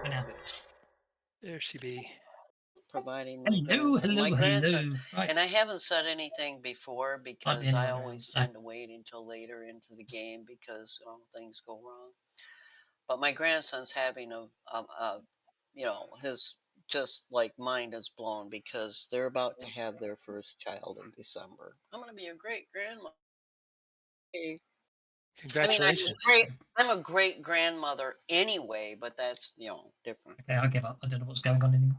for now. There she be. Providing my Hello, grandson. My hello, grandson, hello. and Right, I haven't said anything before might be because I anyone around, always so tend to wait until later into the game because things go wrong. But my grandson's having his just like mind is blown because they're about to have their first child in December. I'm going to be a great grandmother. I mean, Congratulations. I'm a great grandmother anyway, but that's different. okay, I give up. I don't know what's going on anymore.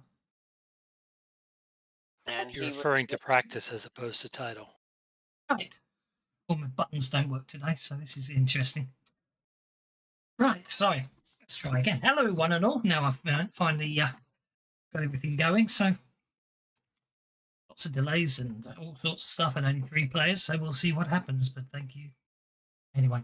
And You're he was referring to practice as opposed to title. Right, all my buttons don't work today, so this is interesting. Right, so let's try again. Hello, one and all. Now I've finally got everything going, so lots of delays and all sorts of stuff, and only 3 players, so we'll see what happens. But thank you anyway.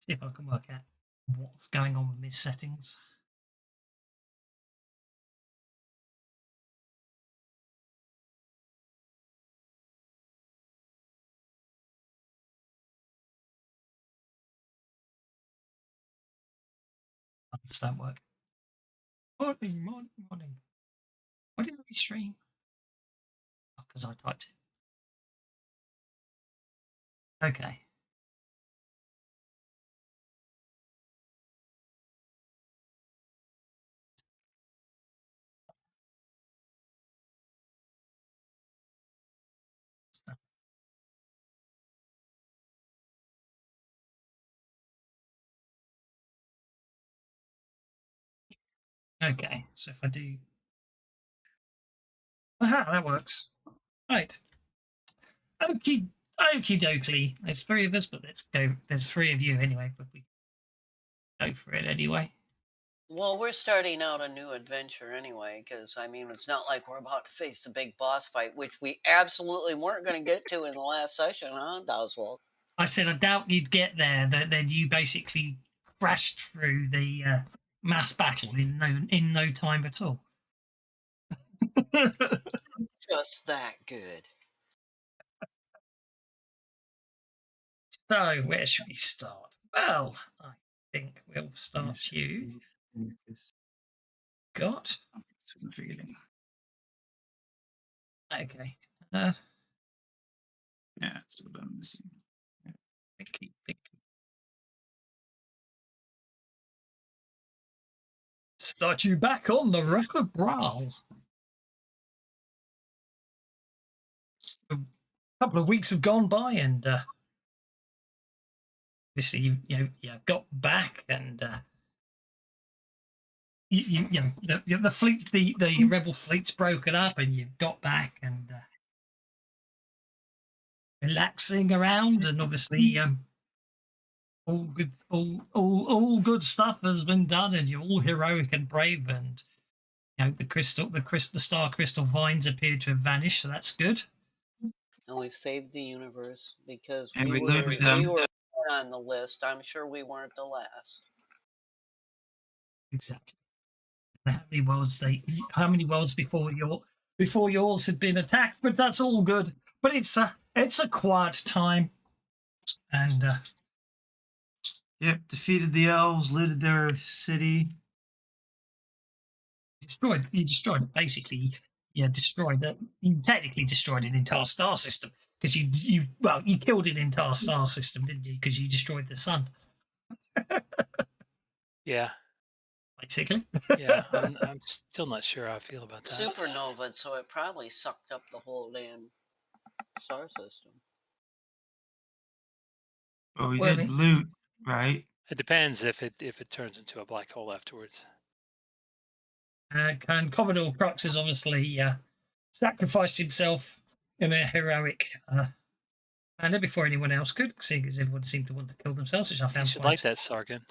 See if I can work out what's going on with my settings. Buttons don't work. Morning, morning, morning. What did we stream? Oh, because I typed it. Okay. Okay, so if I do... Aha, that works. Right. Okie dokie. There's 3 of us, but let's go. There's 3 of you anyway, but we go for it anyway. Well, we're starting out a new adventure anyway, because I mean, it's not like we're about to face the big boss fight, which we absolutely weren't going to get to in the last session, huh, Doswald? I said I doubt you'd get there. That then you basically crashed through the mass battle in no time at all. Just that good. So where should we start? Well, I think we'll start you. Got feeling. okay. Yeah, that's what I'm missing. Thinky. Start you back on the Rock of Brawl. A couple of weeks have gone by, and obviously you got back, and the fleet, the rebel fleet's broken up, and you've got back and relaxing around, and obviously all good stuff has been done, and you're all heroic and brave, and the star crystal vines appear to have vanished, so that's good. And we've saved the universe because And we we live with them. were on the list. I'm sure we weren't the last. Exactly. How many worlds before yours had been attacked? But that's all good. But it's a quiet time, and Yep, defeated the elves, looted their city. you destroyed basically. Destroyed it. You technically destroyed an entire star system because you killed an entire star system, didn't you? Because you destroyed the sun, Yeah, basically. yeah. I'm still not sure how I feel about that. Supernova, so it probably sucked up the whole damn star system. Well, we Well, did loot, right? It depends if it turns into a black hole afterwards. And Commodore Crux has obviously sacrificed himself in a heroic manner before anyone else could, seeing as everyone seemed to want to kill themselves, which I You found should quite like that, Sargon.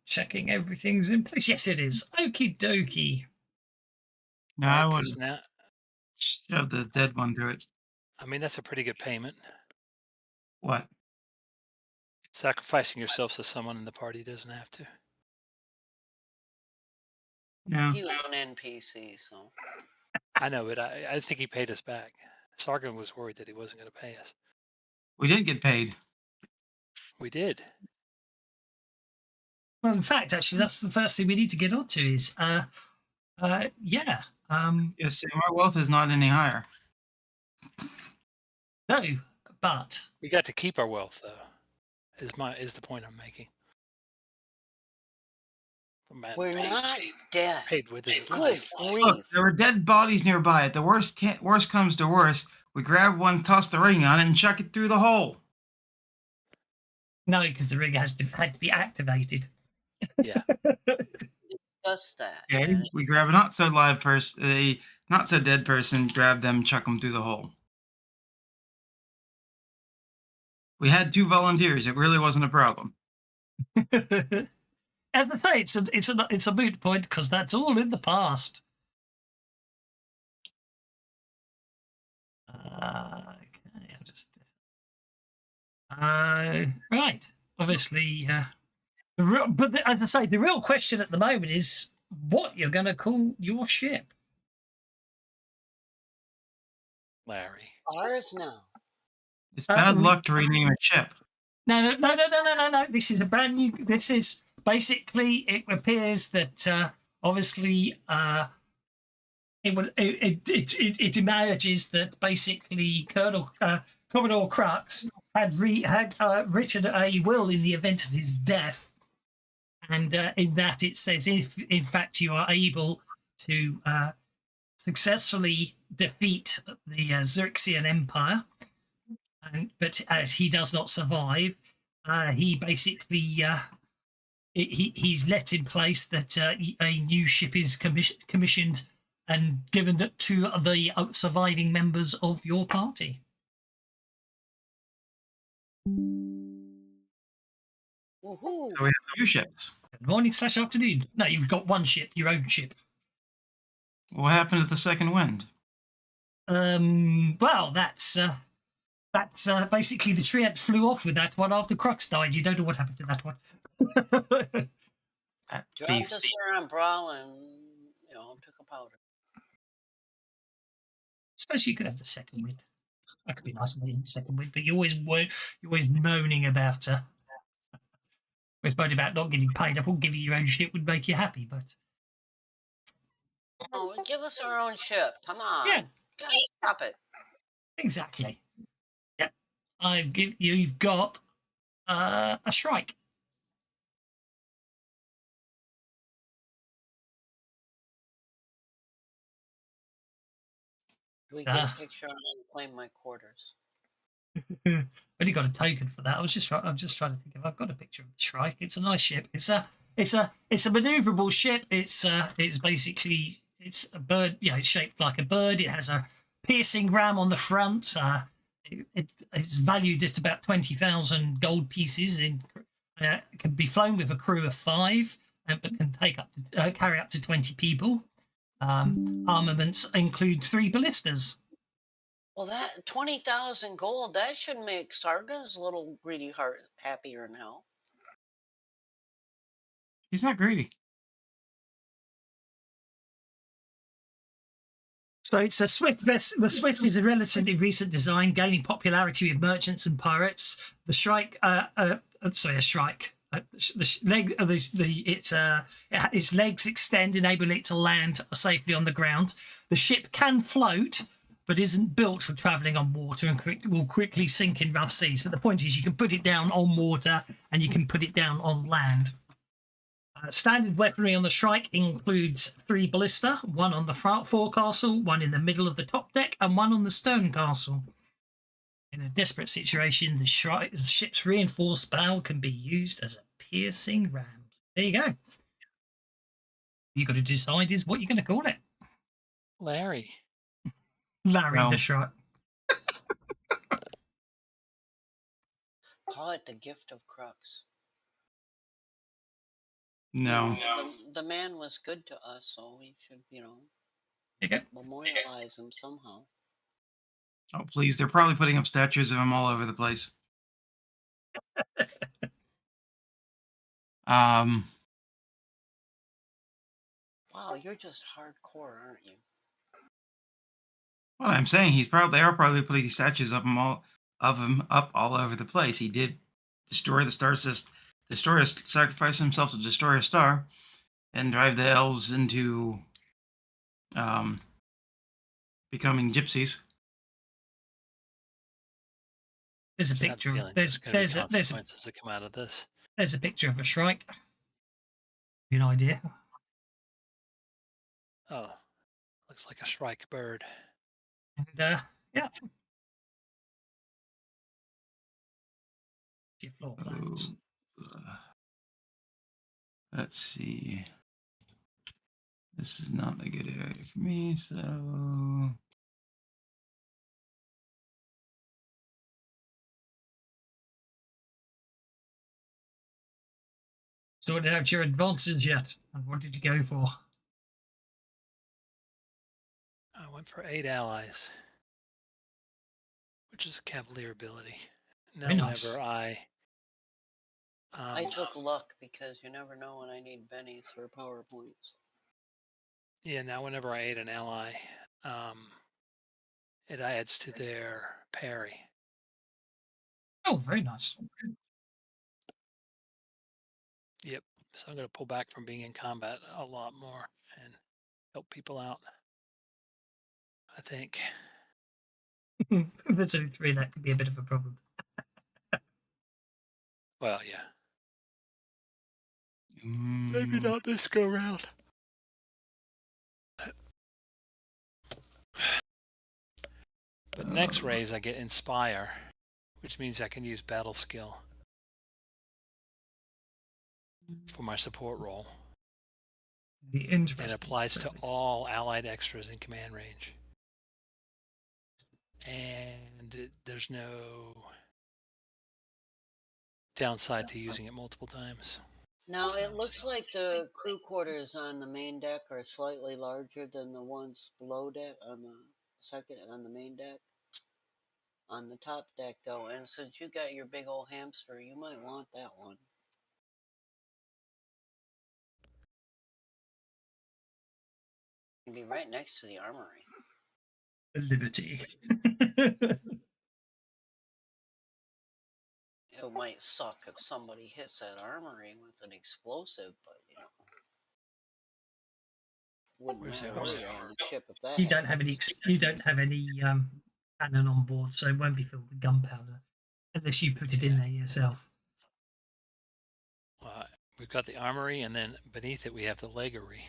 checking everything's in place. Yes, it is. Okie dokie. No, I Because wouldn't. Shove the dead one through it. I mean, that's a pretty good payment. What? Sacrificing yourself so someone in the party doesn't have to. Yeah. He was an NPC, so. I know, but I think he paid us back. Sargon was worried that he wasn't going to pay us. We didn't get paid. We did. Well, in fact, actually, that's the first thing we need to get onto is, yeah, Yes, Sam, our wealth is not any higher. no, but We got to keep our wealth, though. Is the point I'm making. The man We're paid, not dead. paid with his Good life. grief. Look, there were dead bodies nearby. If the worst comes to worst, we grab one, toss the ring on it, and chuck it through the hole. no, because the rig had to be activated. Yeah. Just that. Okay, and we grab a not so live person, a not so dead person, grab them, chuck them through the hole. We had 2 volunteers. It really wasn't a problem. As I say, it's a moot point because that's all in the past. Okay, I'll just. Right. Obviously, as I say, the real question at the moment is what you're going to call your ship. Larry. ours now. It's bad we- luck to rename a ship. No. This is a brand new. This is basically. It appears that obviously it emerges that basically Commodore Crux had written a will in the event of his death, and in that it says if in fact you are able to successfully defeat the Xerxian Empire, but as he does not survive, he basically he's let in place that a new ship is commissioned and given to the surviving members of your party. Woohoo. So we have 2 ships. Good morning / afternoon. No, you've got one ship, your own ship. What happened at the second wind? Well, that's basically the Triad flew off with that one after Crux died. You don't know what happened to that one. That Dropped beef. us here on Brawl and, took a powder. Suppose you could have the second wind. That could be nice and the second wind, but you're always moaning about not getting paid. I thought giving your own ship would make you happy, but Oh, give us our own ship. Come on. Yeah. Guys, stop it. exactly. Yep. You've got a Shrike. We get a picture and claim my quarters. Only got a token for that. I'm just trying to think if I've got a picture of the Shrike. It's a nice ship. It's a maneuverable ship. It's basically it's a bird. It's shaped like a bird. It has a piercing ram on the front. It's valued at about 20,000 gold pieces. It can be flown with a crew of 5, but can carry up to 20 people. Armaments include 3 ballistas. Well, that 20,000 gold, that should make Sargon's little greedy heart happier now. He's not greedy. So it's a Swift vessel. The Swift is a relatively recent design, gaining popularity with merchants and pirates. The Shrike, a Shrike. Its legs extend, enabling it to land safely on the ground. The ship can float, but isn't built for travelling on water and will quickly sink in rough seas. But the point is, you can put it down on water and you can put it down on land. Standard weaponry on the Shrike includes 3 ballista, 1 on the forecastle, 1 in the middle of the top deck, and 1 on the stern castle. In a desperate situation, the ship's reinforced bow can be used as a piercing ram. There you go. You got to decide is what you're going to call it. Larry. Larry No. the Shrike. Call it the gift of Crux. No. The man was good to us, so we should, you go. Memorialize them somehow. Oh, please. They're probably putting up statues of him all over the place. Um, Wow, you're just hardcore, aren't you? what I'm saying, they are probably putting statues of him up all over the place. He did destroy the star system, sacrifice himself to destroy a star, and drive the elves into becoming gypsies. There's a Just have a picture. feeling There's going to be there's a, there's a, consequences that come out of this. there's a picture of a shrike. An idea. Oh, looks like a shrike bird. And yeah. Your floor plans. Let's see. This is not a good area for me, so Sorted out your advances yet? And what did you go for? I went for 8 allies, which is a cavalier ability. Now, Very nice. whenever I I took luck because you never know when I need bennies for PowerPoints. yeah, now whenever I aid an ally, it adds to their parry. Oh, very nice. Yep. So I'm going to pull back from being in combat a lot more and help people out, I think. If there's only 3, that could be a bit of a problem. Well, yeah. maybe not this go round. But next raise I get Inspire, which means I can use Battle Skill for my support role. The interest And applies to all allied extras in command range. And there's no downside to using it multiple times. Now, it looks like the crew quarters on the main deck are slightly larger than the ones below deck on the main deck. On the top deck, though, and since you got your big old hamster, you might want that one. It'd be right next to the armory. Liberty. It might suck if somebody hits that armory with an explosive, but wouldn't Where's the matter armory? on the ship if that You don't have any. You don't have any cannon on board, so it won't be filled with gunpowder unless you put it in there yourself. Well, we've got the armory, and then beneath it we have the leggery.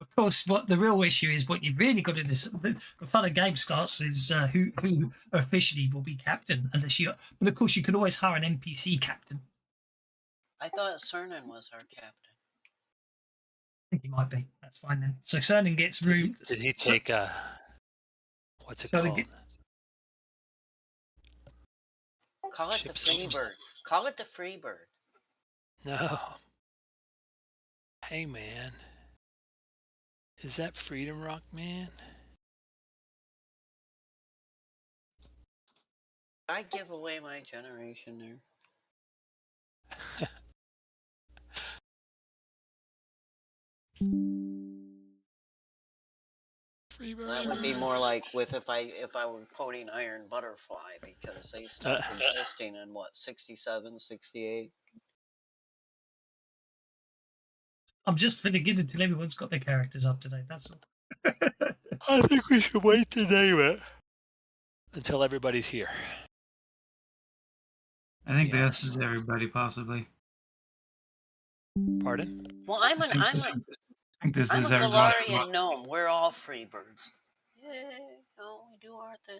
Of course, what the real issue is, what you've really got to the fun of game starts is who officially will be captain, unless you. But of course, you can always hire an NPC captain. I thought Cernan was our captain. I think he might be. That's fine then. So Cernan gets room. Did he take what's it called? Call it Ship the Freebird. Call it the Freebird. No. Hey, man. Is that Freedom Rock, man? I give away my generation there. Freebird. That would be more like with if I were quoting Iron Butterfly, because they stopped existing in what, 67, 68? I'm just filling in until everyone's got their characters up to date. That's all. I think we should wait to name it until everybody's here. I think this is everybody, possibly. Pardon? Well, I'm a Galarian gnome. We're all Freebirds. Yay! Oh, we do our thing.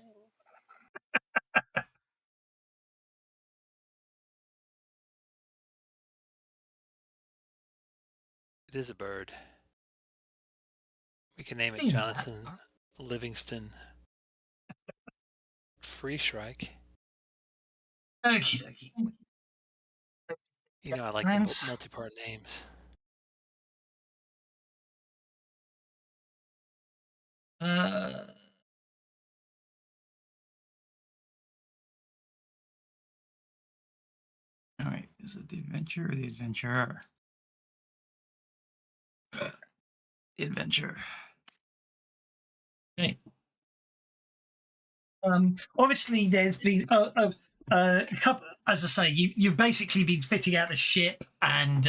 It is a bird. We can name it Jonathan Livingston Free Shrike. Okie dokie. You know, I like the multi-part names. Uh, All right, is it the adventure or the adventurer? The adventure. okay. Obviously, there's been a couple. As I say, you've basically been fitting out the ship and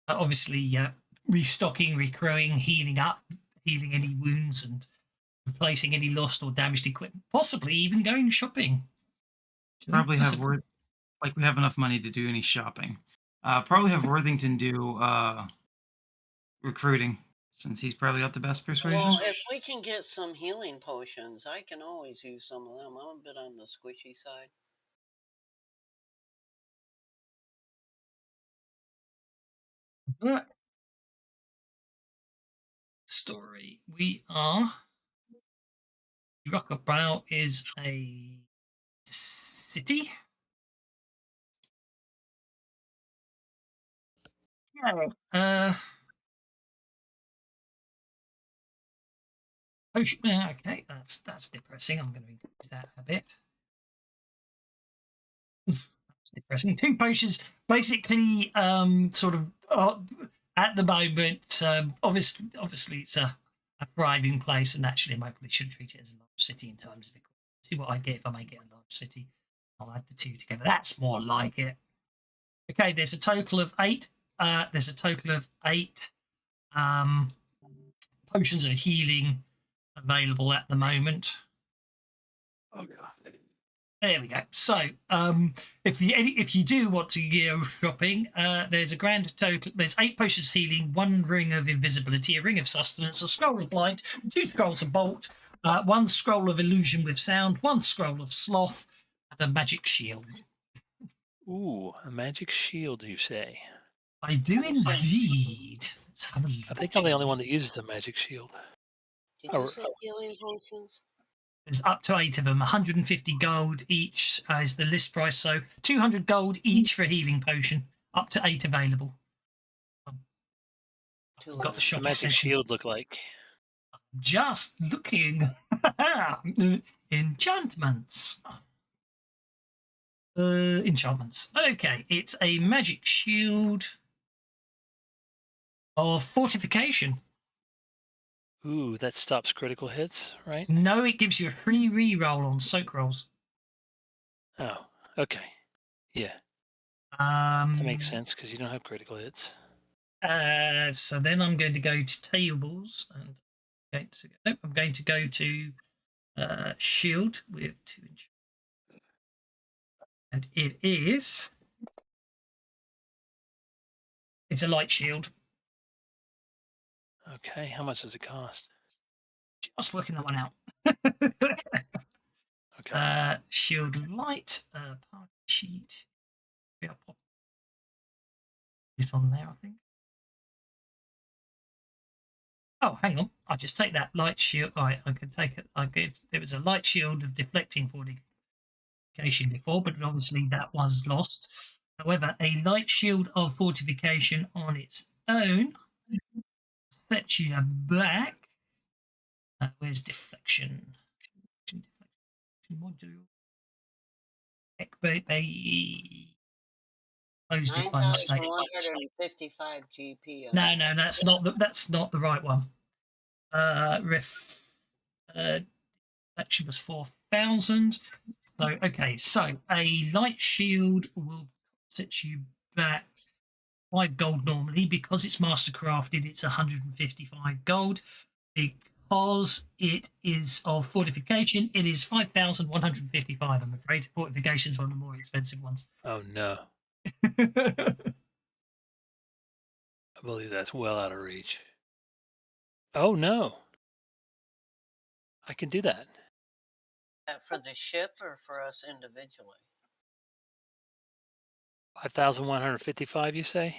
obviously restocking, recrewing, healing up, healing any wounds, and replacing any lost or damaged equipment. Possibly even going shopping. Probably That's have a- like we have enough money to do any shopping. Probably have Worthington do recruiting, since he's probably got the best persuasion. Well, if we can get some healing potions, I can always use some of them. I'm a bit on the squishy side. story. We are. Rockabrow is a city. Potion. Okay, that's depressing. I'm going to increase that a bit. That's depressing. 2 potions, basically, sort of at the moment. Obviously, it's a thriving place, and actually, I probably should treat it as a large city in terms of economy. See what I get if I make it a large city. I'll add the 2 together. That's more like it. Okay, there's a total of 8. There's a total of 8 potions of healing available at the moment. Oh god. There we go. So, if you do want to go shopping, there's a grand total. There's 8 potions of healing, 1 ring of invisibility, a ring of sustenance, a scroll of light, 2 scrolls of bolt, 1 scroll of illusion with sound, 1 scroll of sloth, and a magic shield. Ooh, a magic shield, you say? I do indeed. Let's have a look. I think I'm the only one that uses a magic shield. Did Oh, you say healing potions? There's up to 8 of them. 150 gold each is the list price. So 200 gold each for a healing potion. Up to 8 available. Got the What does the shop magic extension. shield look like? Just looking. Enchantments. Enchantments. Okay, it's a magic shield of fortification. Ooh, that stops critical hits, right? No, it gives you a free reroll on soak rolls. Oh, okay. Yeah, That that makes sense because you don't have critical hits. So then I'm going to go to tables and I'm going to go to shield with 2 inch, and it's a light shield. Okay, how much does it cost? Just working that one out. Okay. Shield light party sheet. Yeah, I'll pop it on there, I think. Oh, hang on. I'll just take that light shield. All right, I can take it. There was a light shield of deflecting fortification before, but obviously that was lost. However, a light shield of fortification on its own sets you back. Where's deflection? Deflection module. Closed it by mistake. 9,155 GP. No, that's not the right one. Deflection was 4,000. So okay, so a light shield will set you back 5 gold normally. Because it's mastercrafted, it's 155 gold. Because it is of fortification, it is 5,155. I'm afraid fortification's one of the more expensive ones. Oh no, I believe that's well out of reach. Oh no, I can do that. That for the ship or for us individually? 5,155, you say?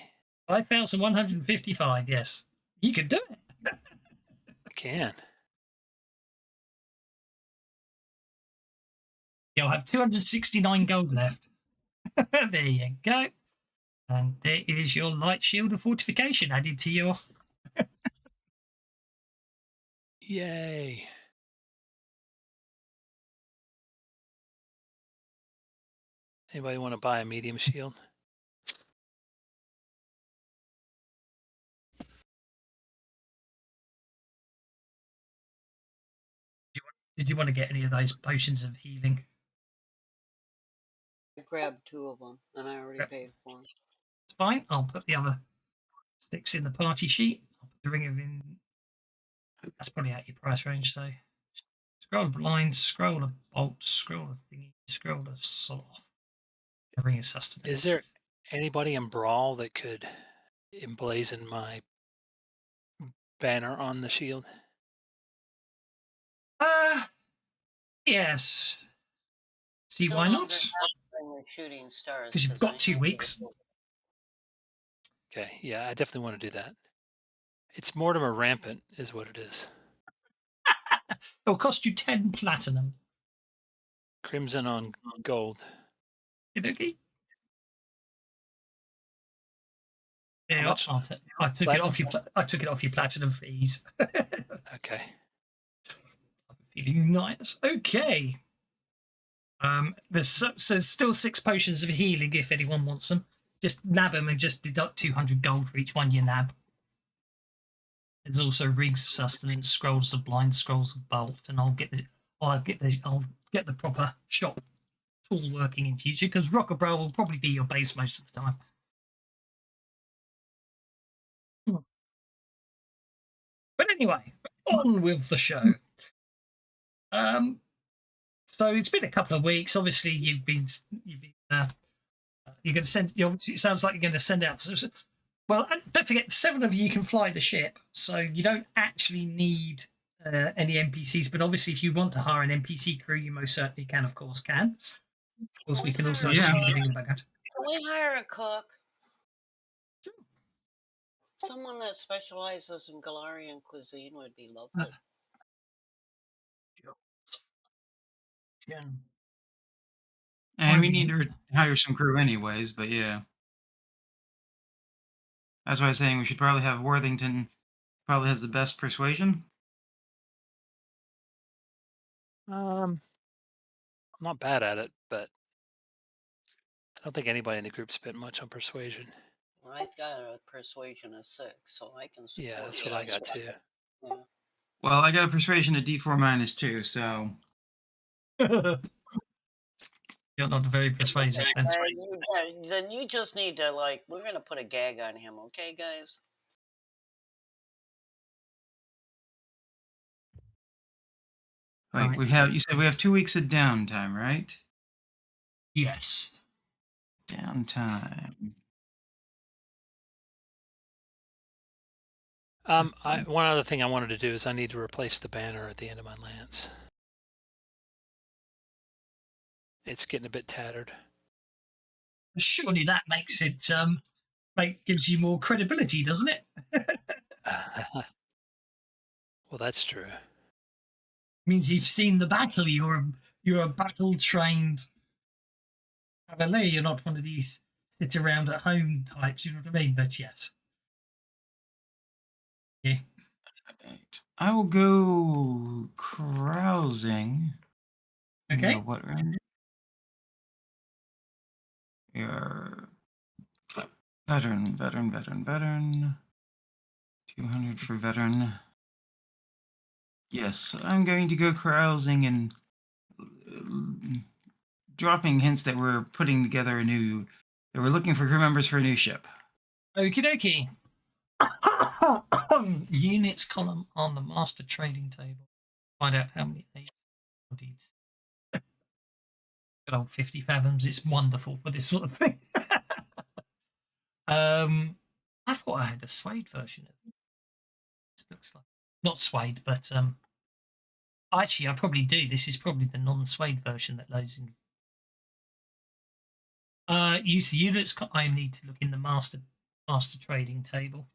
5,155. Yes, you could do it. I can. You'll have 269 gold left. There you go. And there is your light shield of fortification added to your. Yay. Anybody want to buy a medium shield? Did you want to get any of those potions of healing? I grabbed 2 of them, and I already Yep. paid for them. It's fine. I'll put the other sticks in the party sheet. I'll put the ring of in. That's probably out your price range. So, scroll of blind, scroll of bolt, scroll of thingy, scroll of sloth. A ring of sustenance. Is there anybody in Brawl that could emblazon my banner on the shield? Yes. See, No why longer not? bring the shooting stars. Because you've 'cause I got 2 have weeks. those. Okay, yeah, I definitely want to do that. It's Mortimer Rampant is what it is. It'll cost you 10 platinum. Crimson on gold. Okay. How Yeah, much? I took it off your. I took it off your platinum fees. Okay. I'm feeling nice. Okay. There's still 6 potions of healing if anyone wants them. Just nab them and just deduct 200 gold for each one you nab. There's also rings of sustenance, scrolls of blind, scrolls of bolt, and I'll get the proper shop tool working in future because Rocker Bro will probably be your base most of the time. But anyway, on with the show. So it's been a couple of weeks. Obviously, you're going to send. Obviously, it sounds like you're going to send out. Well, and don't forget, 7 of you can fly the ship, so you don't actually need any NPCs. But obviously, if you want to hire an NPC crew, you most certainly can. Of course, can. Of course, we can also Yeah. assume you're living in the background. Can we hire a cook? Someone that specializes in Galarian cuisine would be lovely. And we need to hire some crew anyways, but yeah. That's why I was saying we should probably have Worthington. Probably has the best persuasion. I'm not bad at it, but I don't think anybody in the group spent much on persuasion. I've got a persuasion of 6, so I can support. Yeah, that's what I got too. Yeah. Well, I got a persuasion of D4-2, so You're not very persuasive then. Then you just need to we're gonna put a gag on him, okay, guys? like we have. You said we have 2 weeks of downtime, right? Yes. Downtime. One other thing I wanted to do is I need to replace the banner at the end of my lance. It's getting a bit tattered. Surely that makes it gives you more credibility, doesn't it? Well, that's true. Means you've seen the battle. You're a battle trained cavalier. You're not one of these sit around at home types. You know what I mean? But yes. Yeah. Right. I will go carousing. Okay. What range? Your veteran. 200 for veteran. Yes, I'm going to go carousing and dropping hints that we're putting together that we're looking for crew members for a new ship. Okie dokie. Units column on the master trading table. Find out how many bodies. Good old 50 fathoms. It's wonderful for this sort of thing. I thought I had the suede version of it. This looks like not suede, but actually I probably do. This is probably the non-suede version that loads in. Use the units. I need to look in the master trading table.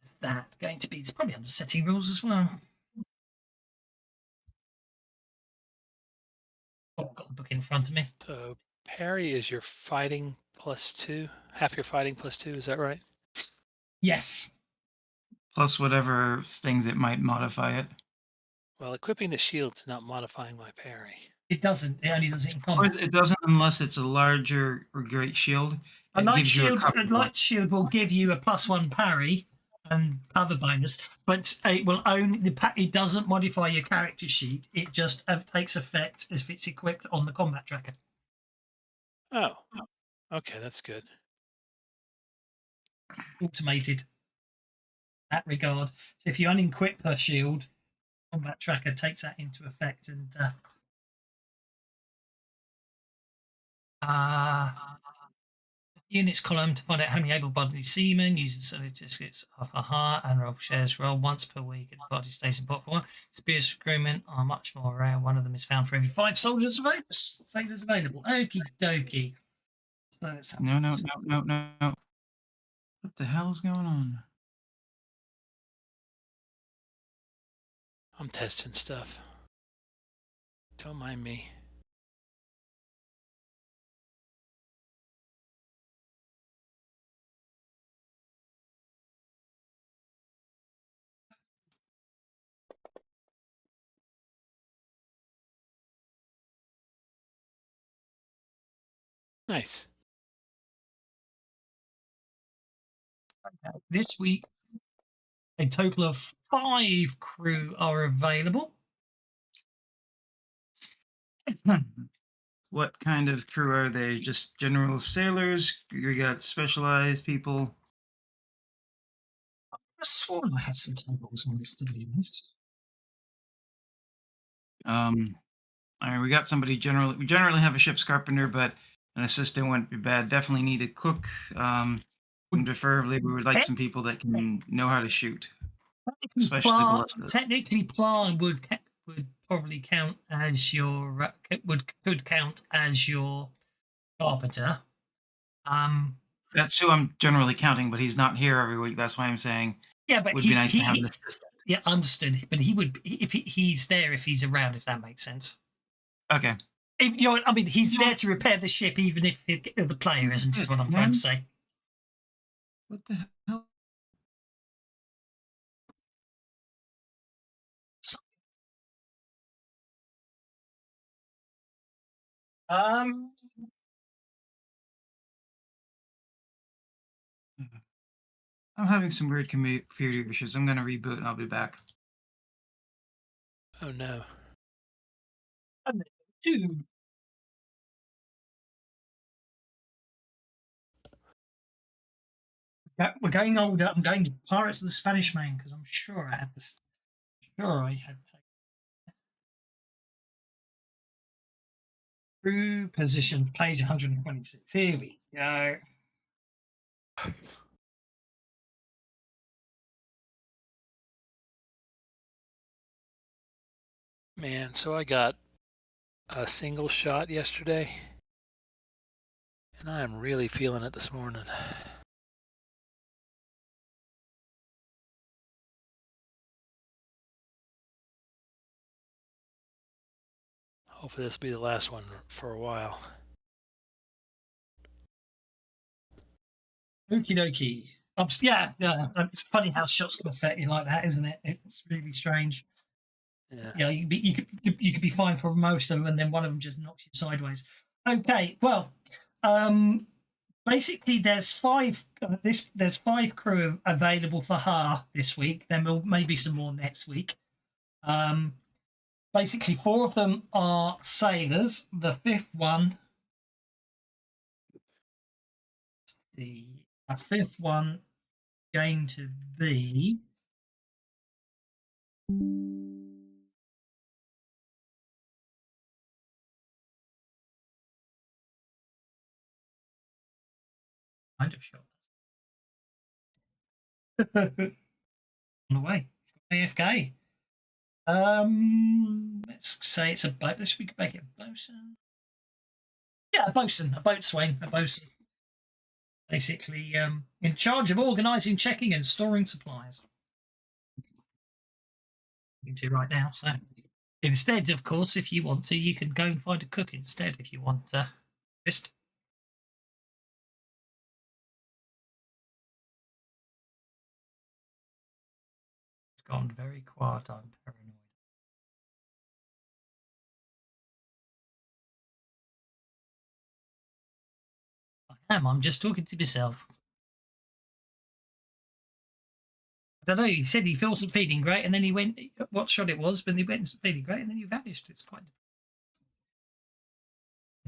Is that going to be? It's probably under setting rules as well. Oh, I've got the book in front of me. So parry is your fighting +2, half your fighting +2. Is that right? Yes. plus whatever things it might modify it. Well, equipping the shield's not modifying my parry. It doesn't. It only does it in Or combat. it doesn't unless it's a larger or great shield. A It light gives you a shield, couple a light shield will give you a +1 parry and cover bonus, but it will only it doesn't modify your character sheet. It just takes effect if it's equipped on the combat tracker. Oh, okay, that's good. Automated. That regard. So if you unequip her shield, combat tracker takes that into effect and units column to find out how many able-bodied seamen using statistics of a heart and roll shares roll once per week and the body stays in pot for one. Spears recruitment are much more rare. One of them is found for every 5 sailors available. Okie dokie. So let's have No. What the hell's going on? I'm testing stuff. Don't mind me. Nice. this week. A total of 5 crew are available. What kind of crew are they? Just general sailors? We got specialized people. I sworn I had some tables on this, to be honest. I mean, we got somebody generally. We generally have a ship's carpenter, but an assistant wouldn't be bad. Definitely need a cook. And preferably, we would like some people that can know how to shoot, especially ballistas. Technically, Pla would probably count as your could count as your carpenter. That's who I'm generally counting, but he's not here every week. That's why I'm saying Yeah, but it would be nice to have an assistant. Yeah, understood. But he would if he's there if he's around, if that makes sense. Okay. If, I mean, he's there to repair the ship, even if the player isn't. Is what I'm trying to say. What the hell? Um, I'm having some weird computer issues. I'm gonna reboot and I'll be back. Oh no. Dude. We're going older. I'm going to Pirates of the Spanish Main because I'm sure I had this. Sure, I had crew position, page 126. Here we go. Man, so I got a single shot yesterday, and I am really feeling it this morning. Hopefully this will be the last one for a while. Okie dokie. Yeah. It's funny how shots can affect you like that, isn't it? It's really strange. Yeah. You could be fine for most of them, and then one of them just knocks you sideways. Okay, well, basically there's 5 there's 5 crew available for Ha this week. Then maybe some more next week. Basically 4 of them are sailors. The 5th one, the 5th one going to be kind of shot. On the way. AFK. Let's say it's a boat. Let's we could make it a bosun. Yeah, a bosun, a boatswain, a bosun. Basically, in charge of organising, checking, and storing supplies. You can do right now. So, instead, of course, if you want to, you can go and find a cook instead. If you want, just. gone very quiet. I'm paranoid. I am. I'm just talking to myself. I don't know. He said he wasn't feeling great, and then he went. What shot it was? But he went feeling great, and then he vanished. It's quite.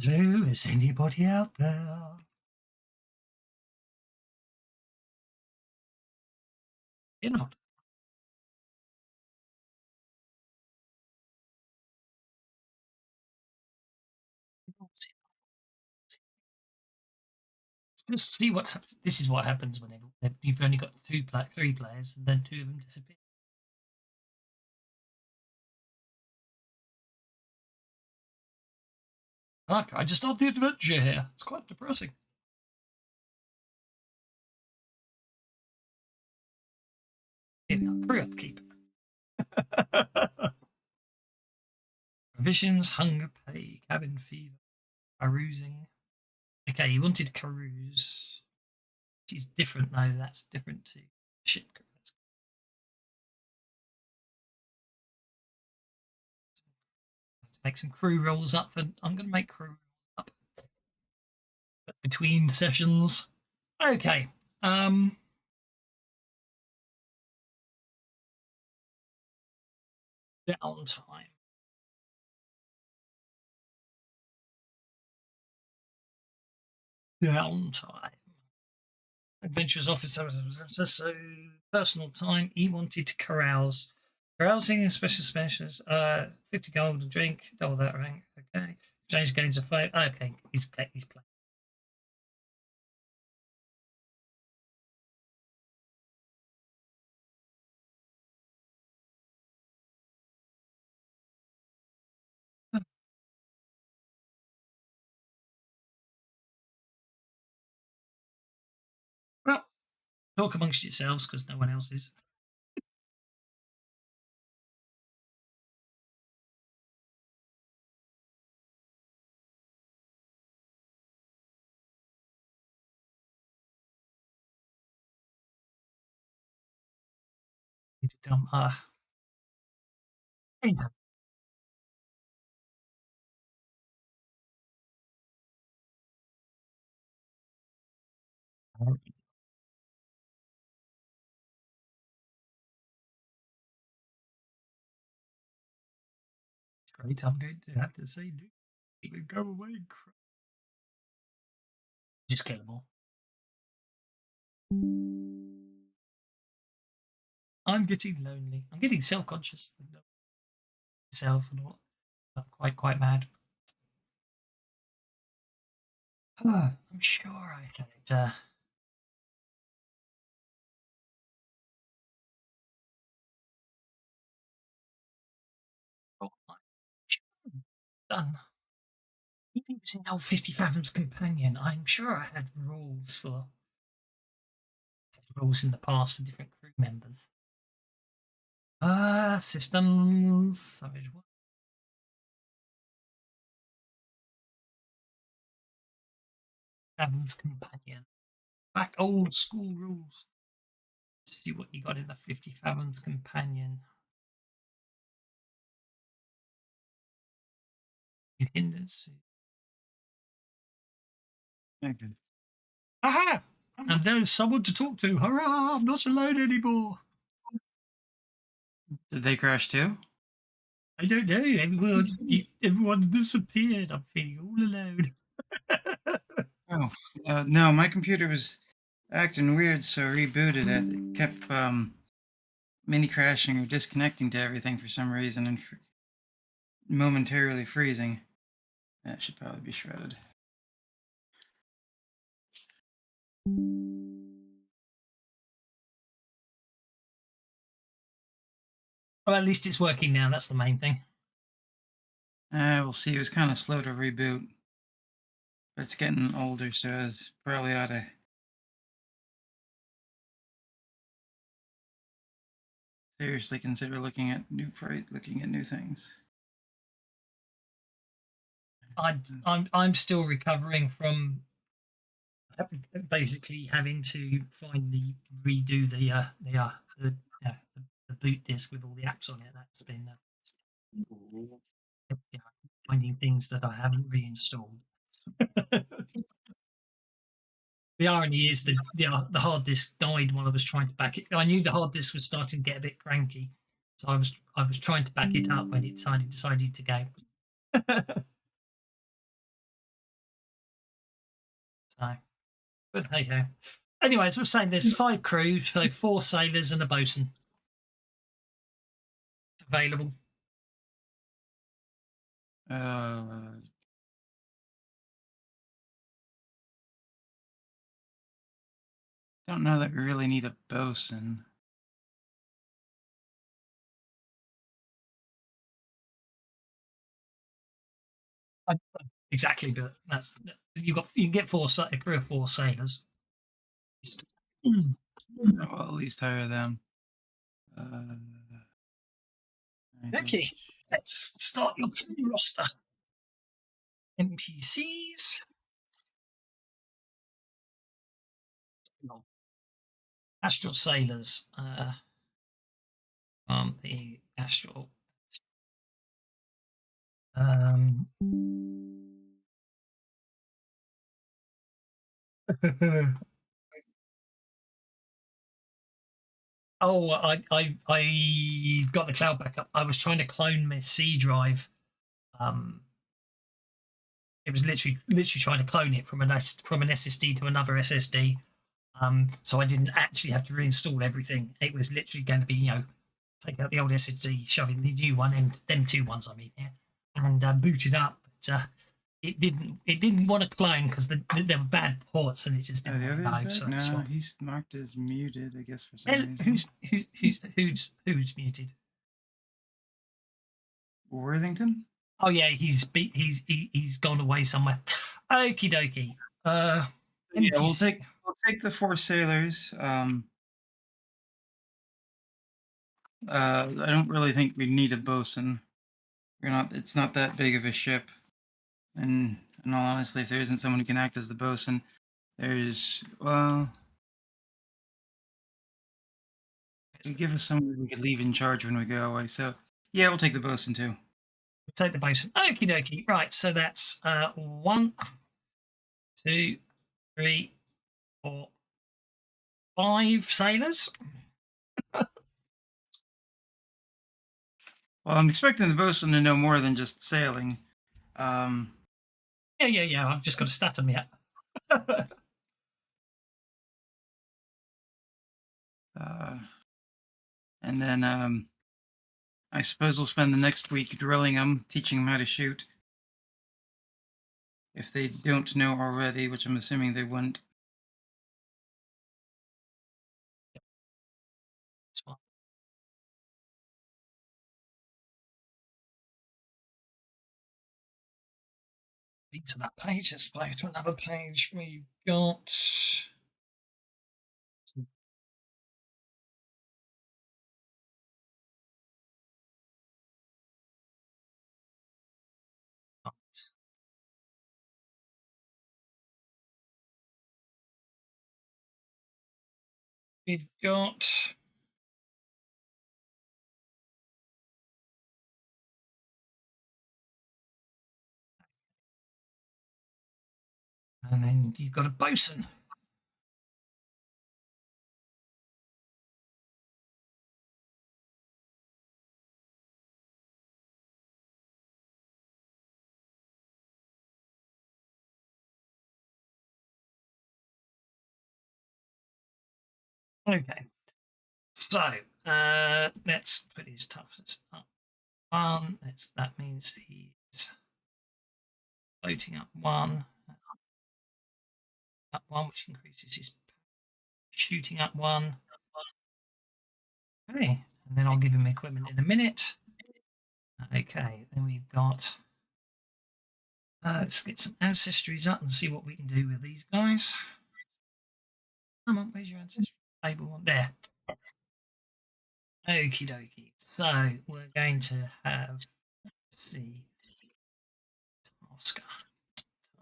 Hello, is anybody out there? You're not. Just see what's. This is what happens whenever you've only got three players, and then two of them disappear. I tried to start the adventure here. It's quite depressing. Here we are. Crew upkeep. Provisions, hunger pay, cabin fever, carousing. Okay, he wanted carouse. She's different though. That's different to ship crew. Make some crew rolls up. I'm going to make crew up between sessions. Okay. Downtime. Downtime. Adventures officer. So personal time. He wanted to carouse. Carousing and special specials. 50 gold a drink. Double that rank. Okay. Exchange gains a fate. Okay. He's playing. Well, talk amongst yourselves because no one else is. Anyhow. Great. I'm going to have to say, go away. Just kill them all. I'm getting lonely. I'm getting self-conscious. Self and all. I'm quite mad. I'm sure I had. Done. Maybe it was in old 50 Fathoms Companion. I'm sure I had rules in the past for different crew members. Systems. Savage what? Fathoms Companion. Back old school rules. Let's see what you got in the 50 Fathoms Companion. You hindrance. Okay. Aha! And there's someone to talk to. Hurrah! I'm not alone anymore. Did they crash too? I don't know. Everyone disappeared. I'm feeling all alone. Oh, no, my computer was acting weird, so I rebooted it. It kept mini crashing or disconnecting to everything for some reason and momentarily freezing. That should probably be shredded. Well, at least it's working now. That's the main thing. We'll see. It was kind of slow to reboot. But it's getting older, so I probably ought to seriously consider looking at new things. I'm still recovering from basically having to finally redo the the boot disk with all the apps on it. That's been finding things that I haven't reinstalled. The irony is the hard disk died while I was trying to back it. I knew the hard disk was starting to get a bit cranky, so I was trying to back it up when it decided to go. So, but hey ho. Anyway, as I was saying, there's 5 crew, so 4 sailors and a bosun available. Don't know that we really need a bosun. Exactly, but that's you can get a crew of 4 sailors. Well, at least hire them. Okay, let's start your crew roster. NPCs. Astral sailors. The astral. Oh, I got the cloud backup. I was trying to clone my C drive. It was literally trying to clone it from an SSD to another SSD. So I didn't actually have to reinstall everything. It was literally going to be, take out the old SSD, shove in the new one, and them 2 ones I mean, yeah, and boot it up. But it didn't want to clone because there were bad ports and it just didn't want to go. So that's no, what. he's marked as muted, I guess, for some reason. Who's muted? Worthington? Oh yeah, he's gone away somewhere. Okie dokie. Yeah, we'll take the 4 sailors. I don't really think we need a bosun. It's not that big of a ship. And in all honesty, if there isn't someone who can act as the bosun, we give us someone we could leave in charge when we go away. So yeah, we'll take the bosun too. We'll take the bosun. Okie dokie. Right, so that's 1, 2, 3, 4, 5 sailors. Well, I'm expecting the bosun to know more than just sailing. Yeah. I've just got to stat them yet. And then I suppose we'll spend the next week drilling them, teaching them how to shoot. If they don't know already, which I'm assuming they wouldn't. To that page. Let's go to another page. We've got. We've got. And then you've got a bosun. Okay. So let's put his toughness up 1. That means he's floating up 1. Up 1, which increases his shooting up 1. Okay, and then I'll give him equipment in a minute. Okay, then we've got. Let's get some ancestries up and see what we can do with these guys. Come on, where's your ancestry table one? There. Okie dokie. So we're going to have, let's see, Tasker.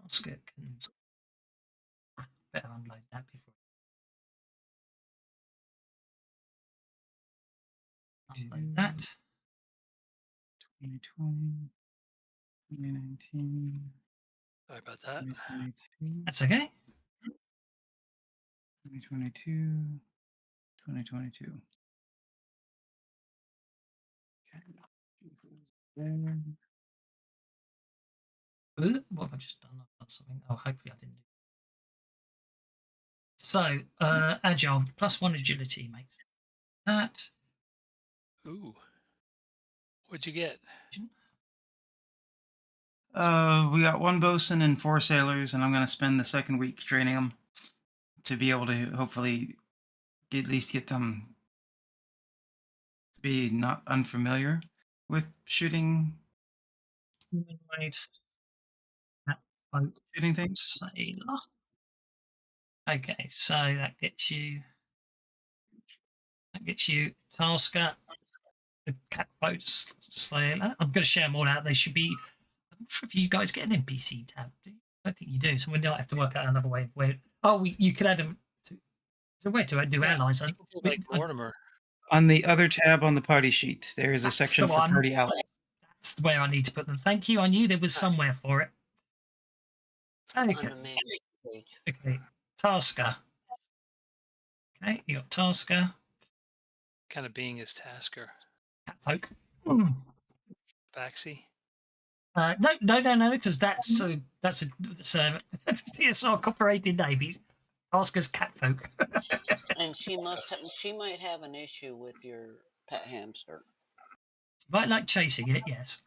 Tasker can better unload that before. Unload that. 2020, 2019, Sorry about that. 2022, That's okay. 2022, 2022. Okay. There. What have I just done? I've done something. Oh, hopefully I didn't do. So, agile +1 agility makes that. Ooh. What'd you get? We got 1 bosun and 4 sailors, and I'm going to spend the second week training them to be able to hopefully at least get them to be not unfamiliar with shooting Humanoid. Cat folk things. sailor. Okay, so that gets you. That gets you Tasker, the cat folk sailor. I'm going to share them all out. They should be. I'm not sure if you guys get an NPC tab. Do you? I don't think you do. So we might have to work out another way. Where you could add them. It's a way to do Yeah, allies. you can do like Mortimer. On the other tab on the party sheet, there is a That's section the for one. party allies. That's where I need to put them. Thank you. I knew there was somewhere for it. Okay. On the main page. Okay. Tasker. Okay, you got Tasker. Kind of being his tasker. Catfolk. Faxi. No, because that's a TSR cooperated name. Tasker's Catfolk. And she might have an issue with your pet hamster. Might like chasing it, yes.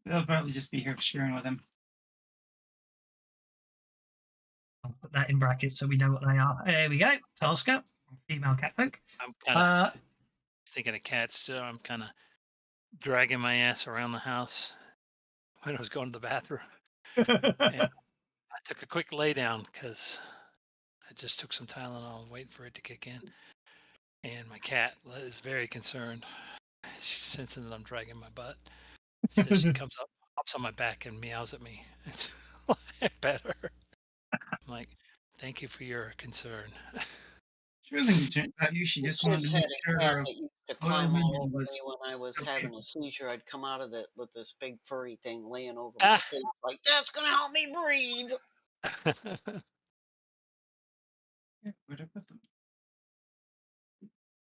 They'll probably just be here sharing with him. I'll put that in brackets so we know what they are. There we go. Tasker, female catfolk. I'm kind of thinking of cats still. I'm kind of dragging my ass around the house when I was going to the bathroom. And I took a quick lay down because I just took some Tylenol waiting for it to kick in. And my cat is very concerned. She's sensing that I'm dragging my butt. So she comes up, hops on my back and meows at me. It's like, better. I'm like, thank you for your concern. She wasn't concerned about you. She just wanted Kids to had make a sure cat her that used to oil climb all engine over was me when I was okay. having a seizure. I'd come out of it with this big furry thing laying over Ah. my face, like that's gonna help me breathe. Yeah, where'd I put them?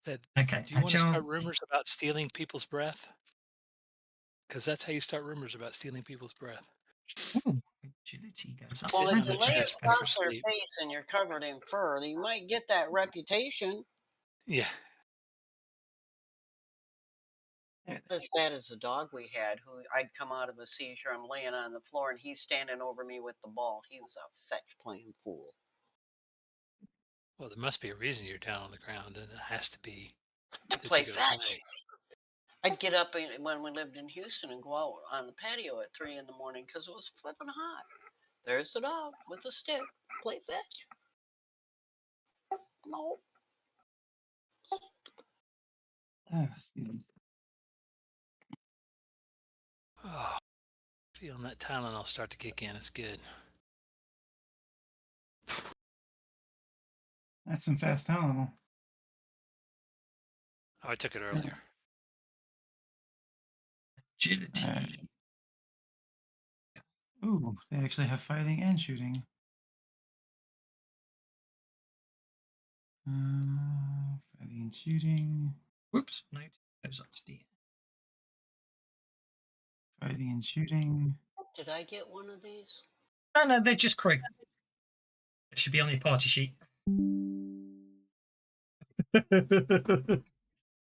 Said, Okay, do you want to agile. start rumors about stealing people's breath? Because that's how you start rumors about stealing people's breath. Ooh, agility goes up. Sitting Well, on if the you lay chest across goes for their sleep. face and you're covered in fur, you might get that reputation. Yeah. Not as bad as the dog we had, who I'd come out of a seizure, I'm laying on the floor, and he's standing over me with the ball. He was a fetch playing fool. Well, there must be a reason you're down on the ground, and it has to be To that play you're going to fetch. play. I'd get up when we lived in Houston and go out on the patio at 3 in the morning because it was flipping hot. There's the dog with a stick. Play fetch. No. Excuse me. Oh, feeling that Tylenol start to kick in. It's good. That's some fast Tylenol. Oh, I took it earlier. Agility. Alright. Ooh, they actually have fighting and shooting. Fighting and shooting. Whoops, no, it goes up to D. Fighting and shooting. Did I get one of these? No, they're just crew. It should be on your party sheet.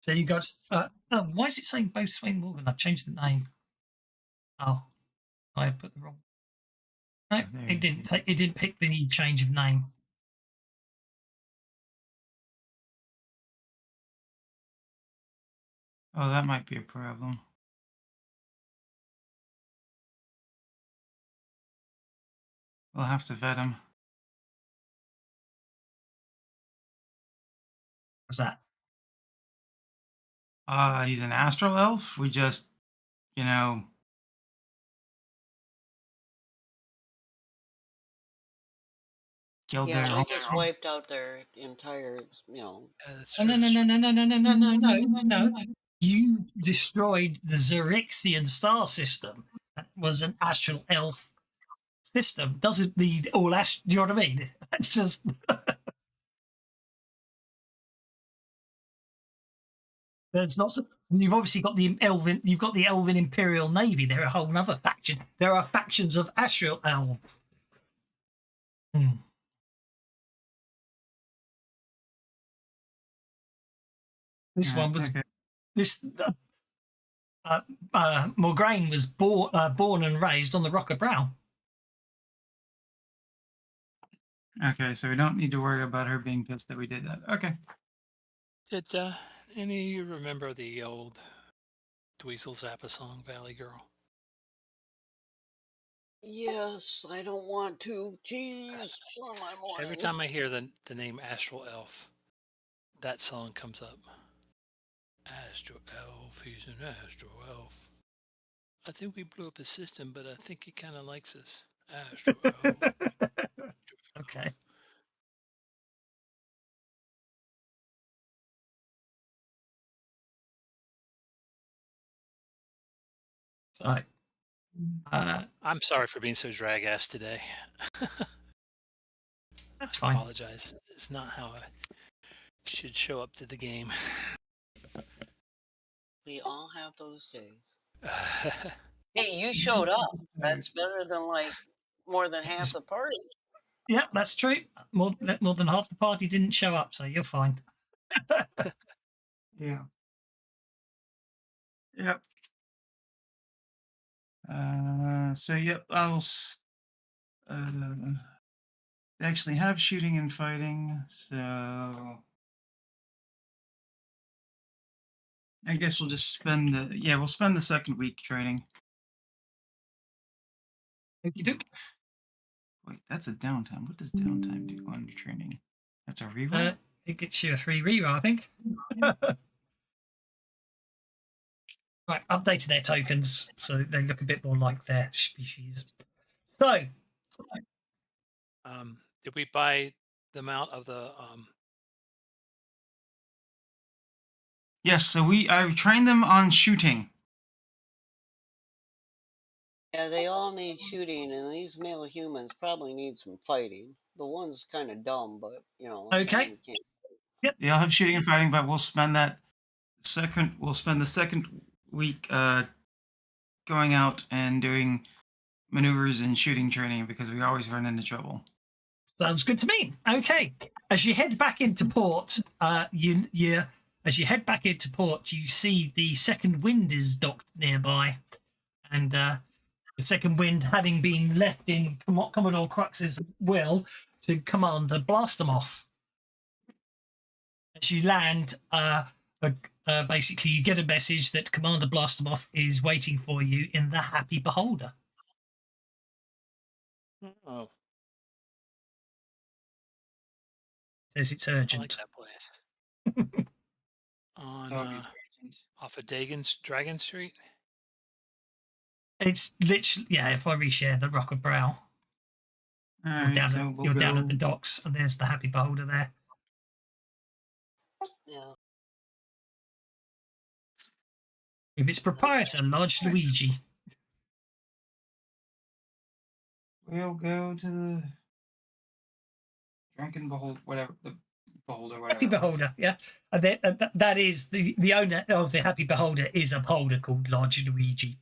So you got. Why is it saying both Swain Morgan? I've changed the name. Oh, I put the wrong. No, There it you didn't. go. It didn't pick the change of name. Oh, that might be a problem. We'll have to vet him. What's that? He's an astral elf. We just, you know, killed Yeah, their we whole. just wiped out their entire, That's Oh, true. no. You destroyed the Xaryxian star system. That was an astral elf system. Doesn't need all do you know what I mean? That's just there's lots of, and you've obviously got the elven Imperial Navy. They're a whole other faction. There are factions of astral elves. This one was Okay. this Morgraine was born and raised on the Rock of Brow. Okay, so we don't need to worry about her being pissed that we did that. Okay. Did any of you remember the old Dweezil Zappa song, Valley Girl? Yes, I don't want to. Jeez, on my Every morning. time I hear the name Astral Elf, that song comes up. Astral Elf, he's an Astral Elf. I think we blew up his system, but I think he kind of likes us. Astral Elf. Okay. So, I'm sorry for being so drag-ass today. that's I fine. apologize. It's not how I should show up to the game. We all have those days. Hey, you showed up. That's better than like more than half the party. Yeah, that's true. More than half the party didn't show up, so you're fine. Yeah. Yep. So yep, they actually have shooting and fighting, so I guess we'll just we'll spend the second week training. Okey doke. Wait, that's a downtime. What does downtime do on training? That's a reroll? It gets you a 3 reroll, I think. Right, updated their tokens so they look a bit more like their species. So, Did we buy them out of the Yes, so I trained them on shooting. Yeah, they all need shooting, and these male humans probably need some fighting. The one's kind of dumb, but okay. we can't. They all have shooting and fighting, but we'll spend the second week going out and doing maneuvers and shooting training because we always run into trouble. Sounds good to me. Okay. As you head back into port, you see the second wind is docked nearby, and the second wind having been left in Commodore Crux's will to Commander Blast them off. As you land, basically you get a message that Commander Blast them off is waiting for you in the Happy Beholder. Oh, Says it's I like urgent. that place. On Always off of Dragon Street. It's literally, yeah, if I reshare the Rock of Brow, Alright, you're down at the docks, and there's the Happy Beholder there. Yeah. With its proprietor, Large Luigi. We'll go to the Drunken Beholder, whatever, the Beholder, whatever. Happy Beholder, yeah. And that is the owner of the Happy Beholder is a beholder called Large Luigi.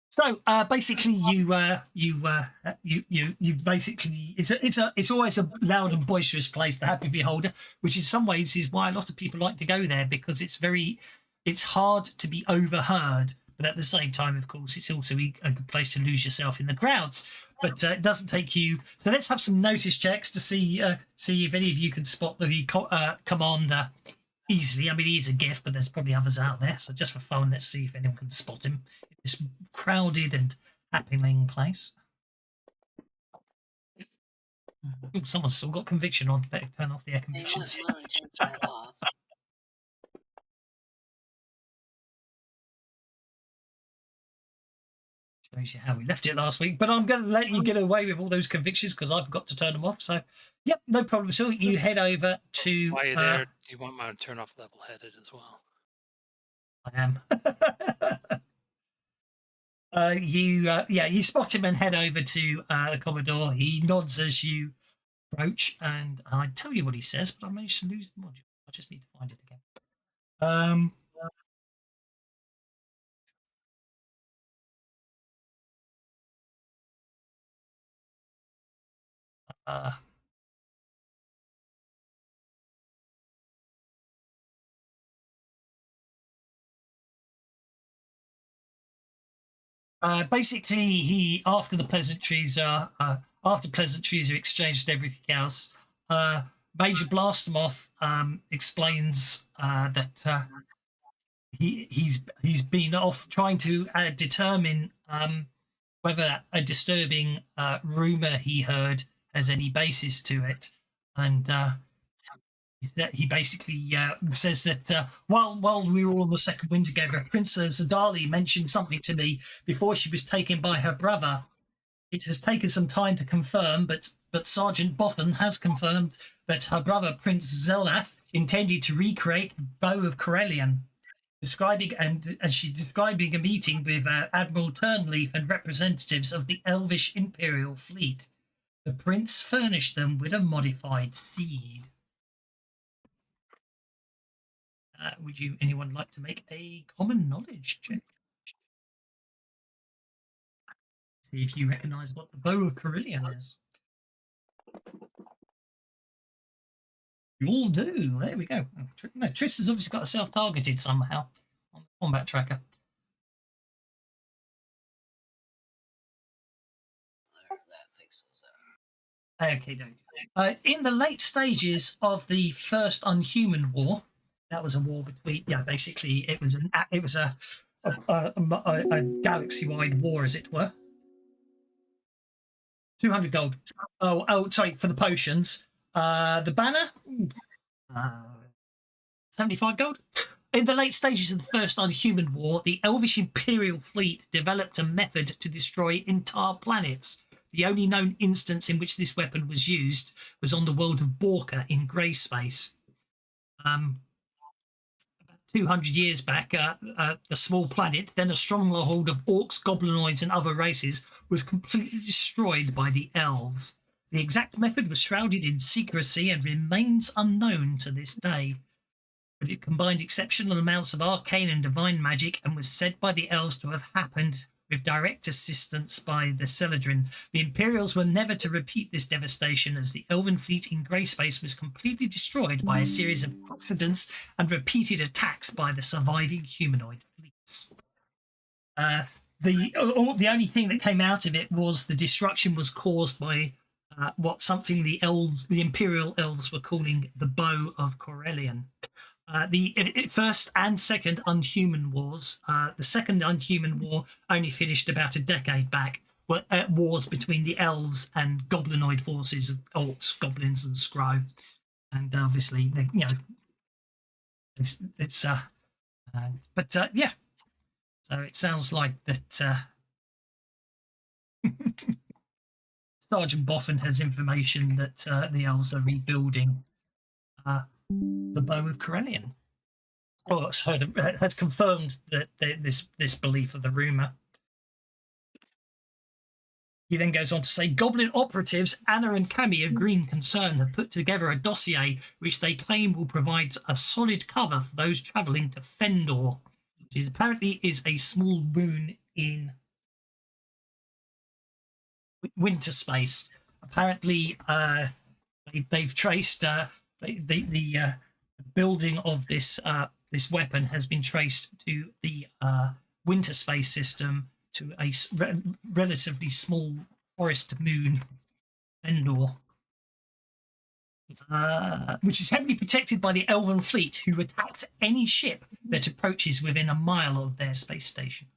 So basically, you basically it's always a loud and boisterous place, the Happy Beholder, which in some ways is why a lot of people like to go there because it's hard to be overheard, but at the same time, of course, it's also a good place to lose yourself in the crowds. But it doesn't take you. So let's have some notice checks to see if any of you can spot the commander easily. I mean, he's a gift, but there's probably others out there. So just for fun, let's see if anyone can spot him in this crowded and happening place. Ooh, someone's still got conviction on. Better turn off the air convictions. Take that off. Shows you how we left it last week. But I'm going to let you get away with all those convictions because I've got to turn them off. So, yep, no problem at all. You head over to. While you're there, you want me to turn off level-headed as well? I am. You spot him and head over to the Commodore. He nods as you approach, and I tell you what he says, but I managed to lose the module. I just need to find it again. Basically, he after pleasantries are exchanged and everything else, Major Blastomoff explains that he's been off trying to determine whether a disturbing rumor he heard has any basis to it, and he basically says that while we were on the second wind together, Princess Adali mentioned something to me before she was taken by her brother. It has taken some time to confirm, but Sergeant Boffin has confirmed that her brother, Prince Zelnath, intended to recreate Bow of Corellian. Describing a meeting with Admiral Turnleaf and representatives of the Elvish Imperial Fleet. The prince furnished them with a modified seed. Would anyone like to make a common knowledge check? See if you recognise what the Bow of Corellian is. You all do. There we go. No, Triss has obviously got a self-targeted somehow on the combat tracker. That fixes that. Okay, in the late stages of the First Unhuman War, that was a war between, basically it was a galaxy-wide war, as it were. 200 gold. Oh, sorry, for the potions. The banner, 75 gold. In the late stages of the First Unhuman War, the Elvish Imperial Fleet developed a method to destroy entire planets. The only known instance in which this weapon was used was on the world of Borka in grey space. About 200 years back, the small planet, then a stronghold of orcs, goblinoids, and other races, was completely destroyed by the elves. The exact method was shrouded in secrecy and remains unknown to this day. But it combined exceptional amounts of arcane and divine magic and was said by the elves to have happened with direct assistance by the Celadrin. The Imperials were never to repeat this devastation, as the Elven fleet in grey space was completely destroyed by a series of accidents and repeated attacks by the surviving humanoid fleets. The only thing that came out of it was the destruction was caused by something the Imperial elves were calling the Bow of Corellian. The first and second Unhuman Wars. The second Unhuman War only finished about a decade back. Were wars between the elves and goblinoid forces of orcs, goblins, and scrow. And obviously, yeah. So it sounds like that Sergeant Boffin has information that the elves are rebuilding the Bow of Corellian. Or has confirmed that this belief of the rumour. He then goes on to say, Goblin operatives Anna and Cammy of Green Concern have put together a dossier which they claim will provide a solid cover for those travelling to Fendor, which apparently is a small moon in winter space. Apparently, they've traced the building of this weapon has been traced to the winter space system, to a relatively small forest moon, Endor, which is heavily protected by the Elven fleet, who attacks any ship that approaches within a mile of their space station.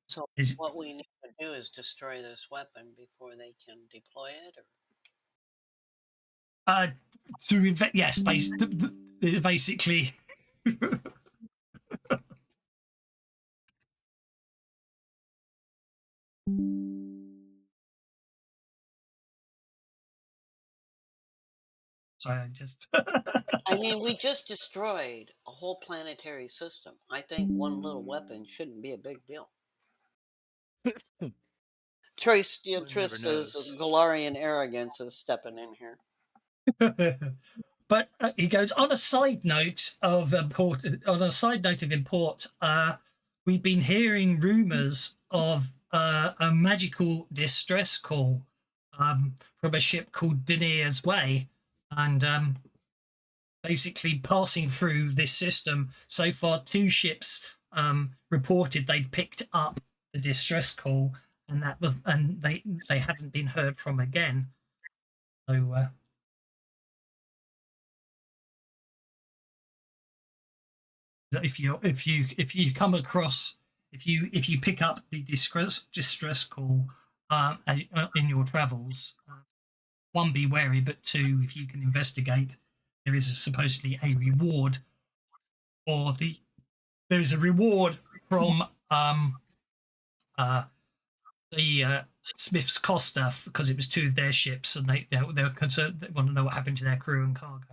So what we need to do is destroy this weapon before they can deploy it? Basically. So I just. I mean, we just destroyed a whole planetary system. I think one little weapon shouldn't be a big deal. One never Trista's knows. Galarian arrogance is stepping in here. But he goes on a side note of import. On a side note of import, we've been hearing rumors of a magical distress call from a ship called Daenerys Way, and basically passing through this system. So far, 2 ships reported they'd picked up the distress call, and they haven't been heard from again. So. If you come across if you pick up the distress call in your travels, one, be wary, but 2, if you can investigate, there is supposedly a reward, or there is a reward from the Smith's Costa, because it was 2 of their ships, and they're concerned. They want to know what happened to their crew and cargo.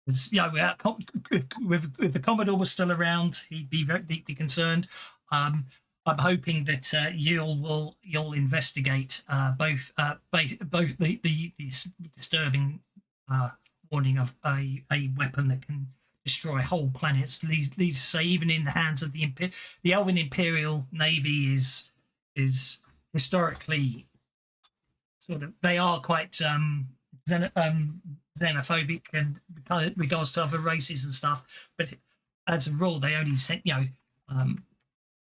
If the Commodore was still around, he'd be very deeply concerned. I'm hoping that you'll investigate both the disturbing warning of a weapon that can destroy whole planets. Leads to say, even in the hands of the Elven Imperial Navy is historically they are quite xenophobic and regards to other races and stuff, but as a rule they only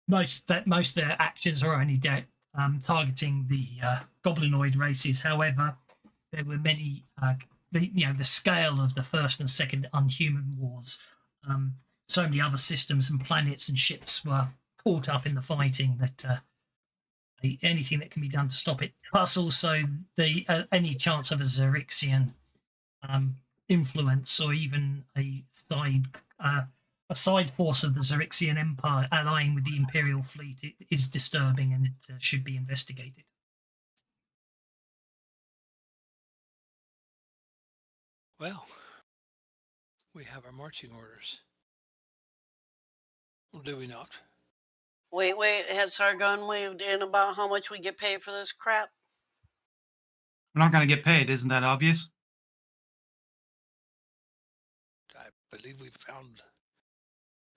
most of their actions are only targeting the goblinoid races. However, there were many the scale of the first and second Unhuman Wars, so many other systems and planets and ships were caught up in the fighting that anything that can be done to stop it. Plus, also the any chance of a Xaryxian influence, or even a side force of the Xaryxian Empire allying with the Imperial fleet, is disturbing and should be investigated. Well, we have our marching orders. Or do we not? Wait, had Sargon waved in about how much we get paid for this crap? We're not going to get paid. Isn't that obvious? I believe we've found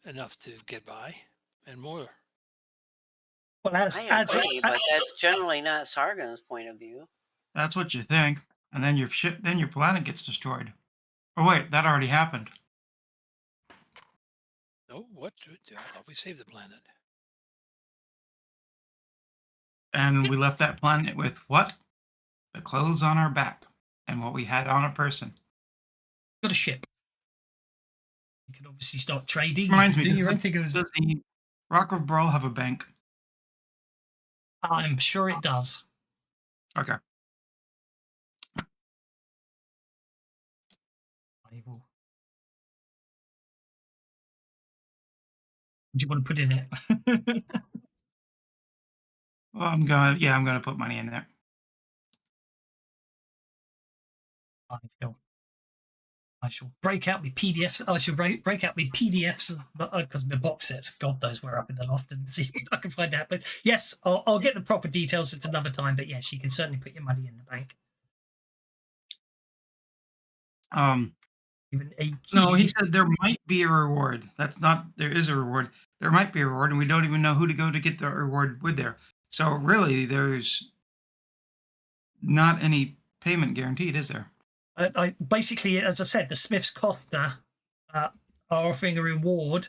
enough to get by, and more. Well, I agree, but that's generally not Sargon's point of view. That's what you think, and then your planet gets destroyed. Oh wait, that already happened. Oh, what? I thought we saved the planet. And we left that planet with what? The clothes on our back and what we had on a person. Got a ship. You can obviously start trading. Reminds me, do your own does thing. the Rock of Brawl have a bank? I'm sure it does. Okay. I will. Do you want to put in it? Well, I'm gonna put money in there. I shall break out my PDFs. I shall break out my PDFs because my box sets, God knows where, up in the loft, and see what I can find out. But yes, I'll get the proper details at another time. But yes, you can certainly put your money in the bank. Even a key. No, he said there might be a reward. That's not. There is a reward. There might be a reward, and we don't even know who to go to get the reward with there. So really, there's not any payment guaranteed, is there? I basically, as I said, the Smith's Costa are offering a reward.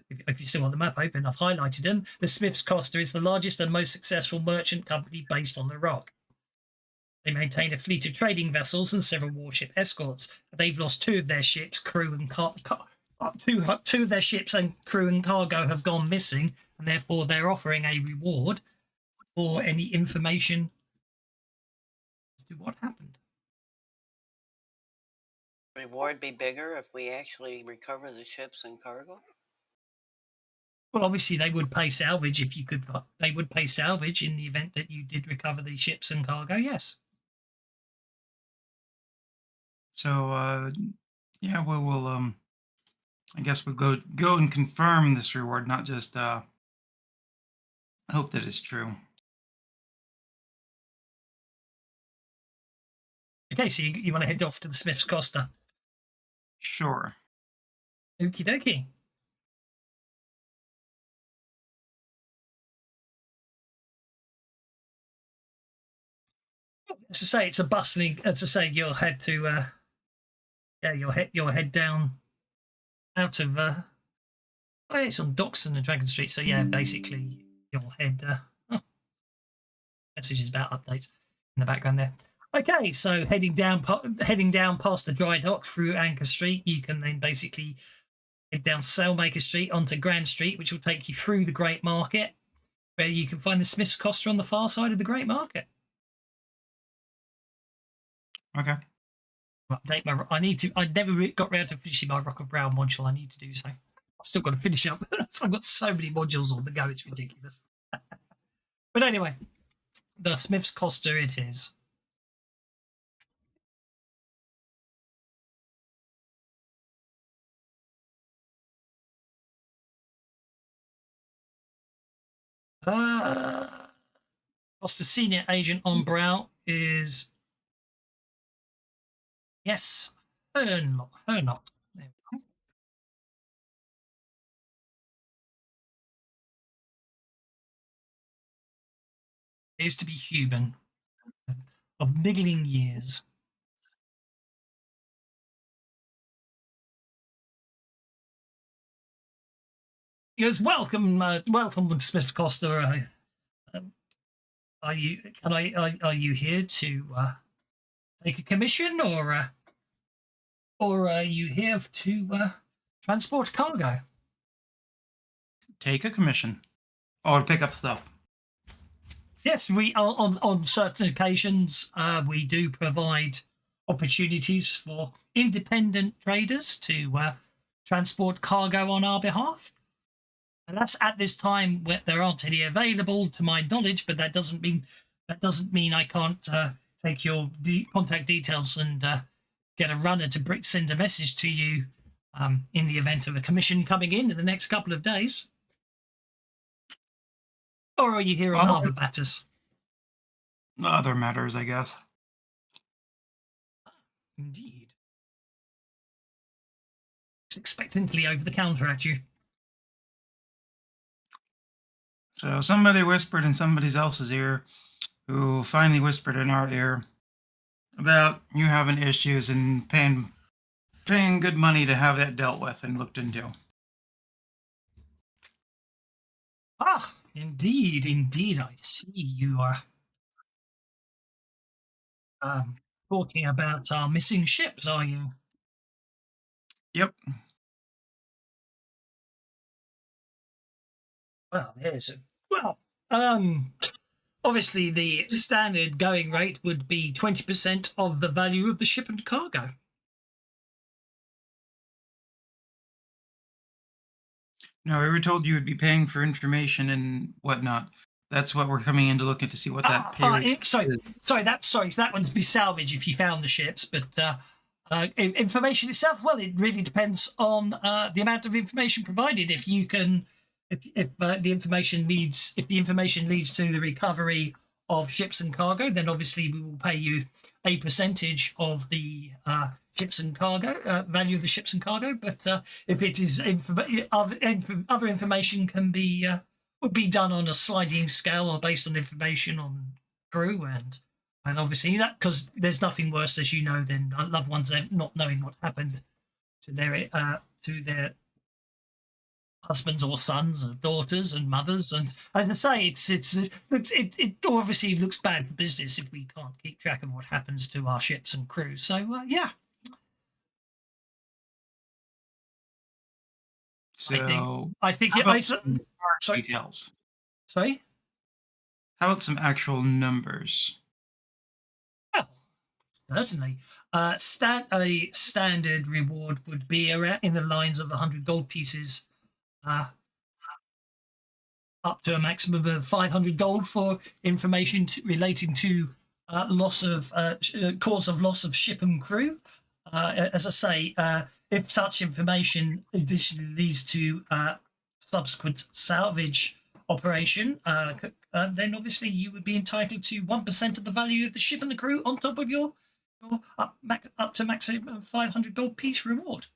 If you still want the map open, I've highlighted them. The Smith's Costa is the largest and most successful merchant company based on the Rock. They maintain a fleet of trading vessels and several warship escorts. They've lost 2 of their ships, crew and two of their ships and crew and cargo have gone missing, and therefore they're offering a reward for any information as to what happened. Reward be bigger if we actually recover the ships and cargo? Well, obviously they would pay salvage if you could. They would pay salvage in the event that you did recover the ships and cargo. Yes. So yeah, we will. I guess we'll go and confirm this reward, not just hope that it's true. Okay, so you want to head off to the Smith's Costa. Sure. Okie dokie. As I say, it's a bustling. As I say, you'll head to. Yeah, you'll head down out of. Oh, yeah, it's on Doxon and Dragon Street. So yeah, basically you'll head. Oh, messages about updates in the background there. Okay, so heading down past the dry dock through Anchor Street, you can then basically head down Sailmaker Street onto Grand Street, which will take you through the Great Market, where you can find the Smith's Costa on the far side of the Great Market. Okay. Update my. I never got round to finishing my Rock of Brown module. I need to do so. I've still got to finish up. I've got so many modules on the go. It's ridiculous. But anyway, the Smith's Costa it is. Costa Senior Agent on Brow is yes, Hernock. There we go. Is to be human of middling years. Yes, welcome to Smith Costa. Are you here to take a commission, or are you here to transport cargo? Take a commission. Or pick up stuff. Yes, we on certain occasions we do provide opportunities for independent traders to transport cargo on our behalf. And that's at this time where there aren't any available to my knowledge, but that doesn't mean I can't take your contact details and get a runner to send a message to you in the event of a commission coming in the next couple of days. Or are you here on other matters? Other matters, I guess. Indeed. Expectantly over the counter at you. So somebody whispered in somebody else's ear, who finally whispered in our ear about you having issues and paying good money to have that dealt with and looked into. Ah, indeed, I see you are talking about our missing ships, are you? Yep. Well, obviously the standard going rate would be 20% of the value of the ship and cargo. No, we were told you would be paying for information and whatnot. That's what we're coming in to look at to see what that pay rate is. Sorry, that one's be salvage if you found the ships, but information itself, well, it really depends on the amount of information provided. If the information leads to the recovery of ships and cargo, then obviously we will pay you a percentage of the ships and cargo value of the ships and cargo. But if it is other information can be would be done on a sliding scale or based on information on crew and obviously that, because there's nothing worse, as you know, than loved ones not knowing what happened to their husbands or sons or daughters and mothers. And as I say, it obviously looks bad for business if we can't keep track of what happens to our ships and crews. So yeah. So I think how it about makes some sorry. details. Sorry? How about some actual numbers? Well, certainly. A standard reward would be around in the lines of 100 gold pieces up to a maximum of 500 gold for information relating to cause of loss of ship and crew. As I say, if such information additionally leads to subsequent salvage operation, then obviously you would be entitled to 1% of the value of the ship and the crew on top of your up to maximum 500 gold piece reward.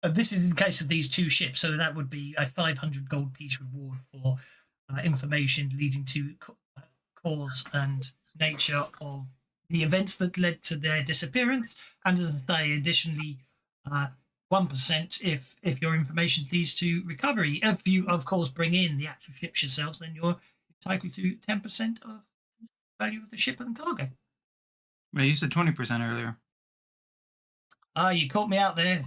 This is in the case of these two ships, so that would be a 500 gold piece reward for information leading to cause and nature of the events that led to their disappearance, and as I say, additionally 1% if your information leads to recovery. If you, of course, bring in the actual ships yourselves, then you're entitled to 10% of the value of the ship and cargo. Well, you said 20% earlier. You caught me out there.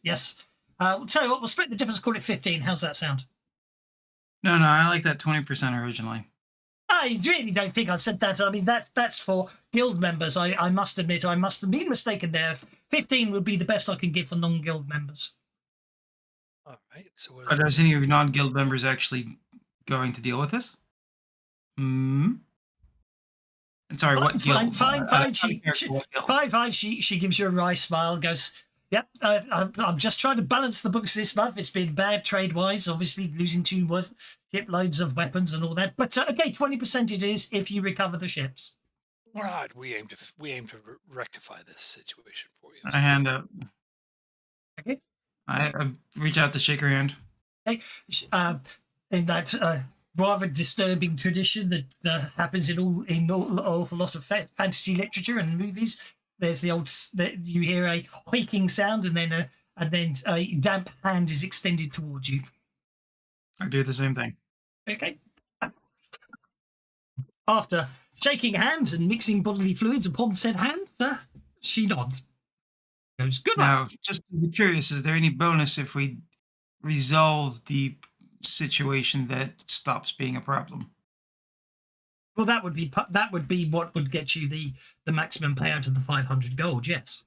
Yes. Tell you what, we'll split the difference, call it 15. How's that sound? No, I like that 20% originally. I really don't think I said that. I mean, that's for guild members. I must admit, I must have been mistaken there. 15 would be the best I can give for non-guild members. All right. So what Are there any of your non-guild members actually going to deal with this? Sorry, what guild? Fine. She gives you a wry smile and goes, yep, I'm just trying to balance the books this month. It's been bad trade-wise, obviously losing 2 shiploads of weapons and all that. But okay, 20% it is if you recover the ships. Right, we aim to rectify this situation for you. I hand up. Okay. I reach out to shake her hand. Okay. In that rather disturbing tradition that happens in an awful lot of fantasy literature and movies, there's you hear a hoiking sound, and then a damp hand is extended towards you. I do the same thing. Okay. After shaking hands and mixing bodily fluids upon said hand, she nods. Goes, good. Now, just to be curious, is there any bonus if we resolve the situation that stops being a problem? Well, that would be what would get you the maximum payout of the 500 gold. Yes.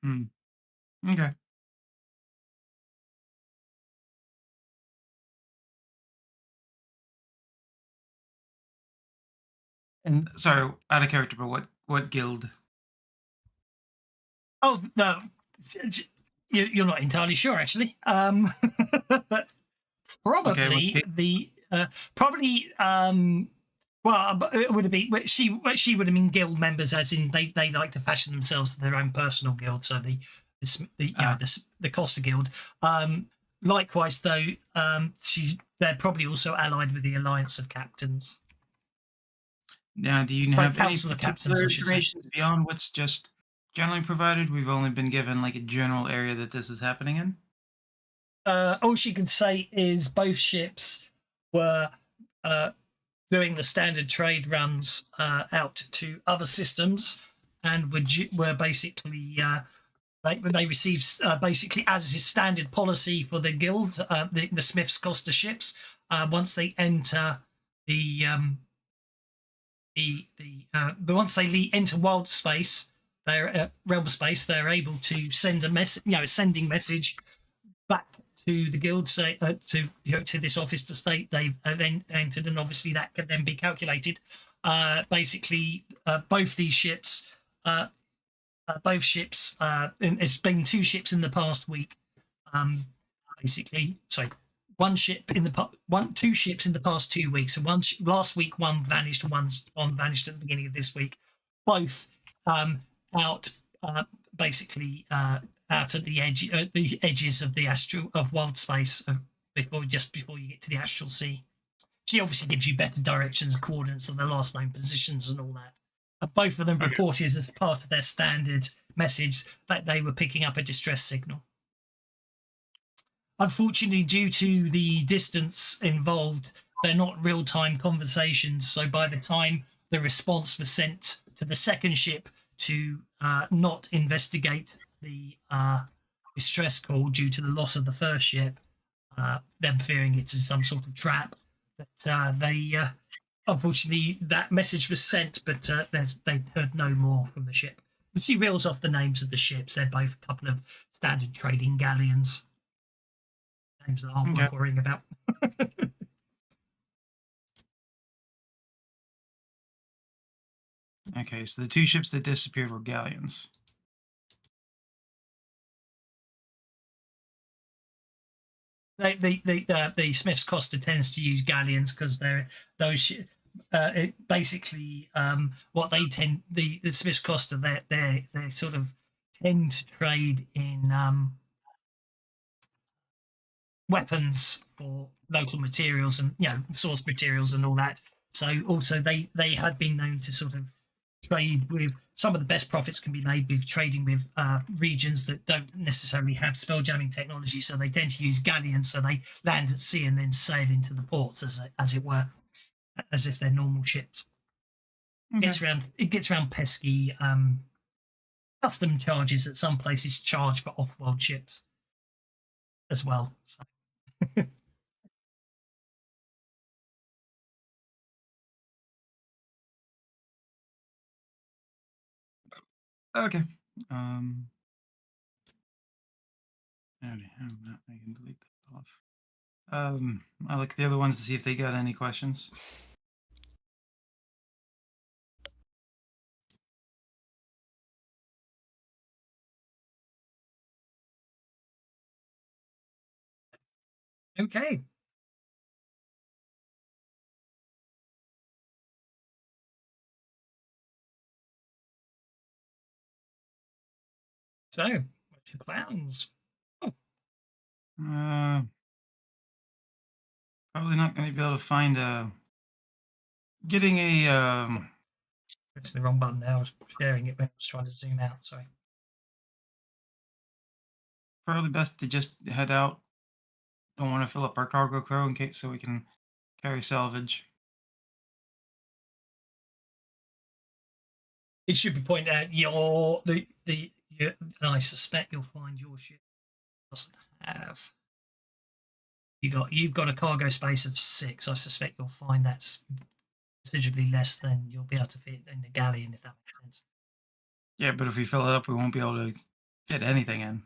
Okay. And sorry, out of character, but what guild? Oh no, you're not entirely sure, actually. Probably probably. Well, it would have been she would have been guild members, as in they like to fashion themselves their own personal guild. So the Costa Guild. Likewise, though, they're probably also allied with the Alliance of Captains. Now, do you have any Council of Captains, particular I should say. information beyond what's just generally provided? We've only been given like a general area that this is happening in. All she can say is both ships were doing the standard trade runs out to other systems, and were basically they received basically, as is standard policy for the guild, the Smiths Costa ships. Once they enter once they enter wild space, their realm space, they're able to send a message, sending message back to the guild, say to this office to state they've entered, and obviously that can then be calculated. Basically, both these ships, it's been 2 ships in the past week. Two ships in the past 2 weeks. So last week, one vanished, and one vanished at the beginning of this week. Both out out at the edges of the wild space before you get to the astral sea. She obviously gives you better directions, coordinates of the last known positions and all that. And both of them reported as part of their standard message that they were picking up a distress signal. Unfortunately, due to the distance involved, they're not real-time conversations. So by the time the response was sent to the second ship to not investigate the distress call due to the loss of the first ship, them fearing it's some sort of trap, that unfortunately that message was sent, but they heard no more from the ship. She reels off the names of the ships. They're both a couple of standard trading galleons. Names that aren't Okay. worth worrying about. Okay, so the 2 ships that disappeared were galleons. The Smiths Costa tends to use galleons because they're those. Basically, what they tend the Smiths Costa they sort of tend to trade in weapons for local materials and source materials and all that. So also they had been known to sort of trade with some of the best profits can be made with trading with regions that don't necessarily have spelljamming technology. So they tend to use galleons. So they land at sea and then sail into the ports as it were, as if they're normal ships. Okay. It gets around pesky custom charges that some places charge for off-world ships as well. So. Okay. I already have that. I can delete that off. I look at the other ones to see if they got any questions. Okay. So, what's your plans? Probably not going to be able to find getting a It's the wrong button there. I was sharing it when I was trying to zoom out. Sorry. probably best to just head out. Don't want to fill up our cargo crew in case so we can carry salvage. It should be pointed out I suspect you'll find your ship doesn't have. You've got a cargo space of 6. I suspect you'll find that's considerably less than you'll be able to fit in the galleon, if that makes sense. Yeah, but if we fill it up, we won't be able to fit anything in.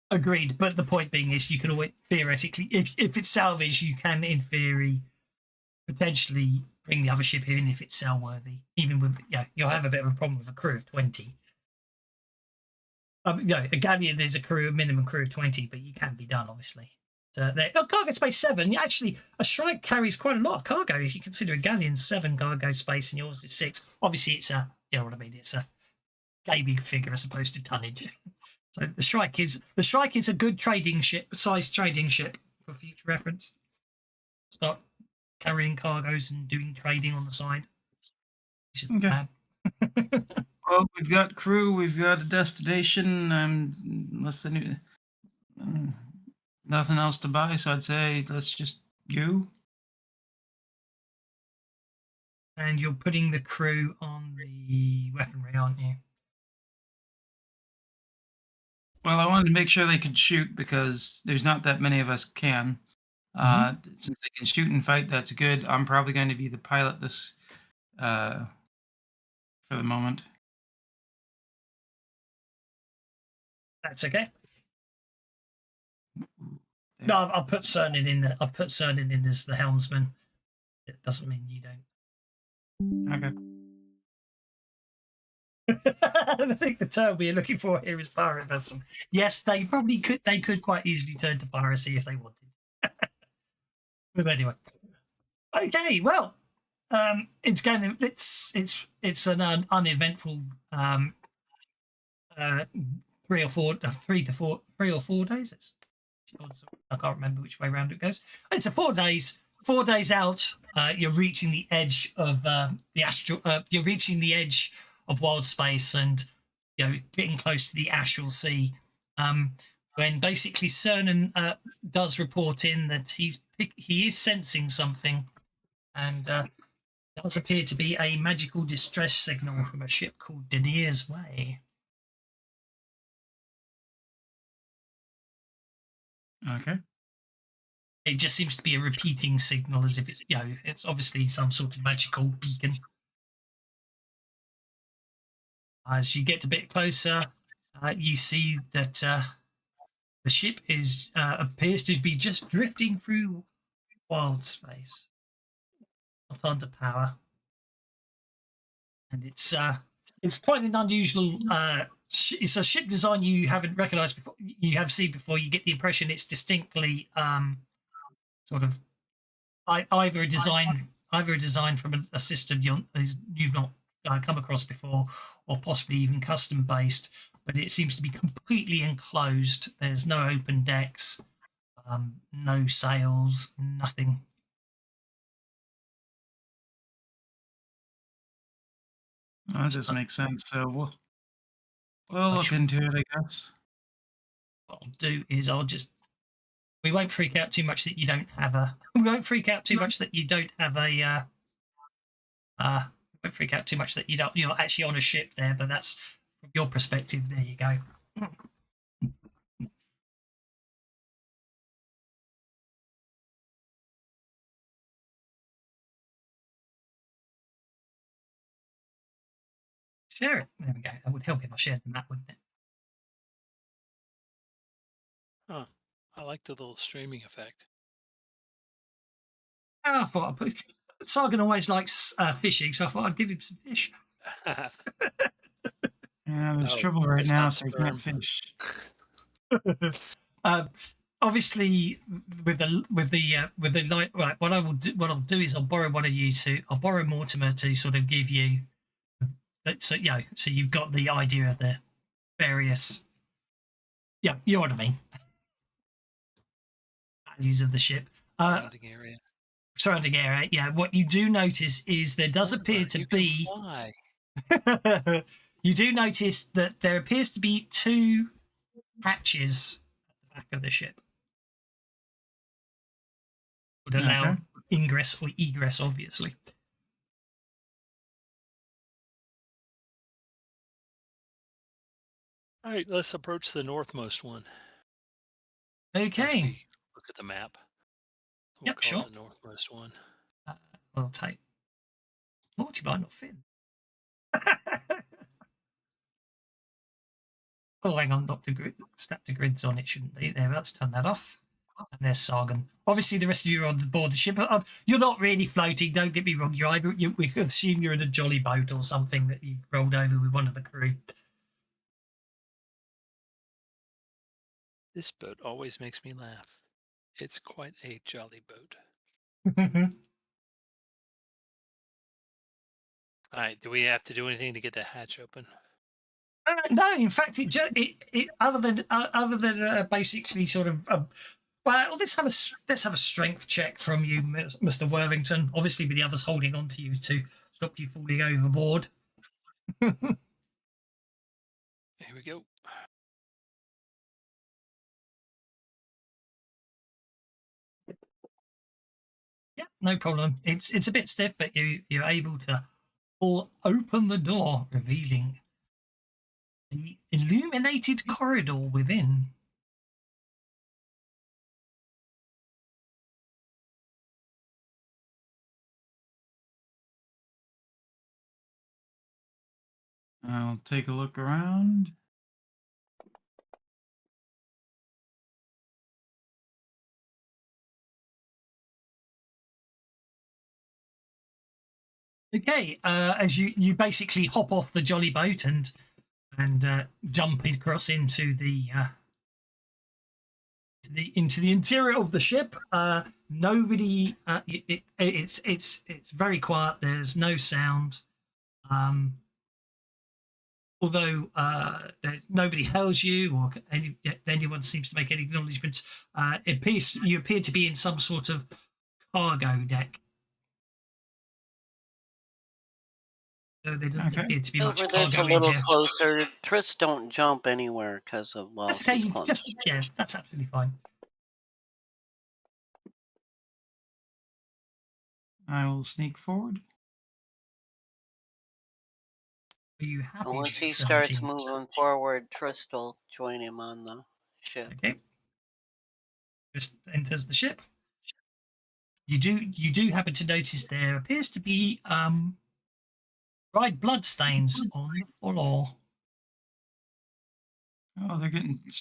Agreed, but the point being is you can always theoretically, if it's salvage, you can in theory potentially bring the other ship in if it's sell worthy. Even with you'll have a bit of a problem with a crew of 20. A galleon there's a minimum crew of 20, but you can be done obviously. So cargo space 7. Yeah, actually, a Shrike carries quite a lot of cargo if you consider a galleon 7 cargo space and yours is 6. Obviously, it's what I mean. It's a gaming figure as opposed to tonnage. So the Shrike is a good trading ship, sized trading ship for future reference. Start carrying cargoes and doing trading on the side, which is the plan. Well, we've got crew, we've got a destination. Nothing else to buy, so I'd say let's just go. And you're putting the crew on the weaponry, aren't you? Well, I wanted to make sure they could shoot because there's not that many of us can. Since they can shoot and fight, that's good. I'm probably going to be the pilot this for the moment. That's okay. No, I'll put Cernan in. I've put Cernan in as the helmsman. It doesn't mean you don't. Okay. I think the term we're looking for here is pirate vessel. Yes, they probably could. They could quite easily turn to piracy if they wanted. But anyway, okay. Well, it's going to. It's an uneventful 3 or 4 days. I can't remember which way around it goes. It's a 4 days. 4 days out, you're reaching the edge of the astral. You're reaching the edge of wild space, and getting close to the astral sea. When basically Cernan does report in that he is sensing something, and does appear to be a magical distress signal from a ship called Denier's Way. Okay. It just seems to be a repeating signal, as if it's obviously some sort of magical beacon. As you get a bit closer, you see that the ship appears to be just drifting through wild space, not under power, and it's quite an unusual. It's a ship design you haven't recognised before. You have seen before. You get the impression it's distinctly sort of either a design from a system you've not come across before, or possibly even custom based. But it seems to be completely enclosed. There's no open decks, no sails, nothing. That just makes sense. So we'll look into it, I guess. What I'll do is we won't freak out too much that you don't have a. We won't freak out too much that you don't have a. Won't freak out too much that you're not actually on a ship there, but that's from your perspective. There you go. Share it. There we go. That would help if I shared the map, wouldn't it? Huh. I like the little streaming effect. Oh, I thought I'd put. Sargon always likes fishing, so I thought I'd give him some fish. Yeah, there's Oh, trouble right it's now, not so I can't fish. Obviously, with the light, right? What I'll do is I'll borrow one of you two. I'll borrow Mortimer to sort of give you. So so you've got the idea of the various. Yeah, you know what I mean. Values of the ship. Surrounding area. Surrounding area. Yeah. What you do notice is there does appear to be. You do notice that there appears to be 2 hatches at the back of the ship. Would allow ingress or egress, obviously. All right, let's approach the northmost one. Okay. Look at the map. We'll Yep, call sure. it the northmost one. I'll take. Morty might not fit. Oh, hang on, Dr. Grid. Snap to grids on it, shouldn't be. There, let's turn that off. And there's Sargon. Obviously, the rest of you are on board the ship. You're not really floating, don't get me wrong. We could assume you're in a jolly boat or something that you've rolled over with one of the crew. This boat always makes me laugh. It's quite a jolly boat. All right, do we have to do anything to get the hatch open? No, in fact, other than basically sort of. Well, let's have a strength check from you, Mr. Worthington. Obviously, with the others holding on to you to stop you falling overboard. Here we go. Yeah, no problem. It's a bit stiff, but you're able to pull open the door, revealing the illuminated corridor within. I'll take a look around. Okay, as you basically hop off the jolly boat and jump across into the interior of the ship. Nobody. It's very quiet. There's no sound. Although nobody hails you or anyone seems to make any acknowledgements, you appear to be in some sort of cargo deck. So there doesn't appear to be much Over cargo this a in little here. closer. Triss don't jump anywhere because of That's okay. she's You clumsy. just that's absolutely fine. I will sneak forward. Are you happy? And once with he 17? starts moving forward, Triss will join him on the ship. Okay. Just enters the ship. You do happen to notice there appears to be Dried blood stains on the floor. Oh,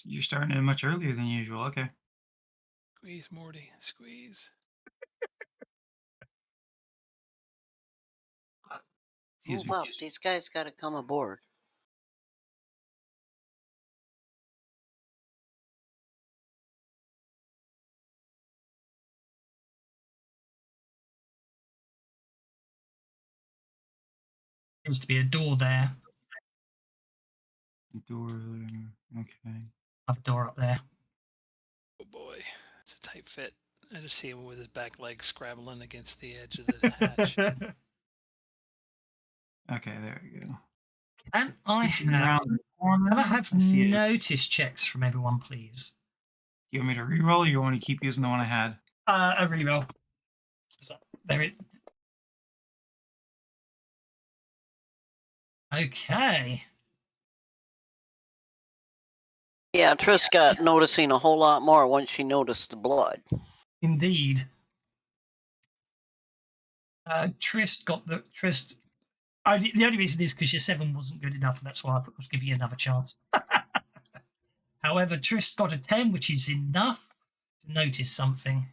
you're starting it much earlier than usual. Okay. Squeeze, Morty. Squeeze. Excuse Move me. up. These guys got to come aboard. Seems to be a door there. Door there. Okay. Have a door up there. Oh boy, it's a tight fit. I just see him with his back legs scrabbling against the edge of the hatch. Okay, there we go. And I Peeking have. around the corner. Can I have I see it. notice checks from everyone, please? You want me to reroll, or you want to keep using the one I had? A reroll. So, there it. Okay. Yeah, Trish got noticing a whole lot more once she noticed the blood. Indeed. Trist got the Trist. The only reason is because your 7 wasn't good enough, and that's why I thought I was giving you another chance. However, Trist got a 10, which is enough to notice something.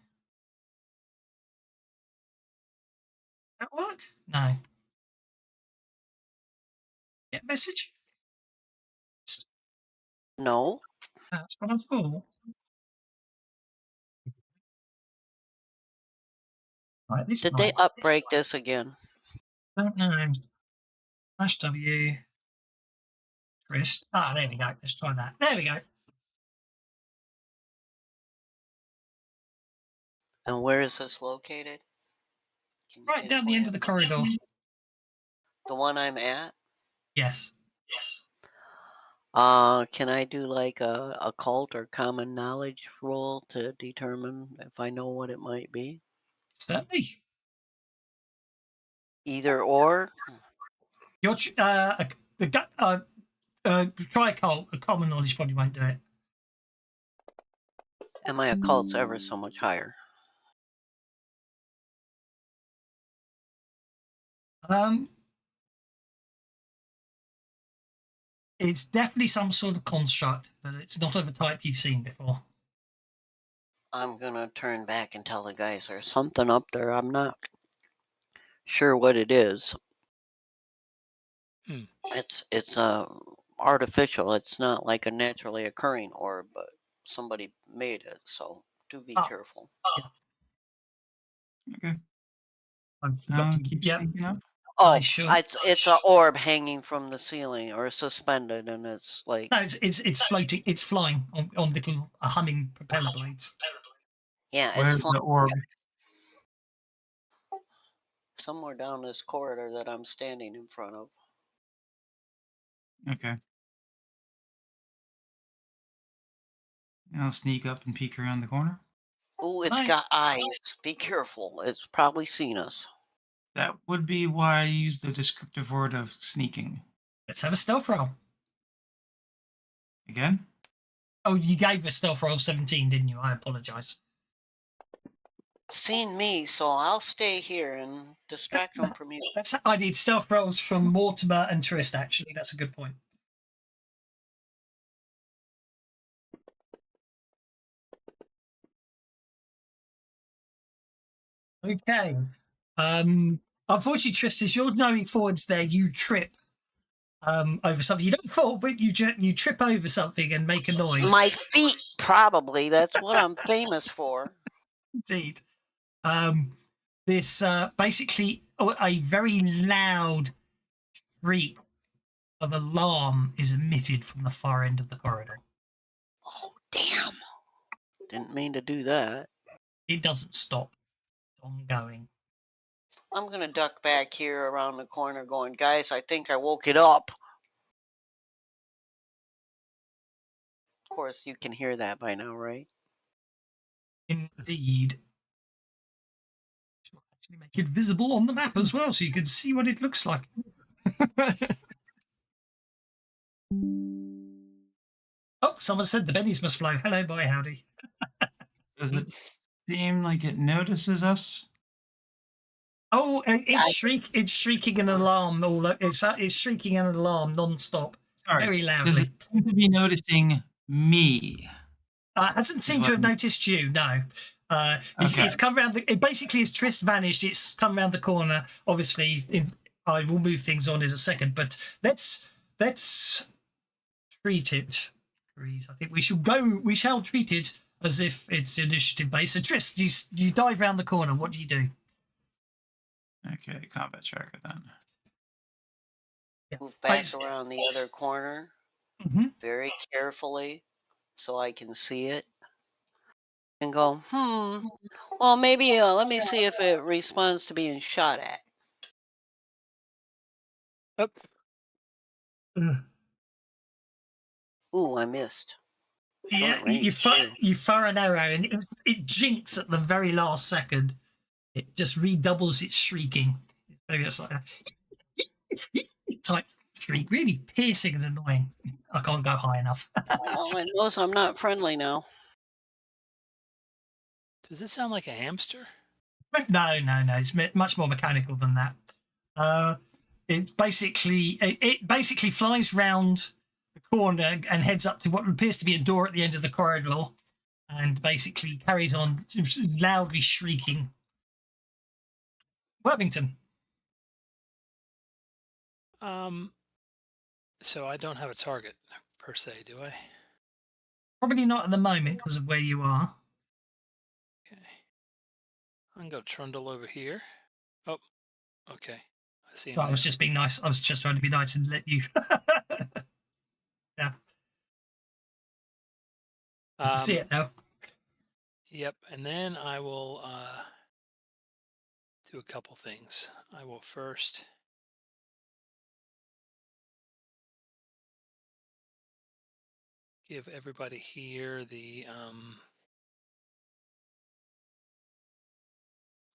That work? No. Get message? No. That's what I thought. Right, this Did they might. upbreak this again? Don't know. Flash W. Trist. Ah, there we go. Let's try that. There we go. And where is this located? Can you Right down the end of the corridor. The one I'm at? Yes. Can I do like a occult or common knowledge roll to determine if I know what it might be? Certainly. Either or? Your try occult. A common knowledge probably won't do it. And my occult's ever so much higher. It's definitely some sort of construct, but it's not of a type you've seen before. I'm gonna turn back and tell the guys there's something up there. I'm not sure what it is. Hmm. It's artificial. It's not like a naturally occurring orb, but somebody made it, so do be careful. Okay. I forgot to Keep yeah. sneaking up. Oh, sure. it's an orb hanging from the ceiling or suspended, and it's like No, it's floating. It's flying on little humming propeller blades. yeah, Where's it's the orb? somewhere down this corridor that I'm standing in front of. Okay. I'll sneak up and peek around the corner. Oh, it's got eyes. Be careful. It's probably seen us. That would be why I use the descriptive word of sneaking. Let's have a stealth roll. Again? Oh, you gave a stealth roll of 17, didn't you? I apologise. Seen me, so I'll stay here and distract them from you. I need stealth rolls from Mortimer and Trist, actually. That's a good point. Okay. Unfortunately, Trist, as you're knowing forwards there, you trip over something. You don't fall, but you trip over something and make a noise. My feet, probably. That's what I'm famous for. Indeed. This basically a very loud shriek of alarm is emitted from the far end of the corridor. Oh, damn. Didn't mean to do that. It doesn't stop. It's ongoing. I'm going to duck back here around the corner going, guys, I think I woke it up. Of course, you can hear that by now, right? Indeed. Should actually make it visible on the map as well, so you can see what it looks like. Oh, someone said the bennies must flow. Hello, boy, howdy. Does it seem like it notices us? Oh, it's shrieking an alarm. It's shrieking an alarm non-stop, Sorry. very Does it loudly. seem to be noticing me? Hasn't seemed to have noticed you. No. Okay. It's come around. It basically, as Trist vanished, it's come around the corner. Obviously, I will move things on in a second, but let's treat it. I think we should go. We shall treat it as if it's initiative based. So Trist, you dive around the corner. What do you do? Okay, combat tracker then. Move back It's- around the other corner Mhm. very carefully so I can see it. And go, well, maybe let me see if it responds to being shot at. Up. Ooh, I missed. Yeah, Short range, too. you fire an arrow and it jinks at the very last second. It just redoubles its shrieking. It's very much like a type shriek, really piercing and annoying. I can't go high enough. Oh, it knows I'm not friendly now. Does it sound like a hamster? No. It's much more mechanical than that. It's basically it basically flies round the corner and heads up to what appears to be a door at the end of the corridor, and basically carries on loudly shrieking. Worthington. So I don't have a target per se, do I? Probably not at the moment because of where you are. Okay. I'm gonna trundle over here. Oh, okay. I see him. So I was just being nice. I was just trying to be nice and let you. Yeah. I can see it now. Yep, and then I will do a couple things. I will first give everybody here the I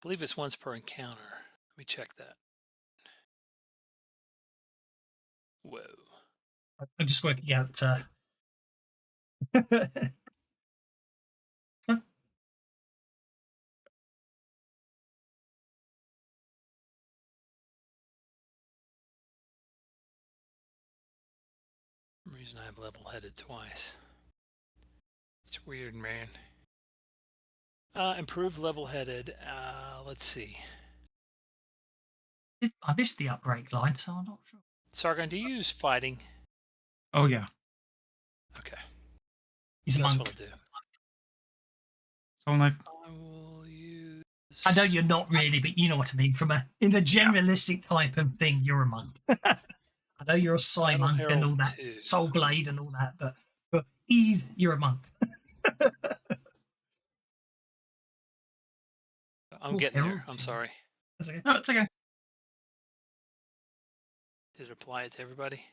believe it's once per encounter. Let me check that. Whoa. I'm just working out. For some reason I've level-headed twice. It's weird, man. Improved level-headed. Let's see. I missed the upgrade line, so I'm not sure. Sargon, do you use fighting? Oh yeah. Okay. He's a That's monk. what I'll do. Soul knife. I will use. I know you're not really, but you know what I mean. In the generalistic type of thing, you're a monk. I know you're a Psi Battle monk and all Herald that, 2. Soul Blade and all that, but you're a monk. I'm Oh, getting there. Herald I'm 2. sorry. That's okay. No, it's okay. Did it apply it to everybody?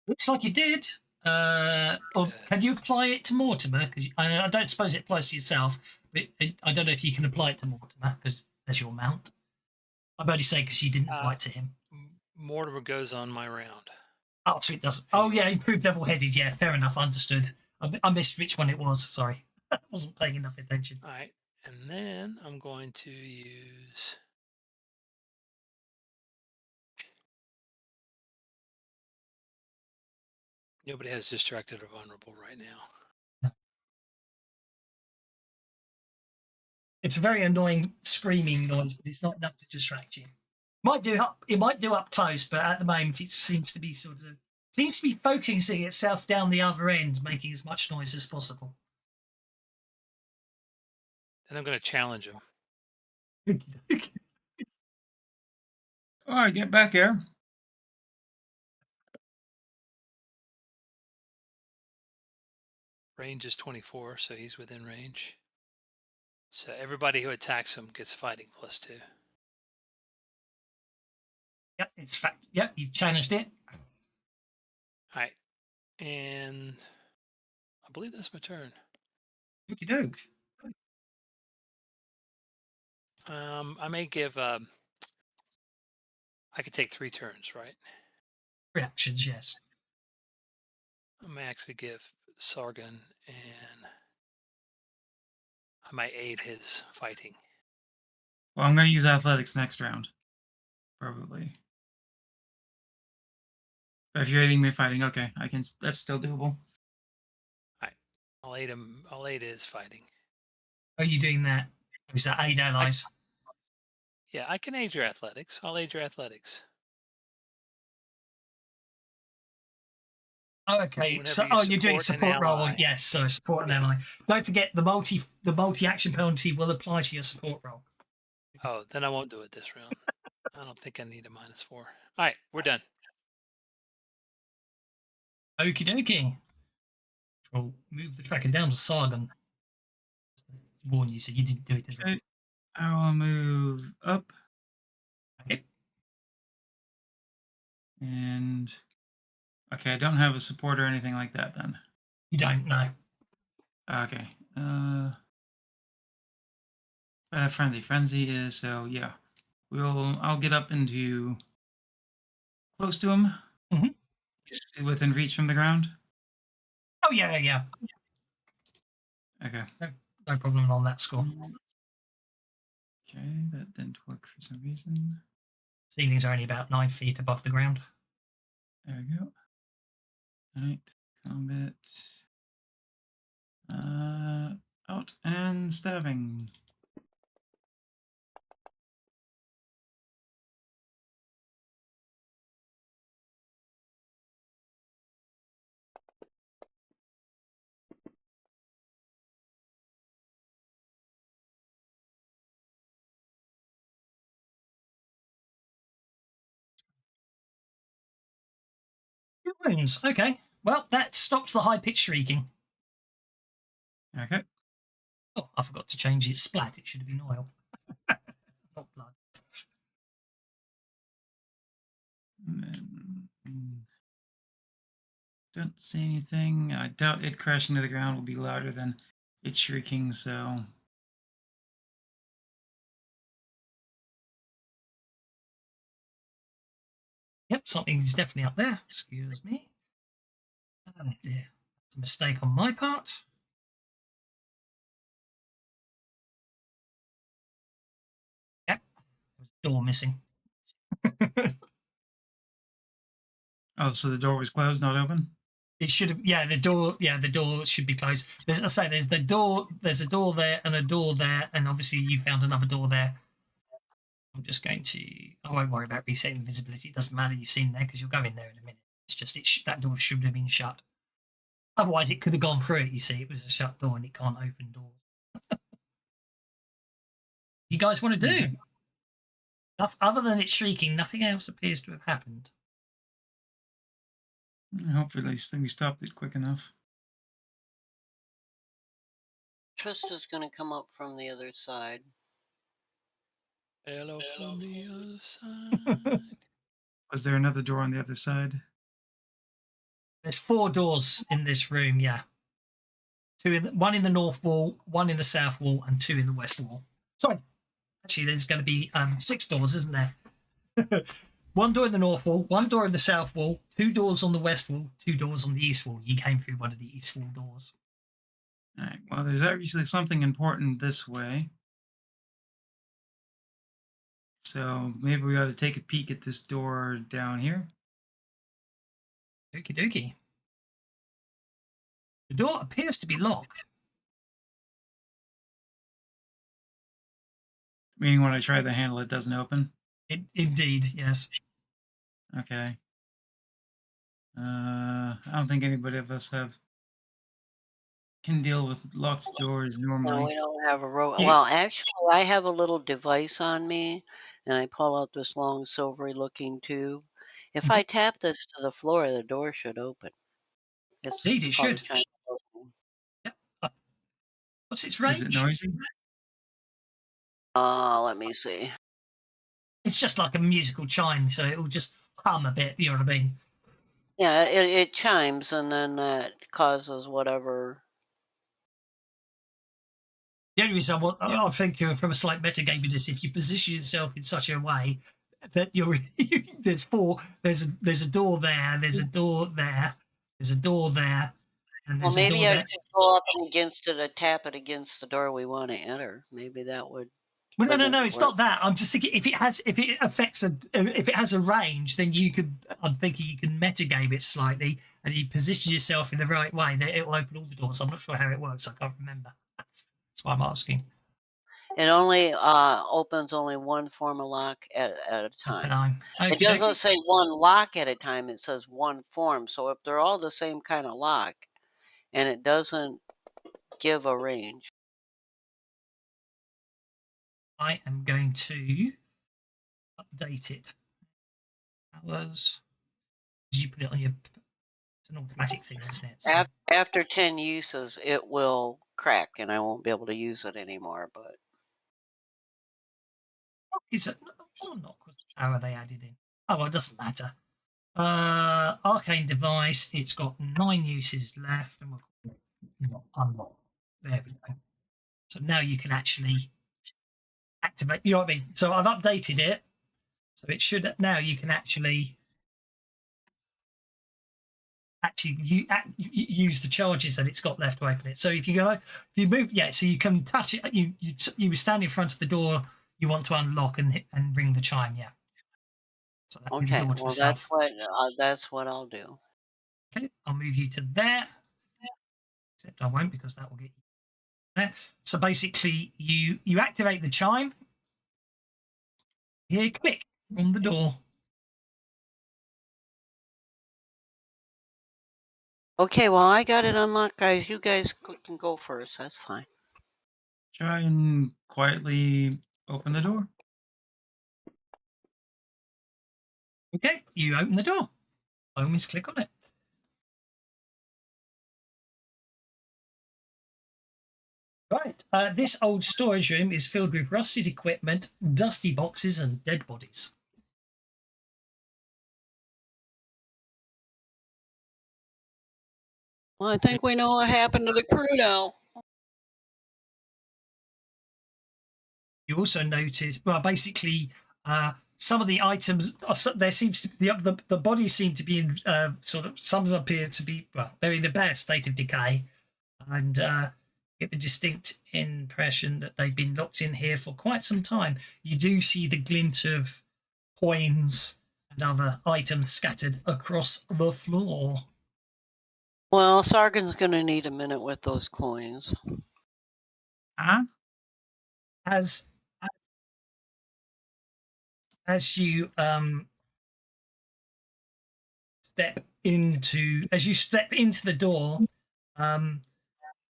Looks like you did. Or can you apply it to Mortimer? Because I don't suppose it applies to yourself, but I don't know if you can apply it to Mortimer because there's your mount. I'm only saying because you didn't apply it to him. Mortimer goes on my round. Oh, so it doesn't. Oh, yeah, improved level-headed. Yeah, fair enough. Understood. I missed which one it was. Sorry. I wasn't paying enough attention. All right. And then I'm going to use. Nobody has distracted or vulnerable right now. It's a very annoying screaming noise, but it's not enough to distract you. It might do up close, but at the moment it seems to be focusing itself down the other end, making as much noise as possible. And I'm going to challenge him. All right, get back here. Range is 24, so he's within range. So everybody who attacks him gets fighting +2. Yep, it's fact. Yep, you challenged it. All right. And I believe that's my turn. Okie doke. I may give. I could take 3 turns, right? Reactions, yes. I may actually give Sargon, and I might aid his fighting. Well, I'm going to use athletics next round, probably. But if you're aiding me fighting, okay, I can. That's still doable. I'll aid him. I'll aid his fighting. Are you doing that? Or is that aid allies? Yeah, I can aid your athletics. I'll aid your athletics. Oh, okay. Whenever So, you you're doing support an support role. ally. Yes, so support an ally. Don't forget the multi action penalty will apply to your support role. Oh, then I won't do it this round. I don't think I need a -4. All right, we're done. Okie dokie. We'll move the tracker down to Sargon. Warn you, so you didn't do it as well. Okay, I will move up Okay. and. Okay, I don't have a support or anything like that then. You don't know. Okay. Frenzy is so yeah. I'll get up into close to him. Mhm. Within reach from the ground. Oh yeah. Okay. No problem on that score. Okay, that didn't work for some reason. Ceilings are only about 9 feet above the ground. There we go. Alright, combat. Out and stabbing. Two wounds. Okay. Well, that stops the high pitch shrieking. Okay. Oh, I forgot to change it. Splat. It should have been oil. Not blood. And then, don't see anything. I doubt it crashing to the ground will be louder than it shrieking, so. Yep, something's definitely up there. Excuse me. Oh dear. That's a mistake on my part. Yep. There's a door missing. Oh, so the door was closed, not open? It should have, the door should be closed. There's a door there and a door there, and obviously you found another door there. I'm just going to, I won't worry about resetting visibility. It doesn't matter, you've seen there because you'll go in there in a minute. It's just, that door should have been shut. Otherwise it could have gone through it, you see. It was a shut door and it can't open doors. You guys want to do? Other than it shrieking, nothing else appears to have happened. Hopefully we stopped it quick enough. Trista's gonna come up from the other side. Hello from the other side. Was there another door on the other side? There's 4 doors in this room, yeah. One in the north wall, one in the south wall, and 2 in the west wall. Sorry, actually, there's going to be 6 doors, isn't there? 1 door in the north wall, 1 door in the south wall, 2 doors on the west wall, 2 doors on the east wall. You came through one of the east wall doors. All right. Well, there's obviously something important this way. So maybe we ought to take a peek at this door down here. Okie dokie. The door appears to be locked. Meaning when I try the handle, it doesn't open? Indeed, yes. Okay. I don't think anybody of us can deal with locked doors normally. No, we don't have a rope. Yeah. Well, actually, I have a little device on me, and I pull out this long silvery looking tube. If I tap this to the floor, the door should open. It's Indeed, it called a should. China opening. Yep. What's its range? Is it noisy? Let me see. It's just like a musical chime, so it'll just hum a bit, you know what I mean? Yeah, it chimes, and then that causes whatever. The only reason I think from a slight metagamer is if you position yourself in such a way that there's a door there, there's a door there, there's a door there, and Well, there's a door maybe I there. should go up against it and tap it against the door we want to enter. Maybe that would. Well, For the- no, it's where- not that. I'm just thinking if it has a range, then you could. I'm thinking you can metagame it slightly, and you position yourself in the right way. That it will open all the doors. I'm not sure how it works. I can't remember. That's why I'm asking. It only opens only one form of lock at a time. It doesn't say one lock at a time. It says one form. So if they're all the same kind of lock, and it doesn't give a range. I am going to update it. Hours. Did you put it on your? It's an automatic thing, isn't it? So, After 10 uses, it will crack, and I won't be able to use it anymore. But is it? Not how are they added in? Oh well, it doesn't matter. Arcane device. It's got 9 uses left, and we'll unlock. There we go. So now you can actually activate. You know what I mean? So I've updated it, so it should now you can actually use the charges that it's got left to open it. So if you move, so you can touch it. You stand in front of the door you want to unlock and ring the chime. Yeah. So that'll be the okay, door to the well south. that's what I'll do. Okay, I'll move you to there. Except I won't because that will get you there. So basically, you activate the chime. Here, click on the door. Okay, well I got it unlocked, guys. You guys can go first. That's fine. Try and quietly open the door. Okay, you open the door. Always click on it. Right. This old storage room is filled with rusted equipment, dusty boxes, and dead bodies. Well, I think we know what happened to the crew now. You also notice, well, basically, some of the items, there seems to the bodies seem to be in sort of, some of them appear to be, well, they're in a bad state of decay, and get the distinct impression that they've been locked in here for quite some time. You do see the glint of coins and other items scattered across the floor. Well, Sargon's gonna need a minute with those coins. Huh? As you step into the door,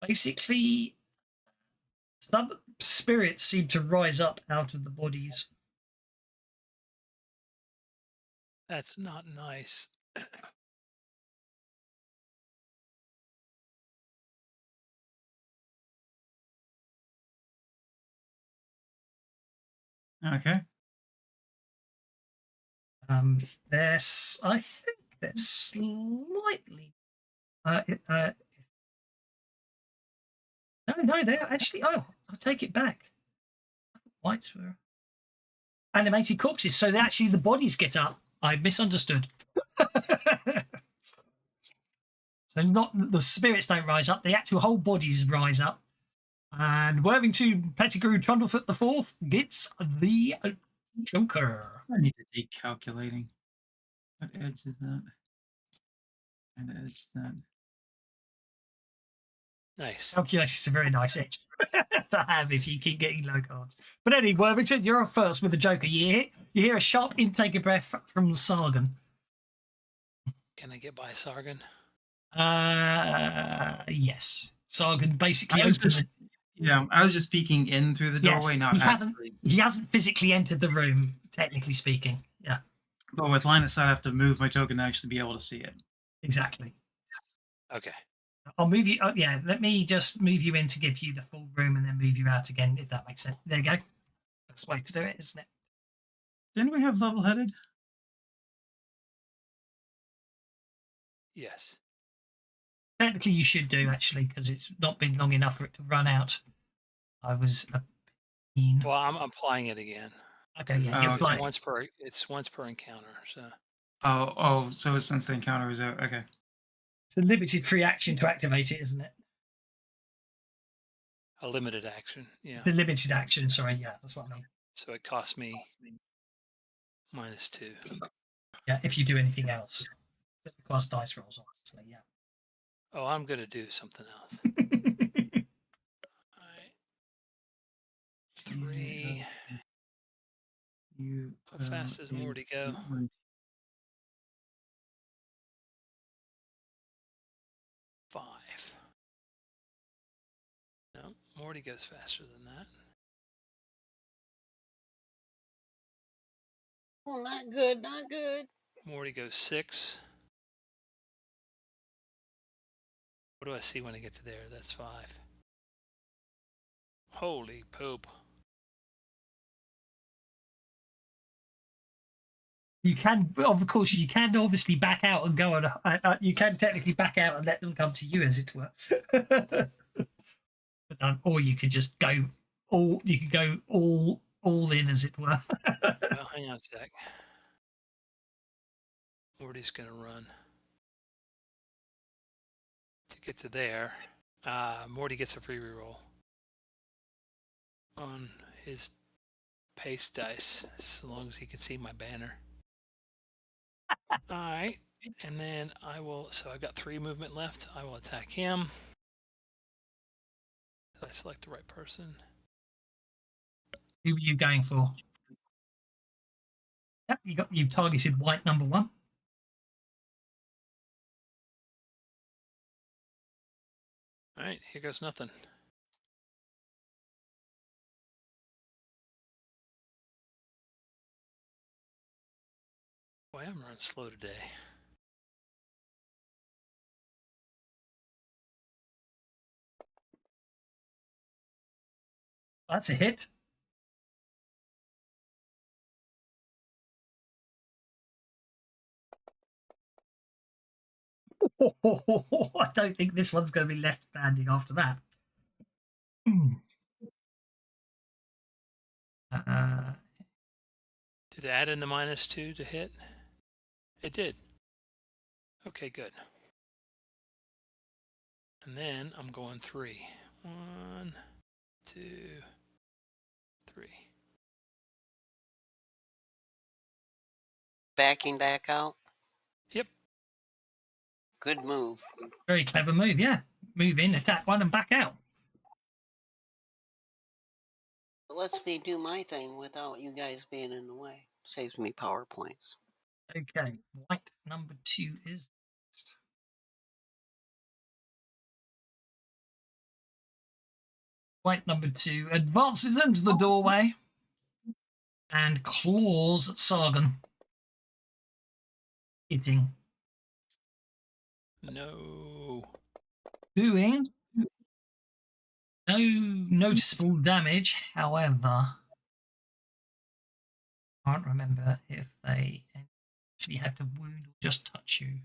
basically some spirits seem to rise up out of the bodies. That's not nice. Okay. I think they're slightly no, they're actually, oh, I'll take it back. Whites were animated corpses, so actually the bodies get up. I misunderstood. So not the spirits don't rise up, the actual whole bodies rise up. And Worthington Pettigrew Trundlefoot the Fourth gets the Joker. I need to take calculating. What edge is that? And edge is that? Nice. Calculations is a very nice edge to have if you keep getting low cards. But anyway, Worthington, you're up first with the Joker. You hear a sharp intake of breath from Sargon. Can I get by Sargon? Yes. Sargon basically I was opened just- Yeah, I was just peeking in through the doorway, not actually. he hasn't physically entered the room, technically speaking. Yeah, But with line of sight, I have to move my token to actually be able to see it. exactly. Okay. I'll move you. Let me just move you in to give you the full room and then move you out again, if that makes sense. There you go. That's the way to do it, isn't it? Didn't we have level-headed? Yes. Technically, you should do, actually, because it's not been long enough for it to run out. I was a mean. Well, I'm applying it again. Okay, yeah, Oh, you're okay. fine. It's once per encounter. So Oh, so since the encounter was out, okay. It's a limited free action to activate it, isn't it? A limited action. Yeah. The limited action. Sorry, yeah, that's what I mean. So it costs me -2. Yeah, if you do anything else, it requires dice rolls, obviously. Yeah. Oh, I'm going to do something else. All right. 3. How fast does Morty go? 5. No, Morty goes faster than that. Oh, not good, not good. Morty goes 6. What do I see when I get to there? That's 5. Holy poop. You can, of course, you can obviously back out and go on. You can technically back out and let them come to you, as it were. Or you could just go all. You could go all in, as it were. Well, hang on a sec. Morty's going to run to get to there. Morty gets a free reroll on his pace dice, so long as he can see my banner. All right, and then I will. So I've got 3 movement left. I will attack him. Did I select the right person? Who were you going for? Yep, you targeted white number 1. All right, here goes nothing. Boy, I'm running slow today. That's a hit. I don't think this one's going to be left standing after that. Did it add in the -2 to hit? It did. Okay, good. And then I'm going 3. 1, 2, 3. Backing back out. Yep. Good move. Very clever move, yeah. Move in, attack 1, and back out. It lets me do my thing without you guys being in the way. Saves me power points. Okay, white number 2 is next. White number 2 advances into the doorway and claws at Sargon. Hitting. No. Doing no noticeable damage. However, I can't remember if they actually have to wound or just touch you.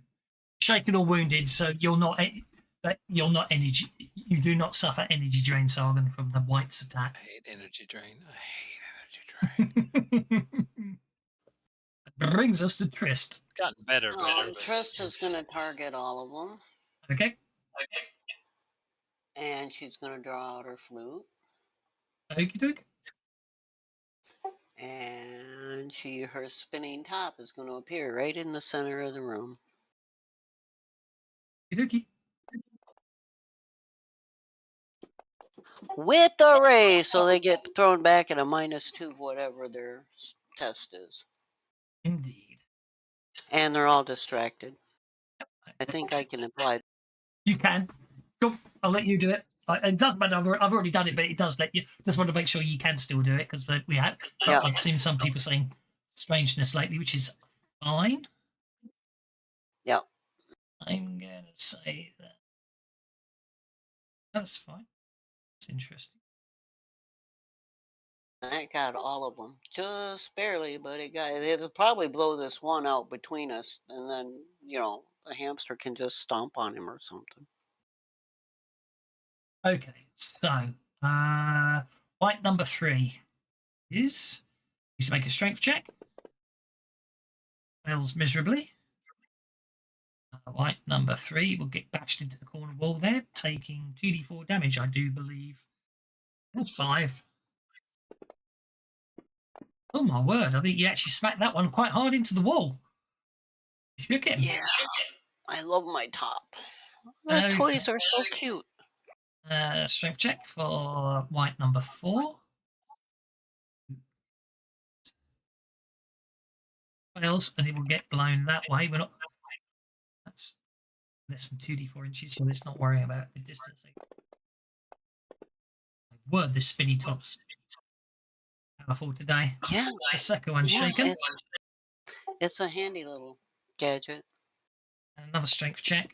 Shaken or wounded, so you're not energy. You do not suffer energy drain, Sargon, from the white's I attack. hate energy drain. I hate energy drain. That brings us to Trist. It's gotten better. Trist is going to target all of them. Okay. And she's going to draw out her flute. Okie doke. And her spinning top is going to appear right in the center of the room. Okie dokie. With the ray, so they get thrown back at a -2, whatever their test is. Indeed. And they're all distracted. I think I can apply. You can. Go. I'll let you do it. It doesn't matter. I've already done it, but it does let you. Just want to make sure you can still do it because we had. Yeah. I've seen some people saying strangeness lately, which is fine. Yeah. I'm gonna say that. That's fine. It's interesting. That got all of them. Just barely, but it'll probably blow this one out between us. And then, a hamster can just stomp on him or something. Okay, so white number 3 is needs to make a strength check. Fails miserably. White number 3 will get bashed into the corner wall there, taking 2d4 damage, I do believe. That's 5. Oh my word! I think you actually smacked that one quite hard into the wall. You shook him. Yeah, I love my top. The toys are so cute. Strength check for white number 4. Fails, and it will get blown that way. We're not. That's less than 2d4 inches, so let's not worry about the distance. Word, this spinny top's powerful today. Yeah, The second one's yes, shaken. it's a handy little gadget. Another strength check.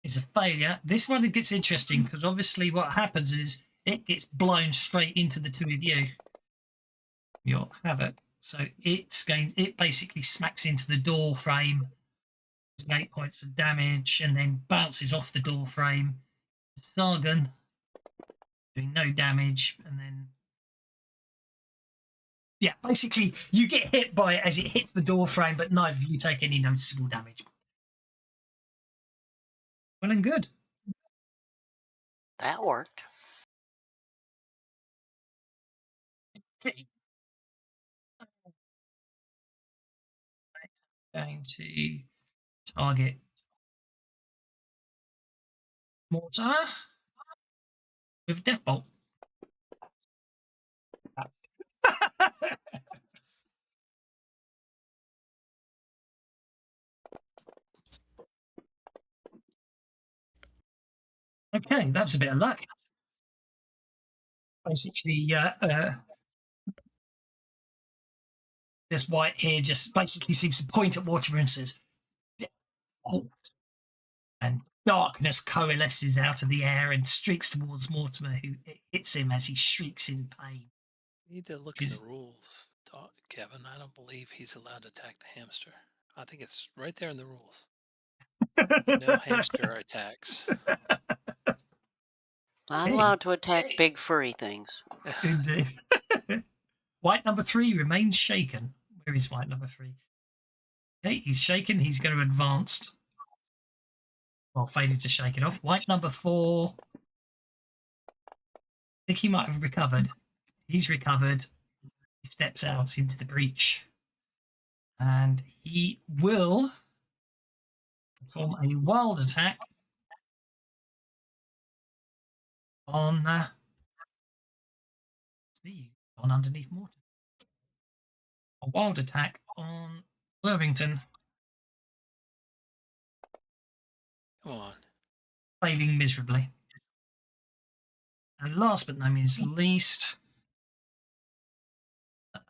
Is a failure. This one it gets interesting because obviously what happens is it gets blown straight into the two of you. Your havoc. So it basically smacks into the door frame, 8 points of damage, and then bounces off the door frame. Sargon doing no damage, and then yeah, basically you get hit by it as it hits the door frame, but neither of you take any noticeable damage. Well and good. That worked. Okay. Going to target mortar with death bolt. Okay, that was a bit of luck. Basically, this white here just basically seems to point at Mortimer and says, "Halt." And darkness coalesces out of the air and streaks towards Mortimer, who hits him as he shrieks in pain. You need to look at the rules, Kevin. I don't believe he's allowed to attack the hamster. I think it's right there in the rules. No hamster attacks. Not allowed to attack big furry things. Indeed. White number 3 remains shaken. Where is white number 3? Okay, he's shaken. He's going to advance. Well, failing to shake it off. White number 4. I think he might have recovered. He's recovered. He steps out into the breach. And he will perform a wild attack on underneath Morton. A wild attack on Worthington. Come on. Failing miserably. And last but no means least, oh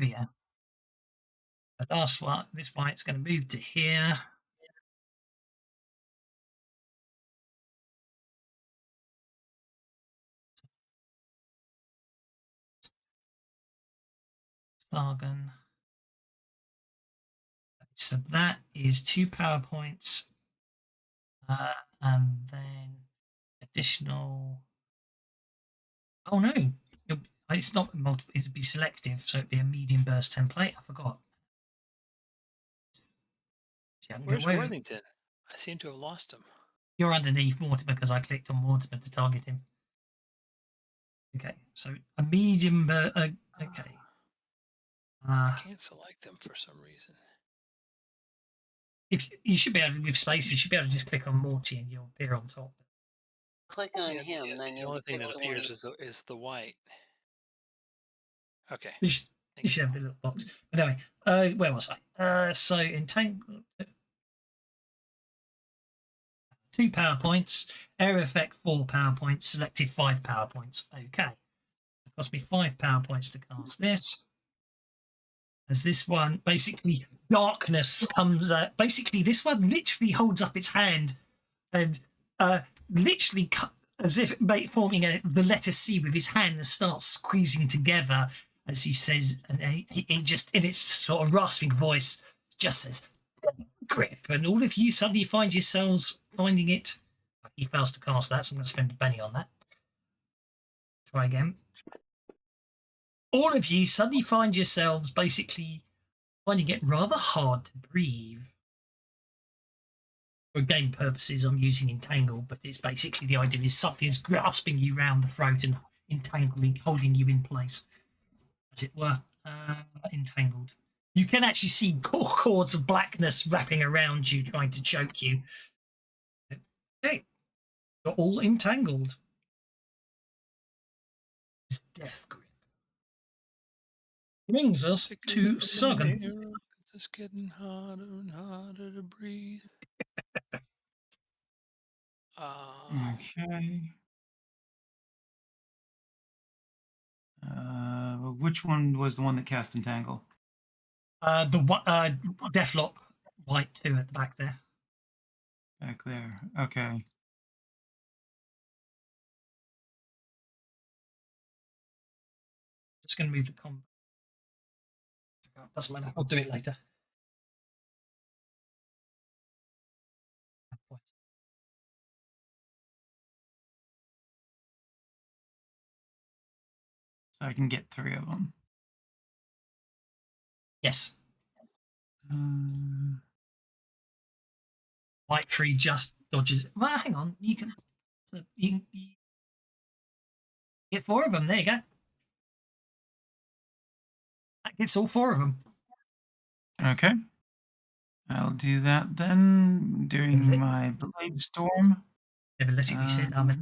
yeah, the last one, this white's going to move to here. Sargon. So that is 2 power points, and then additional. Oh no, it's not multiple. It'd be selective, so it'd be a medium burst template. I forgot. Where's Worthington? I seem to have lost him. You're underneath Mortimer because I clicked on Mortimer to target him. Okay, so a medium burst. Okay. I can't select them for some reason. If you should be able to, with space, you should be able to just click on Morty and you'll appear on top. Click on him, then The you'll only thing that pick the appears one. is the white. Okay. You should have the little box. But anyway, where was I? So entangle. 2 power points, area effect 4 power points, selective 5 power points. Okay. It cost me 5 power points to cast this. As this one, basically, darkness comes out. Basically, this one literally holds up its hand and literally as if forming the letter C with his hand and starts squeezing together as he says, and he just, in its sort of rasping voice, just says, grip. And all of you suddenly find yourselves finding it. He fails to cast that, so I'm going to spend a penny on that. Try again. All of you suddenly find yourselves basically finding it rather hard to breathe. For game purposes, I'm using entangle, but it's basically the idea is something's grasping you round the throat and entangling, holding you in place, as it were. Entangled. You can actually see cords of blackness wrapping around you, trying to choke you. Okay, you're all entangled. It's death grip. Brings us to Suggen. It's getting harder and harder to breathe. Okay. Which one was the one that cast Entangle? Deathlock white 2 at the back there. Back there. Okay. Just going to move the combat. Doesn't matter. I'll do it later. So I can get 3 of them. Yes. Uh, White 3 just dodges. Well, hang on. You can get 4 of them. There you go. That gets all 4 of them. okay. I'll do that then. Doing my Blade Storm. Never let it be said. I'm a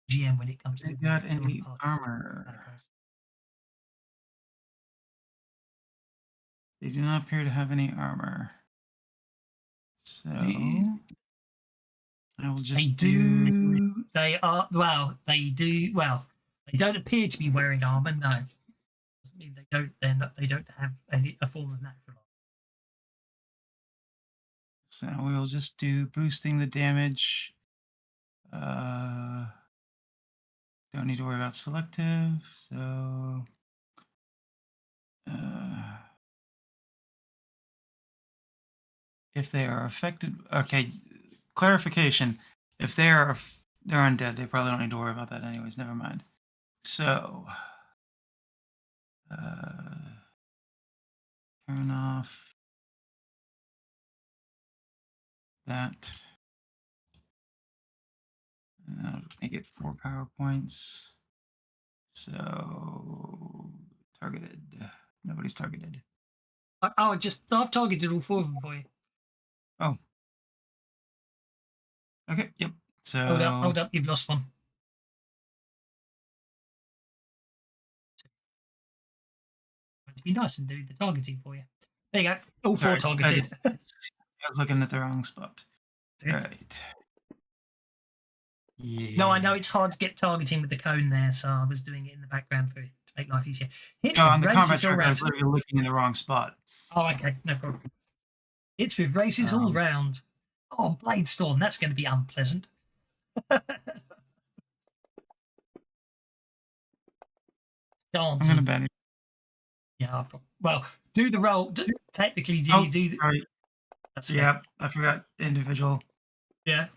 GM when it comes to. They got any armor? They do not appear to have any armor. So I will just They do. They are. Well, they do. Well, they don't appear to be wearing armor. No, doesn't mean they don't. They're not. They don't have a form of natural armor. So we'll just do boosting the damage. Don't need to worry about selective. So if they are affected, okay. Clarification: if they're undead, they probably don't need to worry about that anyways. Never mind. So turn off that. And I'll make it 4 power points. So targeted. Nobody's targeted. I've targeted all 4 of them for you. Oh. Okay. Yep. So Hold up. You've lost one. To be nice and do the targeting for you. There you go. All 4 targeted. I was looking at the wrong spot. Right. Yeah. No, I know it's hard to get targeting with the cone there, so I was doing it in the background to make life easier. No, on the combat track, I was literally looking in the wrong spot. Oh, okay, no problem. It's with races all round. Oh, Blade Storm, that's going to be unpleasant. I'm going to ban it. Yeah, well, do the roll. Technically, you do. Sorry. Yeah, I forgot individual. Yeah.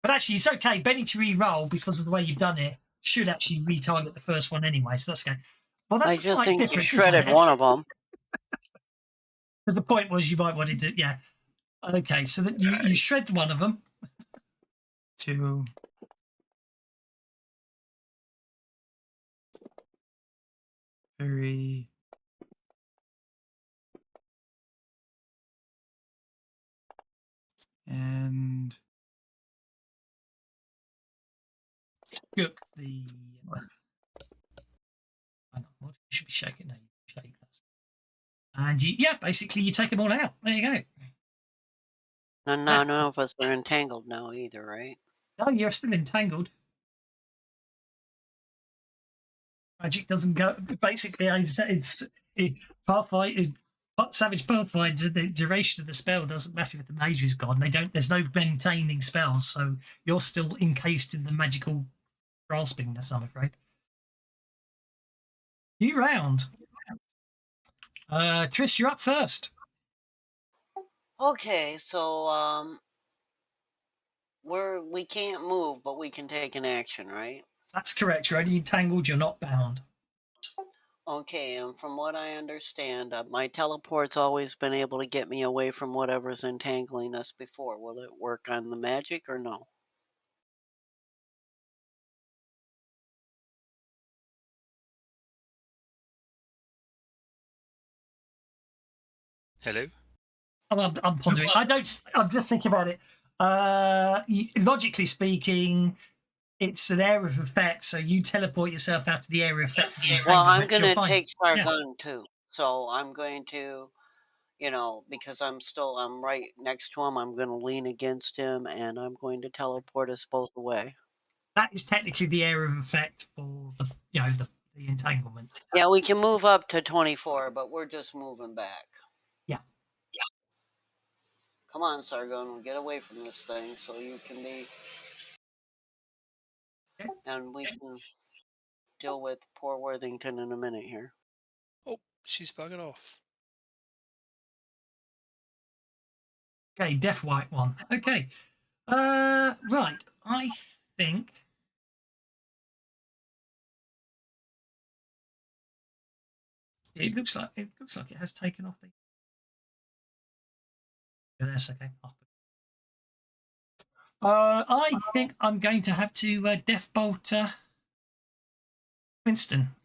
But actually, it's okay. Benny to re-roll because of the way you've done it should actually retarget the first one anyway, so that's okay. Well, that's I a just slight think you difference. shredded one of them. Because the point was you might want to, yeah. Okay, so that you shred one of them. 2. 3. And Shook the. Hang on, what should be shaking? No, you shake that. And basically you take them all out. There you go. None of us are entangled now either, right? No, you're still entangled. Magic doesn't go. Basically, Savage Pathfinder. The duration of the spell doesn't matter if the mage is gone. There's no maintaining spells, so you're still encased in the magical graspingness. I'm afraid. New round. Trish, you're up first. Okay, so we can't move, but we can take an action, right? That's correct. You're only entangled. You're not bound. Okay, and from what I understand, my teleport's always been able to get me away from whatever's entangling us before. Will it work on the magic or no? Hello? I'm pondering. I don't. I'm just thinking about it. Logically speaking, it's an area of effect, so you teleport yourself out of the area of effect of the Well, I'm entanglement. You're gonna fine. take Yeah. Sargon too. So I'm going to, because I'm right next to him, I'm gonna lean against him and I'm going to teleport us both away. That is technically the area of effect for the entanglement. Yeah, we can move up to 24, but we're just moving back. Yeah. Come on, Sargon, we'll get away from this thing so you can be, Okay. and we can deal with poor Worthington in a minute here. Oh, she's bugging off. Okay, deaf white one. Okay. Right. I think it looks like it has taken off the. Yeah, that's okay. I think I'm going to have to death bolt Winston,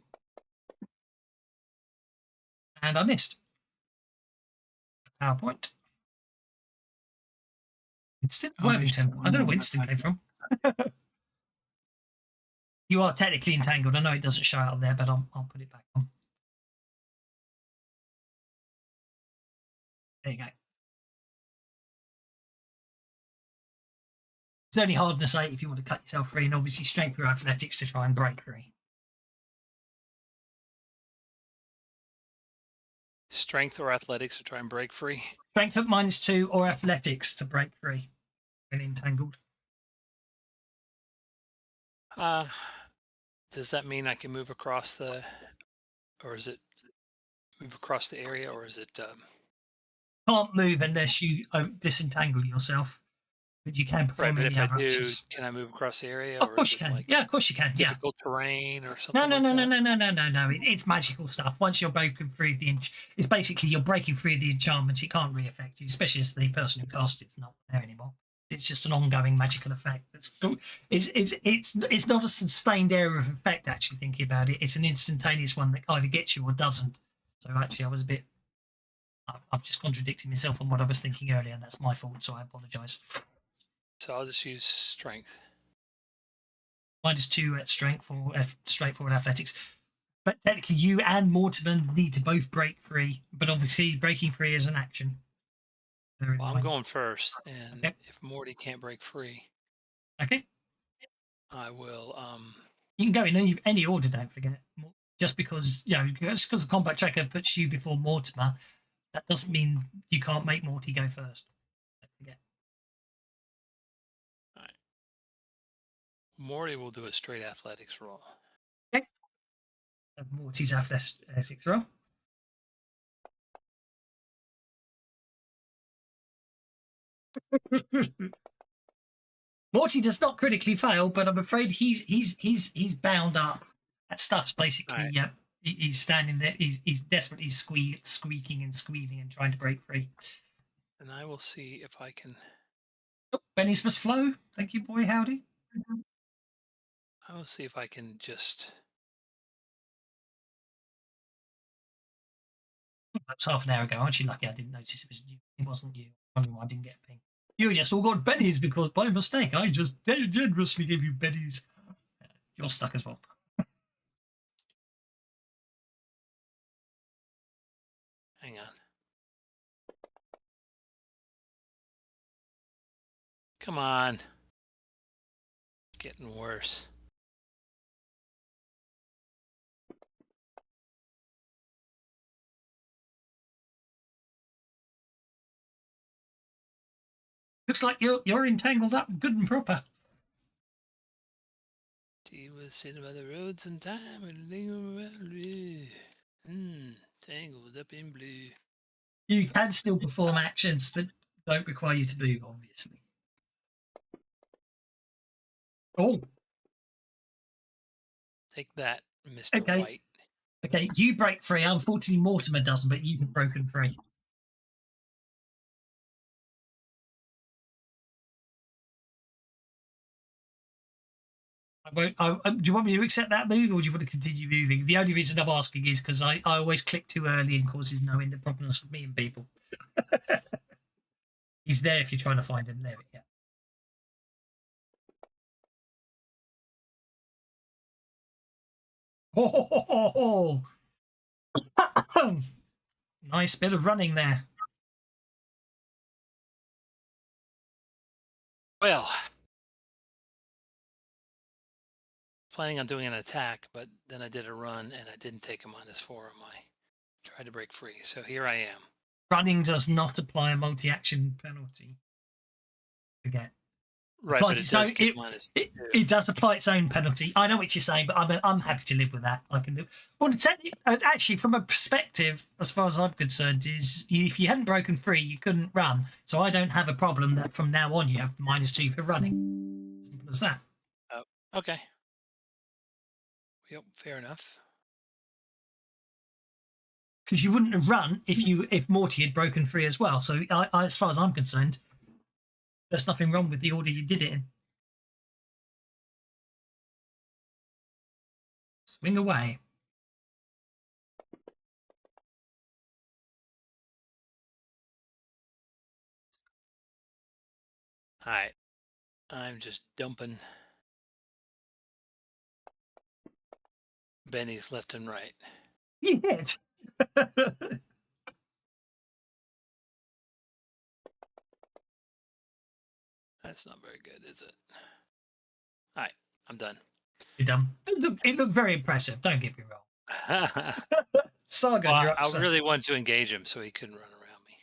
and I missed. PowerPoint. Winston? Worthington. I don't know where Winston came from. You are technically entangled. I know it doesn't show out there, but I'll put it back on. There you go. It's only hard to say if you want to cut yourself free, and obviously strength or athletics to try and break free. Strength or athletics to try and break free? Strength at -2 or athletics to break free when entangled. Does that mean I can move across the, or is it move across the area, or is it? Can't move unless you disentangle yourself, but you can Right, perform but any if I other do, actions. can I move across the area, Of or course is you it can. like Yeah, of course you can. Yeah. difficult terrain or No, something no, like no, no, that? no, no, no, no, no. It's magical stuff. Once you're broken free of the it's basically you're breaking free of the enchantment. It can't re-affect you, especially as the person who cast it's not there anymore. It's just an ongoing magical effect. It's not a sustained area of effect. Actually, thinking about it, it's an instantaneous one that either gets you or doesn't. So actually, I was a bit. I've just contradicted myself on what I was thinking earlier, and that's my fault. So I apologise. So I'll just use strength. -2 at strength or straightforward athletics. But technically, you and Mortimer need to both break free. But obviously, breaking free is an action. Well, I'm going first, and Okay. if Morty can't break free, Okay. I will. You can go in any order. Don't forget. Just because just because the combat tracker puts you before Mortimer, that doesn't mean you can't make Morty go first. Don't forget. All right. Morty will do a straight athletics roll. Okay. So Morty's athletics roll. Morty does not critically fail, but I'm afraid he's bound up. That stuff's basically Right. he's standing there. He's desperately squeaking and squealing and trying to break free. And I will see if I can. Oh, Benny's must flow. Thank you, boy. Howdy. I will see if I can just. That was half an hour ago. Aren't you lucky I didn't notice it was you? It wasn't you. I don't know why I didn't get a ping. You just all got Benny's because by mistake I just generously gave you Benny's. You're stuck as well. Hang on. Come on. It's getting worse. Looks like you're entangled up good and proper. He was sitting by the road sometime and tangled up in blue. You can still perform actions that don't require you to move, obviously. Oh, Take that, Mr. Okay. White. Okay, you break free. Unfortunately, Mortimer doesn't, but you've broken free. I won't. Do you want me to accept that move, or do you want to continue moving? The only reason I'm asking is because I always click too early and causes no end of problems for me and people. He's there if you're trying to find him. There, yeah. Oh, nice bit of running there. Well, planning on doing an attack, but then I did a run and I didn't take a -4 on my tried to break free. So here I am. Running does not apply a multi-action penalty. Forget. Right, but it does get -2. It does apply its own penalty. I know what you're saying, but I'm happy to live with that. I can do. Well, actually, from a perspective, as far as I'm concerned, is if you hadn't broken free, you couldn't run. So I don't have a problem that from now on you have -2 for running. Simple as that. Oh, okay. Yep, fair enough. Because you wouldn't have run if Morty had broken free as well. So as far as I'm concerned, there's nothing wrong with the order you did it in. Swing away. All right. I'm just dumping bennies left and right. You did. That's not very good, is it? All right, I'm done. You're done. It looked very impressive. Don't get me wrong. Sargon, Well, you're up. I really wanted to engage him so he couldn't run around me.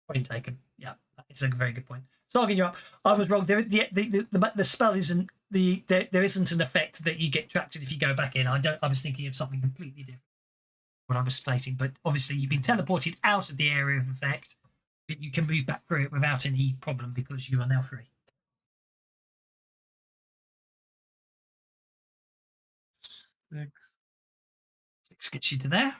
Point taken. Yeah, it's a very good point. Sargon, you're up. I was wrong. The spell isn't there isn't an effect that you get trapped in if you go back in. I was thinking of something completely different. What I was stating, but obviously you've been teleported out of the area of effect, but you can move back through it without any problem because you are now free. 6 gets you to there.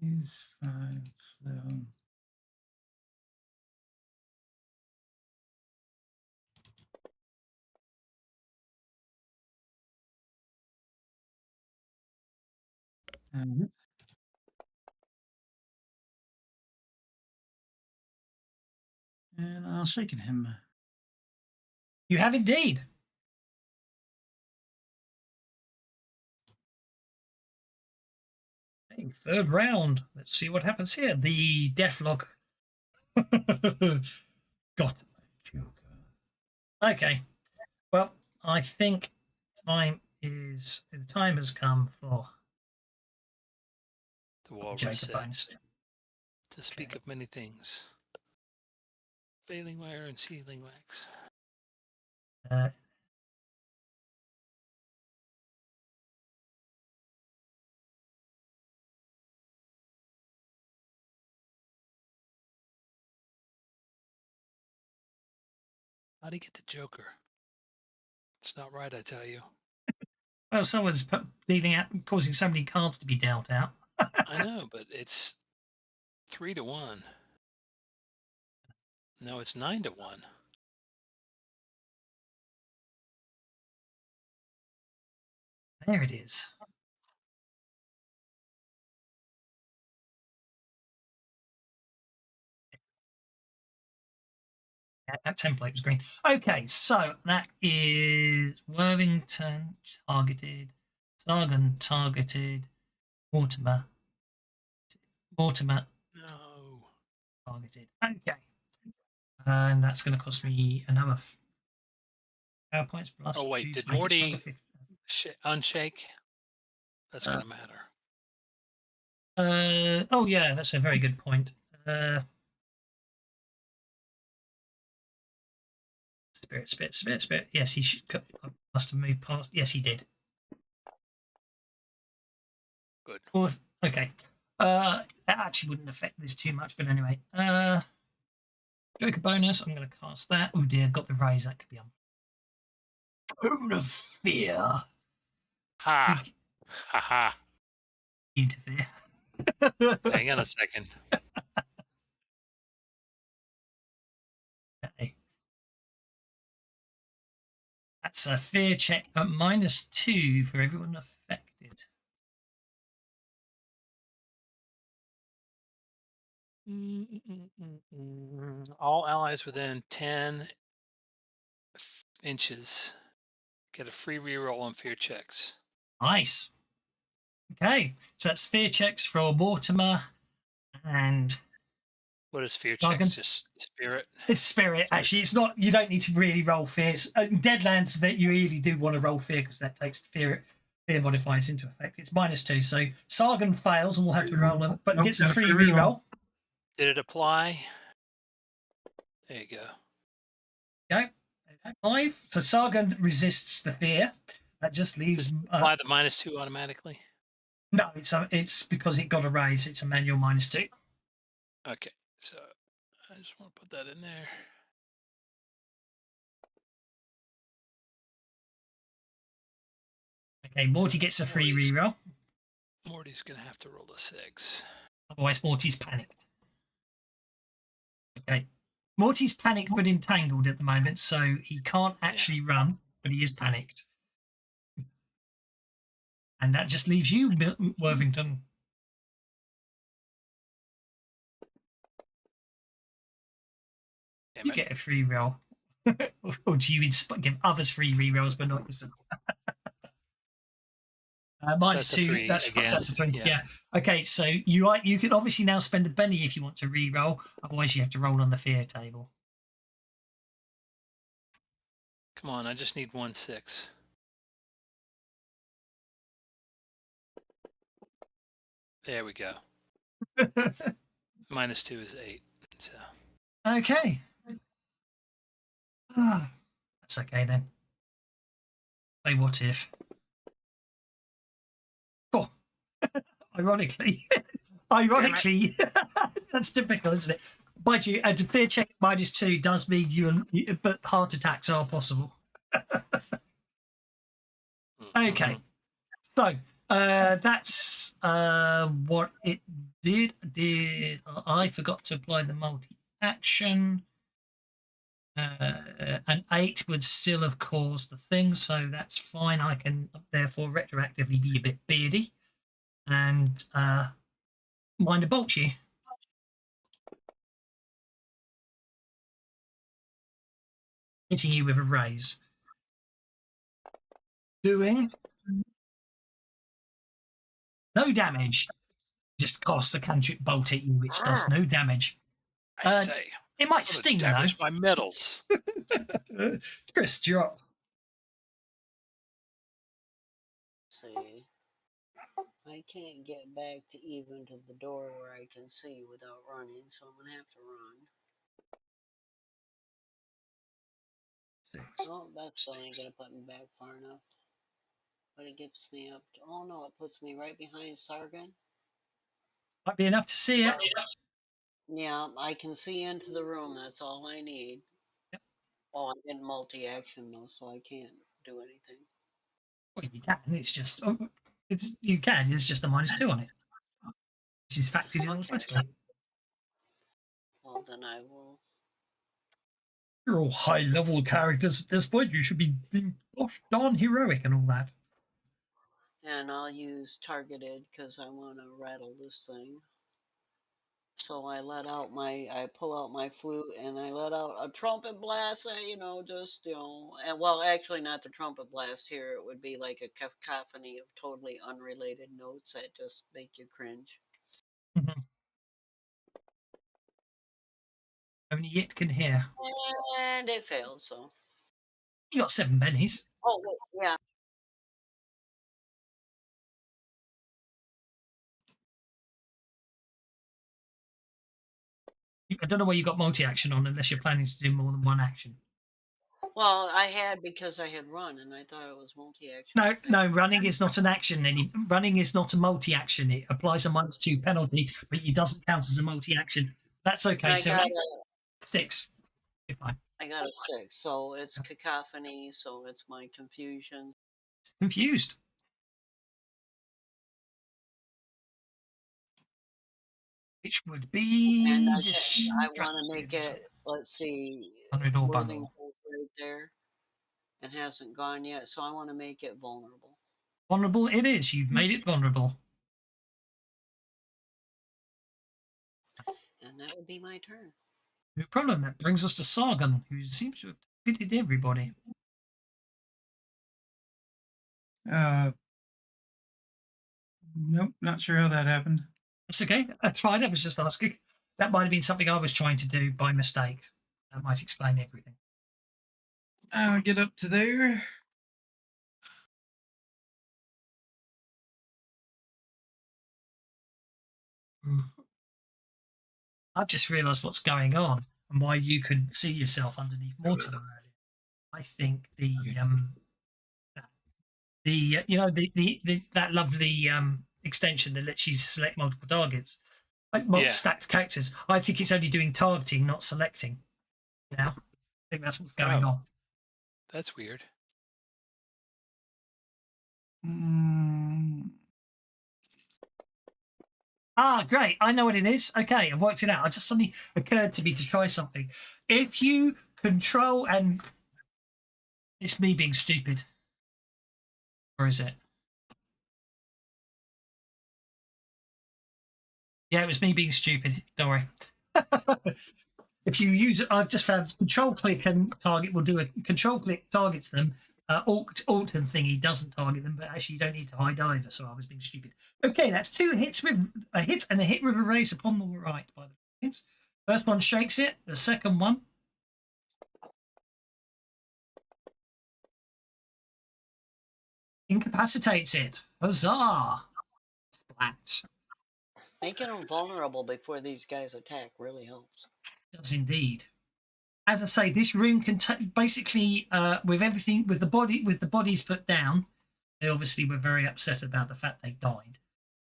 He's 5, 7. And I'll shaken him. You have indeed. Okay, third round. Let's see what happens here. The deathlock. Got Joker. Okay. Well, I think the time has come for The wall Joker reset. bonus. To speak of many things. Baling wire and sealing wax. How do you get the Joker? It's not right, I tell you. Well, someone's dealing out, causing so many cards to be dealt out. I know, but it's 3-1. No, it's 9-1. There it is. That template was green. Okay, so that is Worthington targeted, Sargon targeted, Mortimer No. targeted. Okay. And that's going to cost me another power points plus. Oh, wait, 2 did to make it Morty stronger. unshake? That's going to matter. Oh, yeah, that's a very good point. Spirit. Yes, he must have moved past. Yes, he did. Good. Okay. That actually wouldn't affect this too much, but anyway. Joker bonus. I'm going to cast that. Oh dear, got the raise. That could be on. Cone of Fear. Ha! Ha ha. Interfere. Hang on a second. Okay. That's a fear check at -2 for everyone affected. All allies within 10 inches get a free reroll on fear checks. Nice. Okay, so that's fear checks for Mortimer and What is fear Sargon? checks? Just spirit? It's spirit. Actually, it's not. You don't need to really roll fears. In Deadlands, that you really do want to roll fear because that takes fear modifiers into effect. It's -2, so Sargon fails and we'll have to roll on, but Nope, gets a got a free free reroll. Did it apply? There you go. Okay, 5. So Sargon resists the fear. That just leaves. Apply the -2 automatically? No, it's because it got a raise. It's a manual -2. Okay, so I just want to put that in there. Okay, Morty gets a free reroll. Morty's going to have to roll a 6. Otherwise, Morty's panicked. Okay. Morty's panicked but entangled at the moment, so he can't actually run, but he is panicked. And that just leaves you, Worthington. Damn You it. get a free roll. Or do you give others free rerolls, but not yourself? That's a -2. three That's again. a 3. Yeah. Yeah. Okay, so you can obviously now spend a penny if you want to re-roll. Otherwise, you have to roll on the fear table. Come on, I just need 1 6. There we go. -2 is 8. So Okay. That's okay then. Say what if. Oh, ironically, that's typical, isn't it? Mind you, a fear check at -2 does mean but heart attacks are possible. Okay, so that's what it did. I forgot to apply the multi-action? An 8 would still have caused the thing, so that's fine. I can therefore retroactively be a bit beardy and mind a bolt you. Hitting you with a raise. Doing no damage. Just cast a cantrip bolt at you, which does no damage. I say, It might sting though. damage my medals. Chris, you're up. See, I can't get back to even to the door where I can see without running, so I'm gonna have to run. 6. Oh, that still ain't gonna put me back far enough. But it gets me up to, oh no, it puts me right behind Sargon. Might be enough to see it. Yeah, I can see into the room, that's all I need. Yep. Oh, I'm in multi-action though, so I can't do anything. Well, you can. It's just you can. There's just a -2 on it, which is factored in automatically. Well, then I will. You're all high-level characters at this point. You should be being gosh darn heroic and all that. And I'll use targeted because I want to rattle this thing. So I pull out my flute and I let out a trumpet blast, and well, actually not the trumpet blast here. It would be like a cacophony of totally unrelated notes that just make you cringe. Only it can hear. And it failed, so. You got 7 pennies. Oh, wait, yeah. I don't know where you got multi-action on unless you're planning to do more than one action. Well, I had because I had run and I thought it was multi-action. No, running is not an action. Running is not a multi-action. It applies a -2 penalty, but it doesn't count as a multi-action. That's okay. So 6. You're fine. I got a 6, so it's cacophony, so it's my confusion. Confused. Which would be And I distracted. want to make it, let's see, Vulnerable or Worthington's vulnerable. right there. It hasn't gone yet, so I want to make it vulnerable. Vulnerable it is. You've made it vulnerable. And that would be my turn. No problem. That brings us to Sargon, who seems to have defeated everybody. Nope, not sure how that happened. That's okay. That's fine. I was just asking. That might have been something I was trying to do by mistake. That might explain everything. I'll get up to there. I've just realised what's going on and why you could see yourself underneath Mortimer earlier. I think the that lovely extension that lets you select multiple targets, like stacked characters. I think it's only doing targeting, not selecting. Now, I think that's what's going on. That's weird. Ah, great. I know what it is. Okay, I've worked it out. It just suddenly occurred to me to try something. If you control and... It's me being stupid. Or is it? Yeah, it was me being stupid. Don't worry. If you use it, I've just found control click and target will do a control click targets them. Alt and thingy doesn't target them, but actually you don't need to hide either. So I was being stupid. Okay, that's 2 hits with a hit and a hit with a raise upon the right. By the hits, first one shakes it. The second one incapacitates it. Huzzah! Splat. Making them vulnerable before these guys attack really helps. Does indeed. As I say, this room can basically with everything with the bodies put down. They obviously were very upset about the fact they died.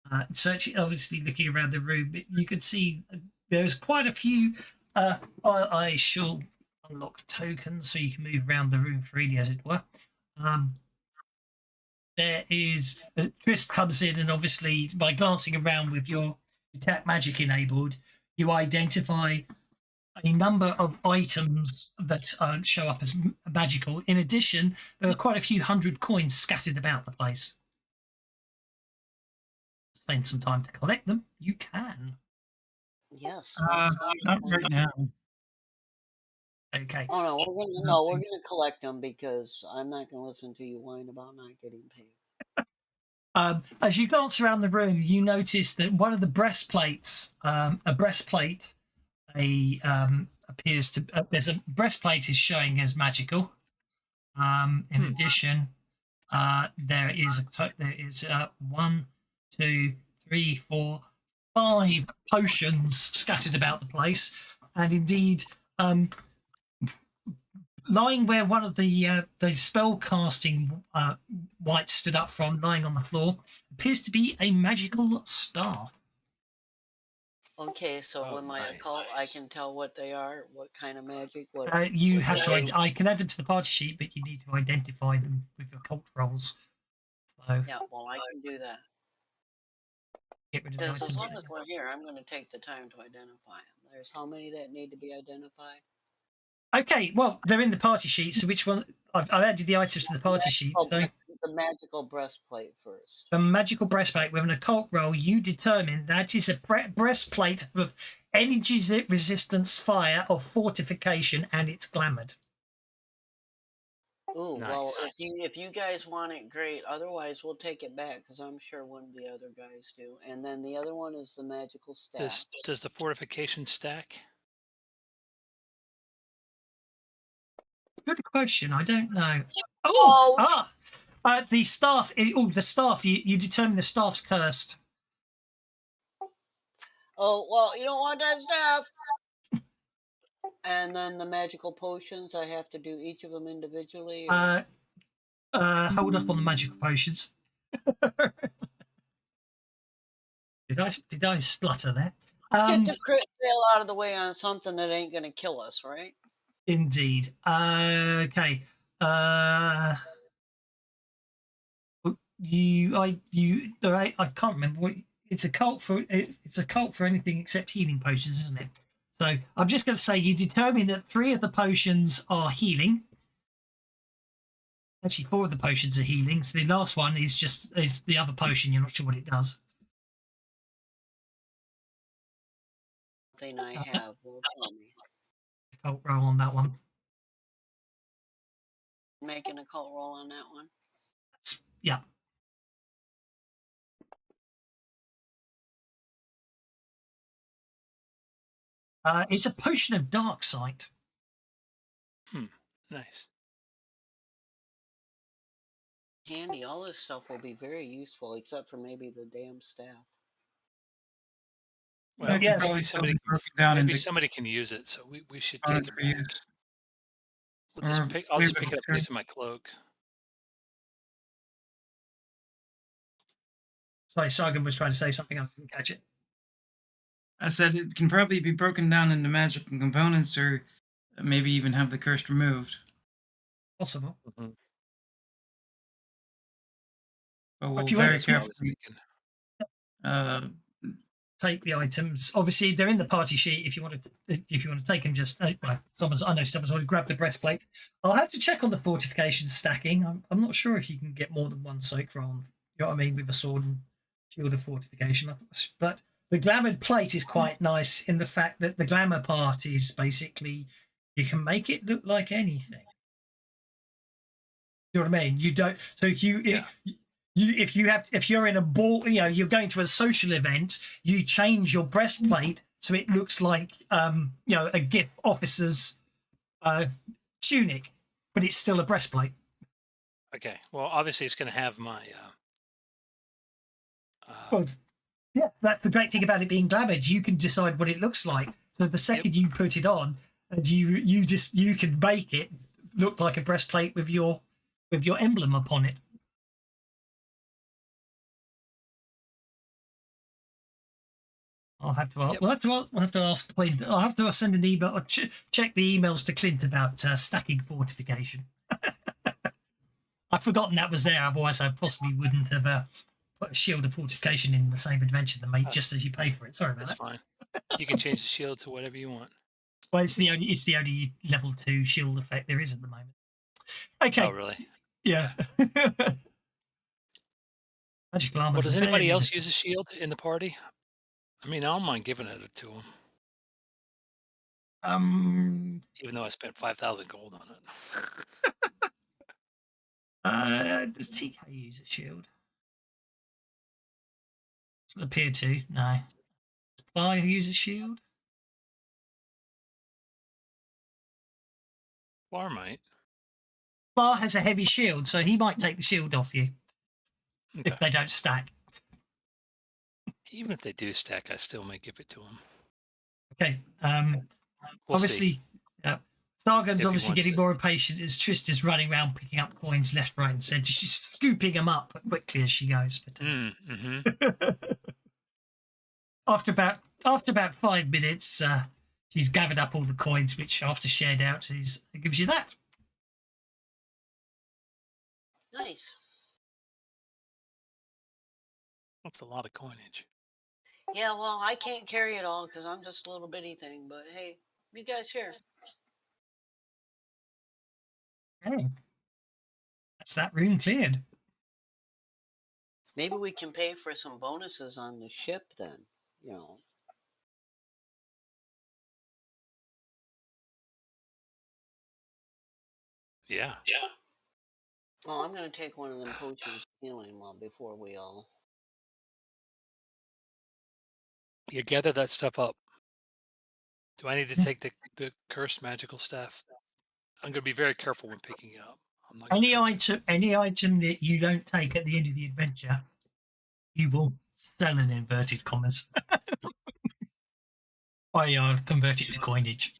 Obviously looking around the room, you can see there's quite a few. I shall unlock tokens so you can move around the room freely, as it were. There is Trist comes in, and obviously by glancing around with your detect magic enabled, you identify a number of items that show up as magical. In addition, there are quite a few 100 coins scattered about the place. Spend some time to collect them. You can. Yes. Not right now. Okay. Oh we're gonna collect them because I'm not gonna listen to you whine about not getting paid. As you glance around the room, you notice that one of the breastplates, appears to there's a breastplate is showing as magical. In addition, there is 1, 2, 3, 4, 5 potions scattered about the place, and indeed, lying where one of the spell casting wights stood up from, lying on the floor, appears to be a magical staff. Okay, so with my occult, I can tell what they are, what kind of magic. You have to. I can add them to the party sheet, but you need to identify them with your cult rolls. So yeah, well, I can do that. Get rid of the Because as items. long as we're here, I'm going to take the time to identify them. There's how many that need to be identified? Okay, well, they're in the party sheet. So which one? I've added the items to the party sheet. So the magical breastplate first. The magical breastplate with an occult roll, you determine that is a breastplate of energy resistance, fire, or fortification, and it's glamoured. Ooh, Nice. well, if you guys want it, great. Otherwise, we'll take it back because I'm sure one of the other guys do. And then the other one is the magical staff. Does the fortification stack? Good question. I don't know. The staff. The staff. You determine the staff's cursed. Oh well, you don't want that staff. And then the magical potions, I have to do each of them individually. Hold up on the magical potions. Did I splutter there? Get the crit fail out of the way on something that ain't going to kill us, right? Indeed. Okay. I can't remember what it's a cult for. It's a cult for anything except healing potions, isn't it? So I'm just going to say you determine that 3 of the potions are healing. Actually, 4 of the potions are healing. So the last one is the other potion. You're not sure what it does. Thing I have will tell me. Cult roll on that one. Making a cult roll on that one. Yeah. It's a potion of dark sight. Nice. Handy. All this stuff will be very useful, except for maybe the damn staff. Well, yes. Probably maybe still somebody, be broken down maybe into somebody can use it, so we should cards take it for back. use. We'll just Or pick. I'll play just with pick it up turn. using my cloak. Sorry, Sargon was trying to say something. I didn't catch it. I said it can probably be broken down into magical components, or maybe even have the curse removed. Possible. Mm-hmm. But we'll If you want- very That's what I was carefully Take the items. Obviously, they're in the party sheet. If you want to take them, just well, I know someone's already grabbed the breastplate. I'll have to check on the fortification stacking. I'm not sure if you can get more than one soak on. You know what I mean, with a sword and shield of fortification. But the glamoured plate is quite nice in the fact that the glamour part is basically you can make it look like anything. You know what I mean? You don't. So if you Yeah. if you're in a ball, you're going to a social event, you change your breastplate so it looks like a GIF officer's tunic, but it's still a breastplate. Okay. Well, obviously, it's going to have my. Well, yeah, that's the great thing about it being glamoured. You can decide what it looks like. So the second you put it on, and you can make it look like a breastplate with your emblem upon it. I'll have to. Yep. We'll have to ask Clint. I'll have to send an email. Or check the emails to Clint about stacking fortification. I've forgotten that was there. Otherwise, I possibly wouldn't have put a shield of fortification in the same adventure that made just as you paid for it. Sorry about That's that. fine. You can change the shield to whatever you want. Well, it's the only level 2 shield effect there is at the moment. Okay. Oh, really? Yeah. Magical armor. Well, does anybody else use a shield in the party? I mean, I don't mind giving it to them, even though I spent 5,000 gold on it. Does TK use a shield? Doesn't appear to. No. Does Fly use a shield? Bar might. Bar has a heavy shield, so he might take the shield off you Okay. if they don't stack. Even if they do stack, I still may give it to them. Okay. We'll obviously, see. Sargon's If he obviously wants getting it. more impatient as Trista's running around picking up coins left, right, and centre. She's scooping them up quickly as she goes. But Mm-hmm. after about 5 minutes, she's gathered up all the coins, which after shared out it gives you that. Nice. That's a lot of coinage. Yeah, well, I can't carry it all because I'm just a little bitty thing. But hey, you guys here. Okay. That's that room cleared. Maybe we can pay for some bonuses on the ship then. Yeah. Well, I'm gonna take one of them potions of healing before we all. You gather that stuff up. Do I need to Yeah. take the cursed magical staff? I'm going to be very careful when picking it up. I'm not gonna touch it. Any item that you don't take at the end of the adventure, you will sell in inverted commas. I convert it to coinage.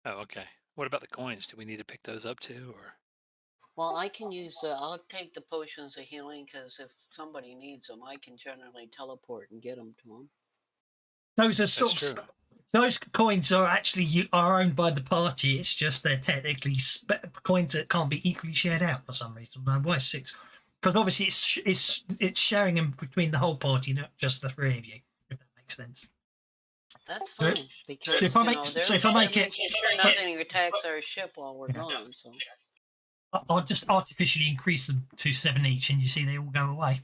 Oh, okay. What about the coins? Do we need to pick those up too, or? Well, I can use. I'll take the potions of healing because if somebody needs them, I can generally teleport and get them to them. Those are sort That's of true. those coins are actually are owned by the party. It's just they're technically coins that can't be equally shared out for some reason. Why 6? Because obviously it's sharing them between the whole party, not just the 3 of you. If that makes sense. That's So- fine because if I you make- know so they're, if I they're make it- making sure nothing attacks our ship while we're Yeah. gone. So I'll just artificially increase them to 7 each, and you see they all go away.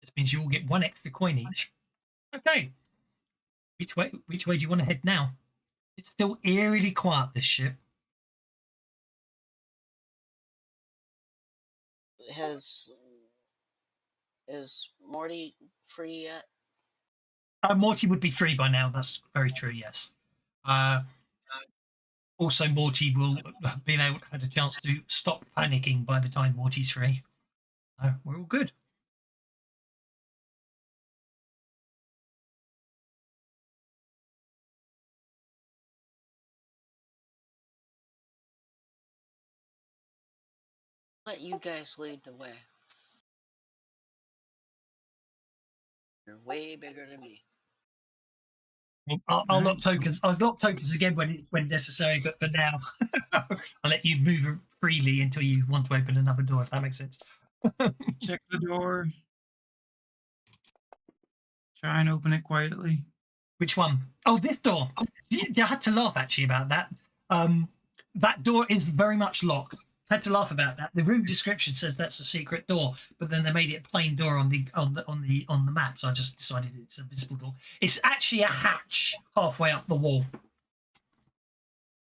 This means you all get 1 extra coin each. Okay. Which way do you want to head now? It's still eerily quiet, this ship. is Morty free yet? Morty would be free by now. That's very true. Yes. Also, Morty will have been able had a chance to stop panicking by the time Morty's free. We're all good. Let you guys lead the way. You're way bigger than me. I'll lock tokens. I'll lock tokens again when necessary, but for now, I'll let you move freely until you want to open another door. If that makes sense. Check the door. Try and open it quietly. Which one? Oh, this door. I had to laugh actually about that. That door is very much locked. I had to laugh about that. The room description says that's a secret door, but then they made it a plain door on the map. So I just decided it's a visible door. It's actually a hatch halfway up the wall,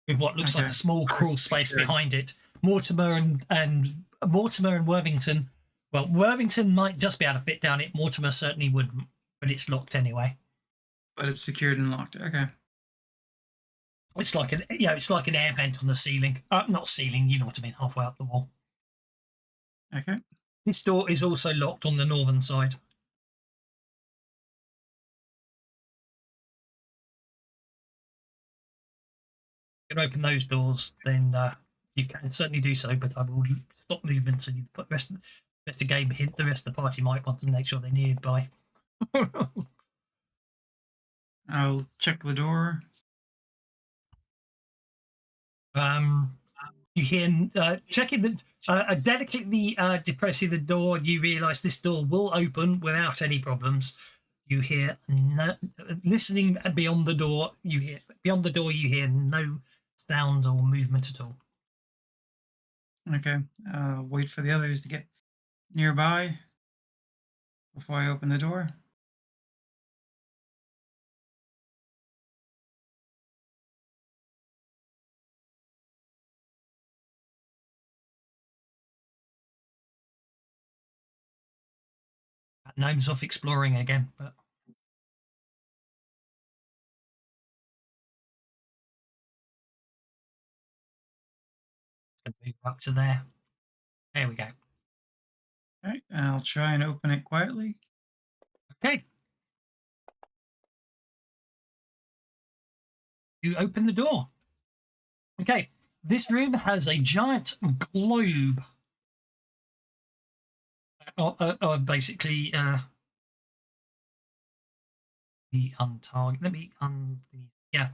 with what looks like a small crawl space behind it. Mortimer and Worthington. Well, Worthington might just be able to fit down it. Mortimer certainly wouldn't, but it's locked anyway. But it's secured and locked. Okay. It's like an air vent on the ceiling. Not ceiling, you know what I mean, halfway up the wall. Okay. This door is also locked on the northern side. You can open those doors, then you can certainly do so, but I will stop movement so you put the rest of the game hint. The rest of the party might want to make sure they're nearby. I'll check the door. You hear checking the delicately depressing the door. You realise this door will open without any problems. You hear listening beyond the door. You hear no sound or movement at all. Okay. Wait for the others to get nearby before I open the door. Gnome's off exploring again, but move up to there. There we go. All right. I'll try and open it quietly. Okay. You open the door. Okay. This room has a giant globe. Basically, the untarget. Let me yeah.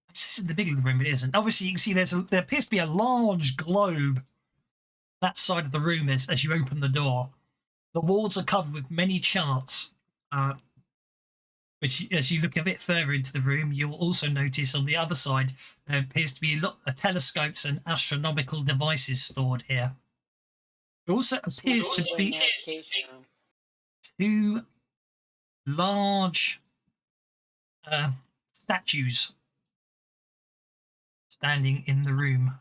This is the middle of the room. It isn't. Obviously, you can see there appears to be a large globe that side of the room as you open the door. The walls are covered with many charts. Which, as you look a bit further into the room, you'll also notice on the other side there appears to be a lot of telescopes and astronomical devices stored here. There also appears to be 2 large statues standing in the room.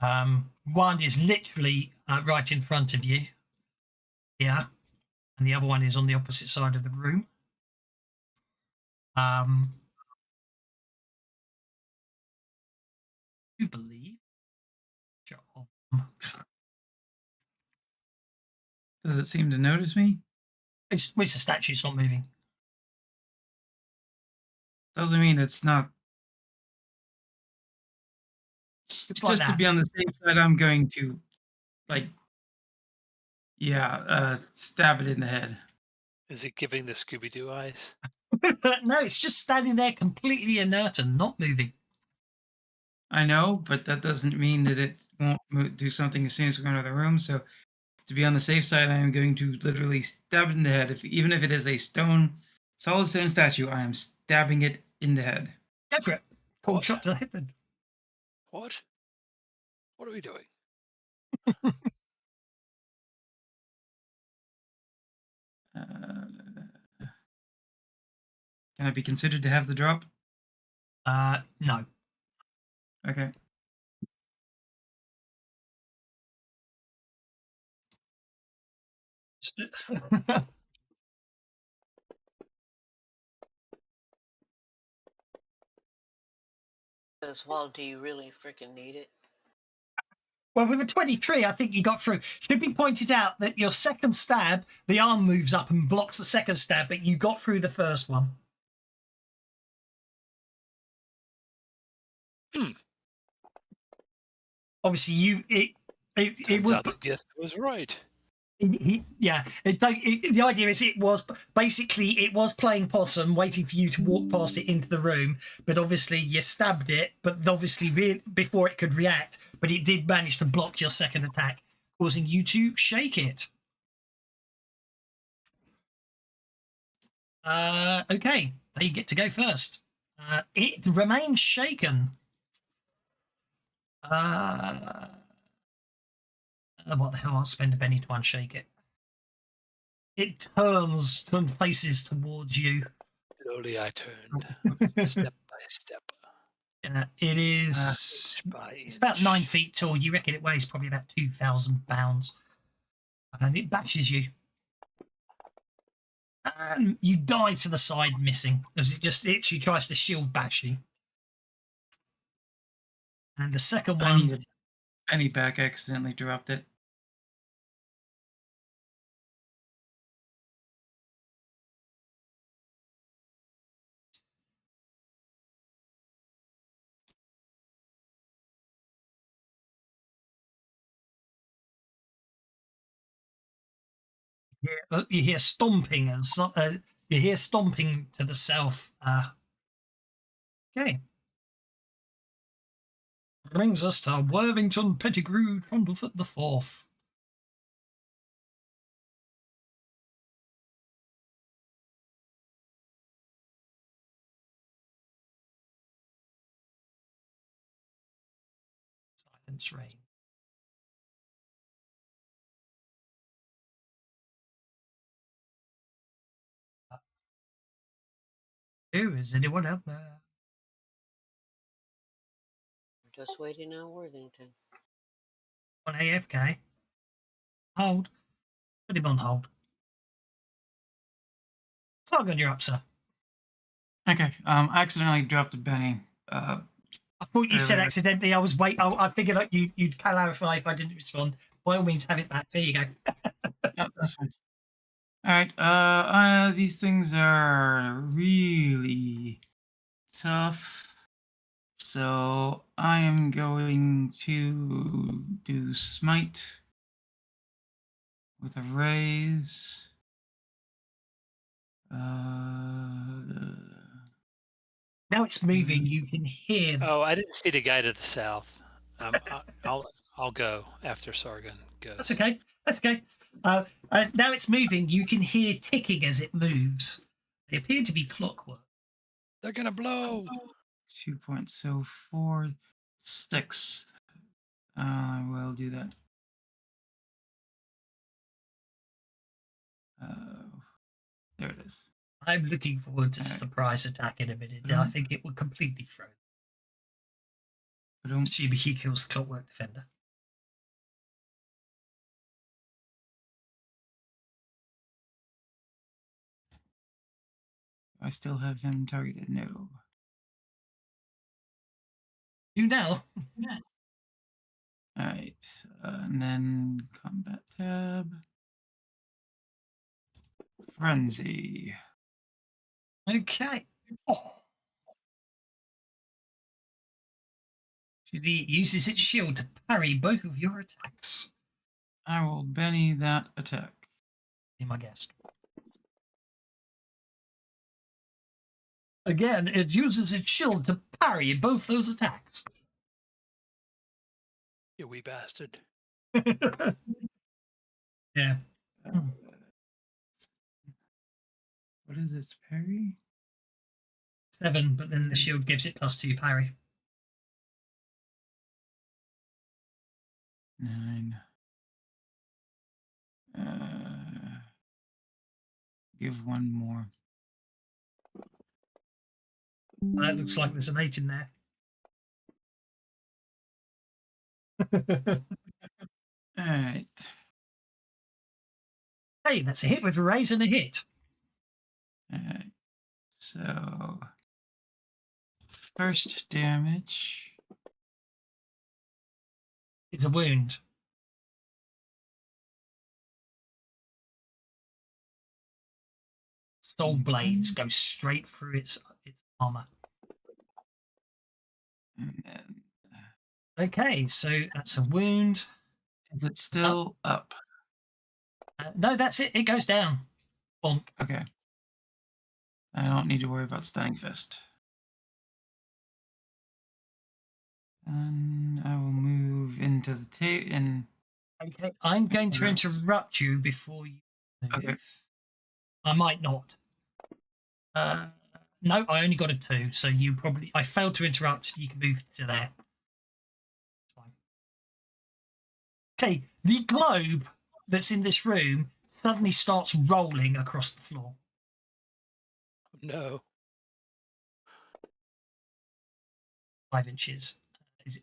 One is literally right in front of you here, and the other one is on the opposite side of the room. You believe? Does it seem to notice me? It's a statue. It's not moving. Doesn't mean it's not. It's like Just to that. be on the safe side, I'm going to Yeah, stab it in the head. Is it giving the Scooby Doo eyes? No, it's just standing there completely inert and not moving. I know, but that doesn't mean that it won't do something as soon as we go into the room. So, to be on the safe side, I am going to literally stab it in the head. Even if it is a solid stone statue, I am stabbing it in the head. Go for it. Cold What? shot to the head then. What? What are we doing? Can I be considered to have the drop? No. Okay. Says, well, do you really freaking need it? Well, with a 23, I think you got through. Should be pointed out that your second stab, the arm moves up and blocks the second stab, but you got through the first one. Obviously, it Turns was. out the gift was right. Yeah, the idea is it was playing possum, waiting for you to walk past it into the room. But obviously, you stabbed it, but obviously before it could react. But it did manage to block your second attack, causing you to shake it. Okay, they get to go first. It remains shaken. What the hell? I'll spend a penny to unshake it. It turns and faces towards you. Slowly I turned, step by step. It is. Inch by It's inch. about 9 feet tall. You reckon it weighs probably about 2,000 pounds, and it bashes you. And you dive to the side, missing as it just literally tries to shield bash you. And the second I one. need a penny back. I accidentally dropped it. You hear stomping and you hear stomping to the south. Okay. Brings us to Worthington Pettigrew Trundlefoot the Fourth. Silence reign. Who is anyone out there? Just waiting on Worthington. On AFK. Hold. Put him on hold. Sargon, you're up, sir. Okay. I accidentally dropped a penny. I thought you said Earlier. accidentally. I was wait. I figured like you'd clarify if I didn't respond. By all means, have it back. There you go. Yep, that's fine. All right. These things are really tough. So I am going to do smite with a raise. Now it's moving. You can hear. Oh, I didn't see the guy to the south. I'll go after Sargon goes. That's okay. That's okay. Now it's moving. You can hear ticking as it moves. They appear to be clockwork. They're gonna blow. 2 points. So 4, 6. I will do that. There it is. I'm looking forward to All right. surprise attack in a minute. I think it would completely throw. Boom. Assuming he kills the clockwork defender. I still have him targeted. No. You now. All right. And then combat tab. Frenzy. Okay. Oh. It uses its shield to parry both of your attacks. I will Benny that attack. Be my guest. Again, it uses its shield to parry both those attacks. You wee bastard. Yeah. What is its parry? 7, but then the shield gives it +2 parry. 9. Give one more. It looks like there's an 8 in there. Alright. Hey, that's a hit with a raise and a hit. Alright. So first damage. It's a wound. Soul blades go straight through its armor. And then, Okay, so that's a wound. is it still up? No, that's it. It goes down. Bonk. Okay. I don't need to worry about Stunning Fist. And I will move into the tape and Okay, I'm going to interrupt you before you move. Okay. I might not. No, I only got a 2, so you probably... I failed to interrupt. You can move to there. Fine. Okay, the globe that's in this room suddenly starts rolling across the floor. No. 5 inches.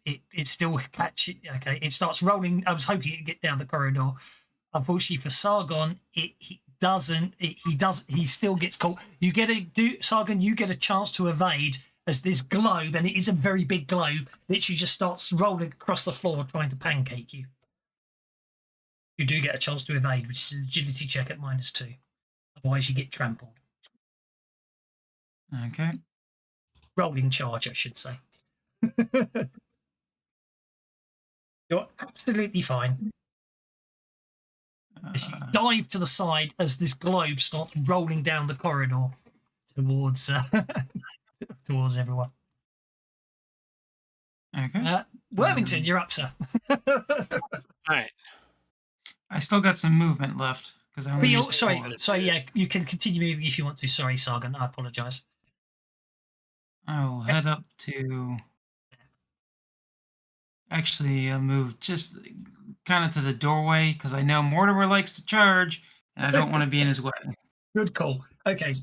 It still catches. Okay, it starts rolling. I was hoping it'd get down the corridor. Unfortunately for Sargon, he doesn't. He still gets caught. Sargon, you get a chance to evade as this globe, and it is a very big globe, literally just starts rolling across the floor trying to pancake you. You do get a chance to evade, which is an agility check at -2. Otherwise, you get trampled. okay. Rolling charge, I should say. You're absolutely fine. As you dive to the side as this globe starts rolling down the corridor towards towards everyone. Okay. Worthington, you're up, sir. All right. I still got some movement left because I But only sorry, yeah, you can continue moving if you want to. Sorry, Sargon, I apologise. I will head up to. Actually, I'll move just kind of to the doorway because I know Mortimer likes to charge, and I don't want to be in his way. Good call. Okay,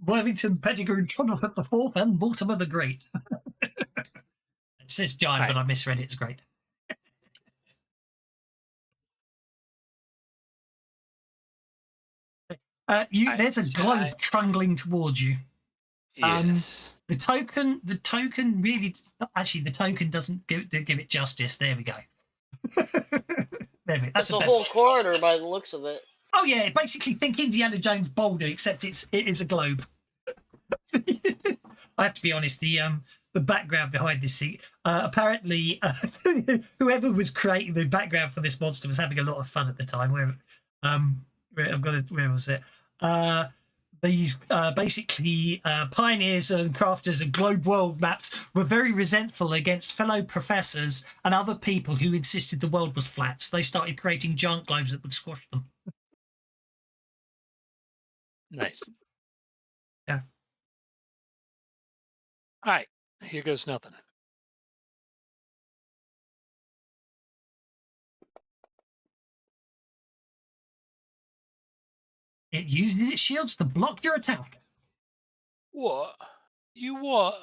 Worthington, Pettigrew, Trundle at the 4th, and Mortimer the Great. It says giant, but I misread it. It's great. There's a globe trundling towards you. Yes. The token really, actually, the token doesn't give it justice. There we go. There we go. That's a whole corridor by the looks of it. Oh yeah, basically think Indiana Jones boulder, except it is a globe. I have to be honest. The background behind this thing, apparently, whoever was creating the background for this monster was having a lot of fun at the time. Where was it? These basically pioneers and crafters of globe world maps were very resentful against fellow professors and other people who insisted the world was flat. So they started creating giant globes that would squash them. Nice. Yeah. All right. Here goes nothing. It uses its shields to block your attack. What? You what?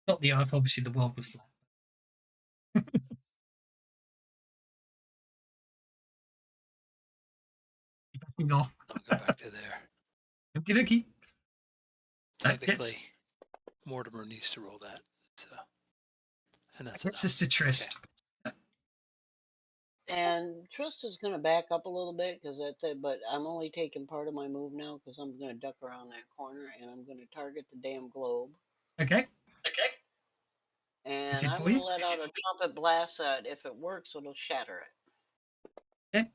Not the Earth, obviously the world was flat. Backing off. I'll go back to there. Okie dokie. Technically, Mortimer needs to roll that. So, and that's It's just a Trist. Okay. And Trist is going to back up a little bit because that's it. But I'm only taking part of my move now because I'm going to duck around that corner and I'm going to target the damn globe. Okay. And did I'm for going you. to let out a trumpet blast that if it works, it'll shatter it. Okay.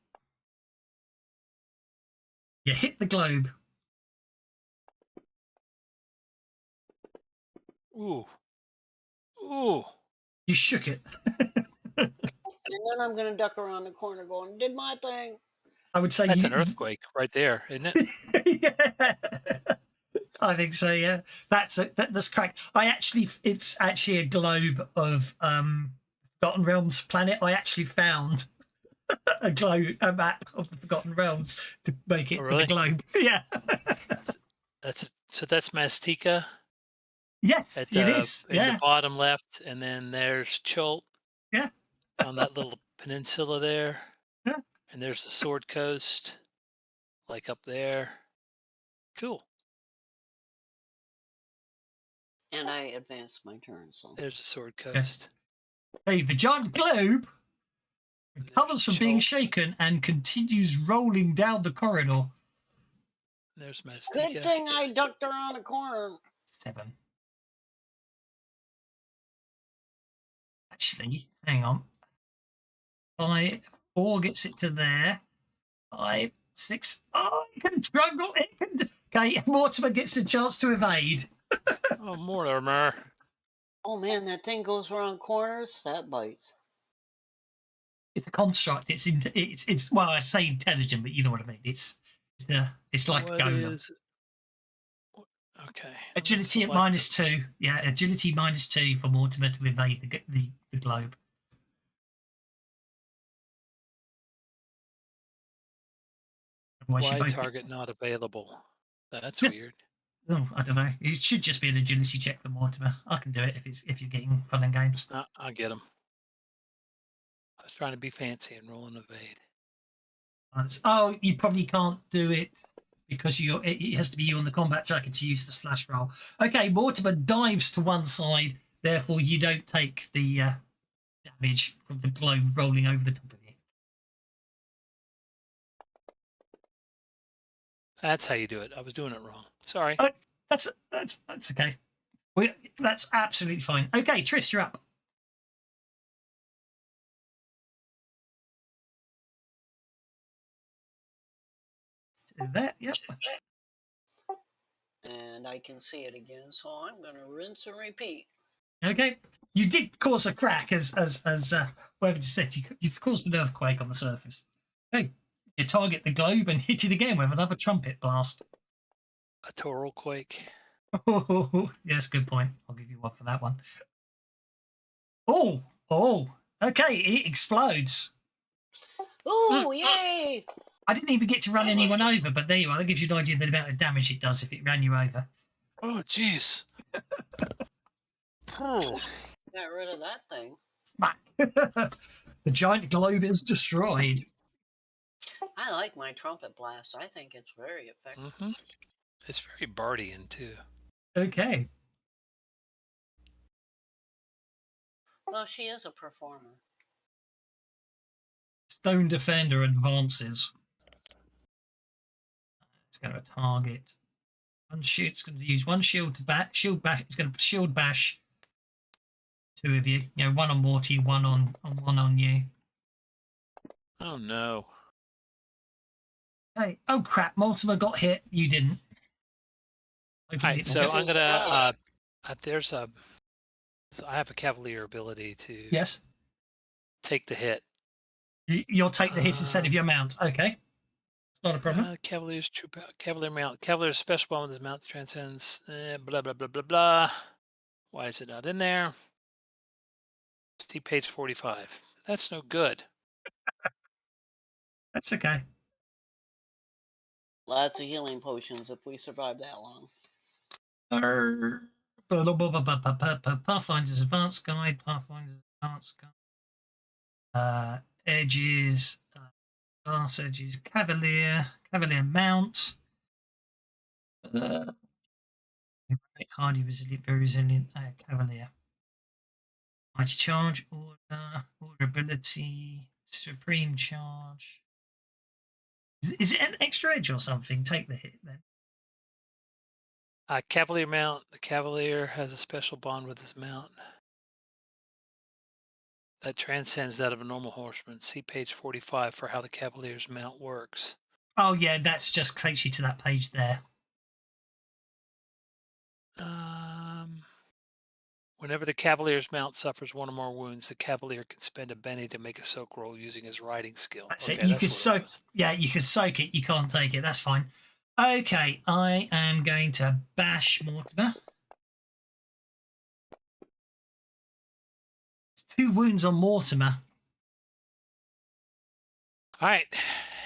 You hit the globe. Ooh. Ooh. You shook it. And then I'm going to duck around the corner going, did my thing. I would say That's you. an earthquake right there, isn't it? Yeah. I think so. Yeah, that's correct. It's actually a globe of Forgotten Realms planet. I actually found a map of the Forgotten Realms to make it Oh, for really? the globe. Yeah. That's Mastika Yes, at it the is. in the Yeah. bottom left, and then there's Chult Yeah. on that little peninsula there. Yeah. And there's the Sword Coast, like up there. Cool. And I advanced my turn. So There's the Sword Okay. Coast. Hey, the giant globe And recovers from there's being Chult. shaken and continues rolling down the corridor. There's good Mastika. thing I ducked around the corner. 7. Actually, hang on. 5, 4 gets it to there. 5, 6. Oh, it can struggle. It can. Okay, Mortimer gets a chance to evade. Oh, Mortimer. Oh man, that thing goes around corners. That bites. It's a construct. It's well, I say intelligent, but you know what I mean. It's like What a golem. is? Okay. Agility at -2. Yeah, agility -2 for Mortimer to evade the globe. Otherwise, you Why both target not available? That's Just- weird. Oh, I don't know. It should just be an agility check for Mortimer. I can do it if you're getting fun and games. I'll get him. I was trying to be fancy and roll an evade. Oh, you probably can't do it because it has to be you on the combat tracker to use the slash roll. Okay, Mortimer dives to one side, therefore you don't take the damage from the globe rolling over the top of you. That's how you do it. I was doing it wrong. Sorry. Oh, that's okay. That's absolutely fine. Okay, Trist, you're up. Do that, yep. And I can see it again, so I'm going to rinse and repeat. Okay, you did cause a crack, as whoever just said. You've caused an earthquake on the surface. Okay, you target the globe and hit it again with another trumpet blast. A toral quake. Oh, yes, good point. I'll give you one for that one. Oh, okay, it explodes. Ooh, yay! I didn't even get to run anyone over, but there you are. That gives you an idea of the amount of damage it does if it ran you over. Oh, jeez. Got rid of that thing. Smack. The giant globe is destroyed. I like my trumpet blast. I think it's very effective. Mm-hmm. It's very Bardian, too. Okay. Well, she is a performer. Stone Defender advances. It's going to target. It's going to use one shield to bash. It's going to shield bash 2 of you. You know, one on Morty, one on you. Oh, no. Hey, oh crap! Mortimer got hit. You didn't. All right, so I'm going to... So I have a Cavalier ability to Yes. take the hit. You'll take the hit instead of your mount. Okay. It's not a problem. Cavalier's true Cavalier mount. Cavalier's special bomb with the mount that transcends. Blah, blah, blah, blah, blah. Why is it not in there? See page 45. That's no good. That's okay. Lots of healing potions if we survive that long. Pathfinder's Advanced Guide. Pathfinder's Advanced Guide. Edges. Glass edges. Cavalier mount. Hardy, resilient, very resilient. Cavalier. Mighty charge. Order ability. Supreme charge. Is it an extra edge or something? Take the hit then. Cavalier mount. The Cavalier has a special bond with his mount. that transcends that of a normal horseman. See page 45 for how the cavalier's mount works. Oh yeah, that's just takes you to that page there. Whenever the cavalier's mount suffers one or more wounds, the cavalier can spend a penny to make a soak roll using his riding skill. That's Okay, it. You that's could what it soak. was. Yeah, you could soak it. You can't take it. That's fine. Okay, I am going to bash Mortimer. 2 wounds on Mortimer. All right,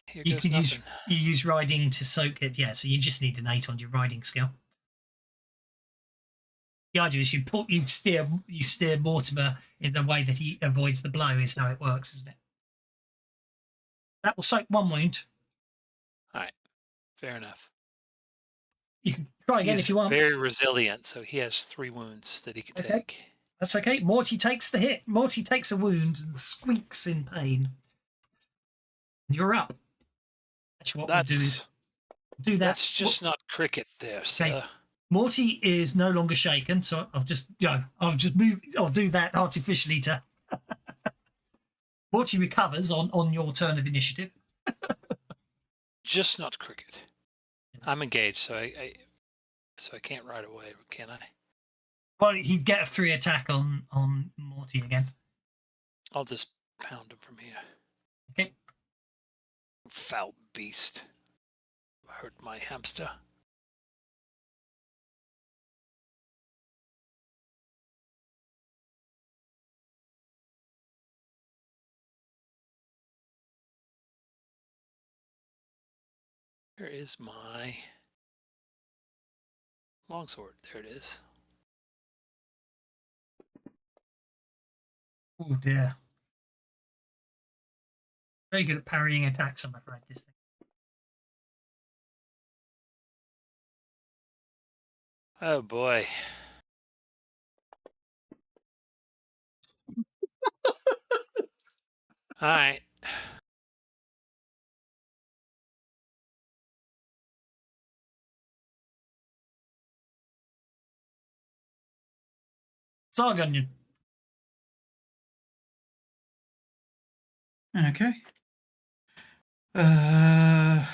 here You goes could nothing. use riding to soak it. Yeah, so you just need an 8 on your riding skill. The idea is you steer Mortimer in the way that he avoids the blow. Is how it works, isn't it? That will soak 1 wound. All right, fair enough. You can try again He's if you want. very resilient, so he has 3 wounds that he can Okay. take. That's okay. Morty takes the hit. Morty takes a wound and squeaks in pain. You're up. Actually, what we'll do is do that. That's just not cricket there, sir. Morty is no longer shaken, so I'll just move. I'll do that artificially to. Morty recovers on your turn of initiative. Just not cricket. I'm engaged, so I can't ride away, can I? Well, he'd get a 3 attack on Morty again. I'll just pound him from here. Okay. Foul beast. Hurt my hamster. Where is my longsword? There it is. Oh dear. Very good at parrying attacks, I'm afraid, this thing. Oh boy. All right. Sargunyon. Okay. Uh,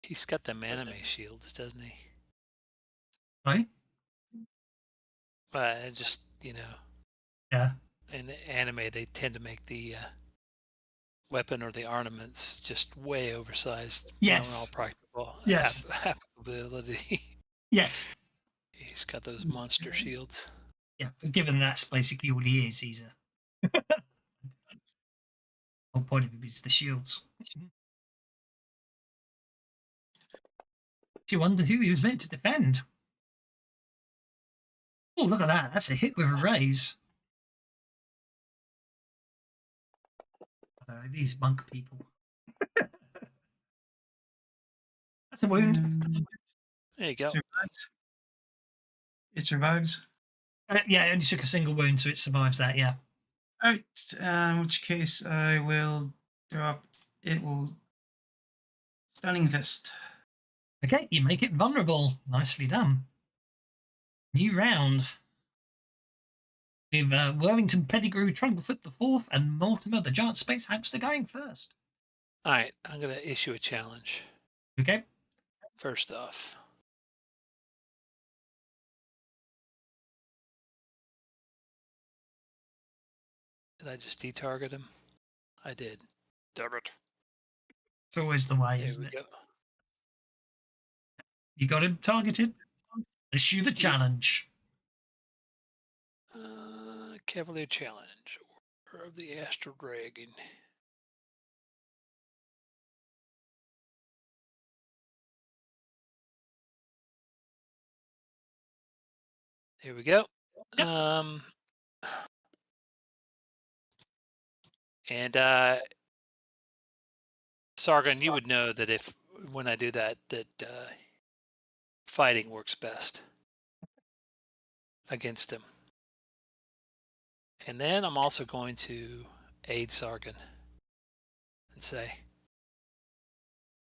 He's got them anime shields, doesn't he? Right? But just, Yeah. in anime, they tend to make the weapon or the ornaments just way oversized. Yes. Not all practical. Yes. Applicability. Yes. He's got those monster shields. Yeah, but given that's basically all he is, he's a. The whole point of him is the shields. You wonder who he was meant to defend. Oh, look at that. That's a hit with a raise. These monk people. That's a wound. There you go. survives. It survives. Yeah, it only took a single wound, so it survives that, yeah. All right. In which case, I will drop. It will stunning fist. Okay, you make it vulnerable. Nicely done. New round. With Worthington Pettigrew, Trunklefoot the fourth, and Mortimer the giant space hamster going first. All right, I'm going to issue a challenge. Okay. First off, did I just detarget him? I did. Damn it. It's always the way, There isn't we it? go. You got him targeted. Issue the challenge. Cavalier Challenge, Order of the Astral Dragon. There we go. Yep. And Sargon, you would know that if when I do that, fighting works best against him. And then I'm also going to aid Sargon and say,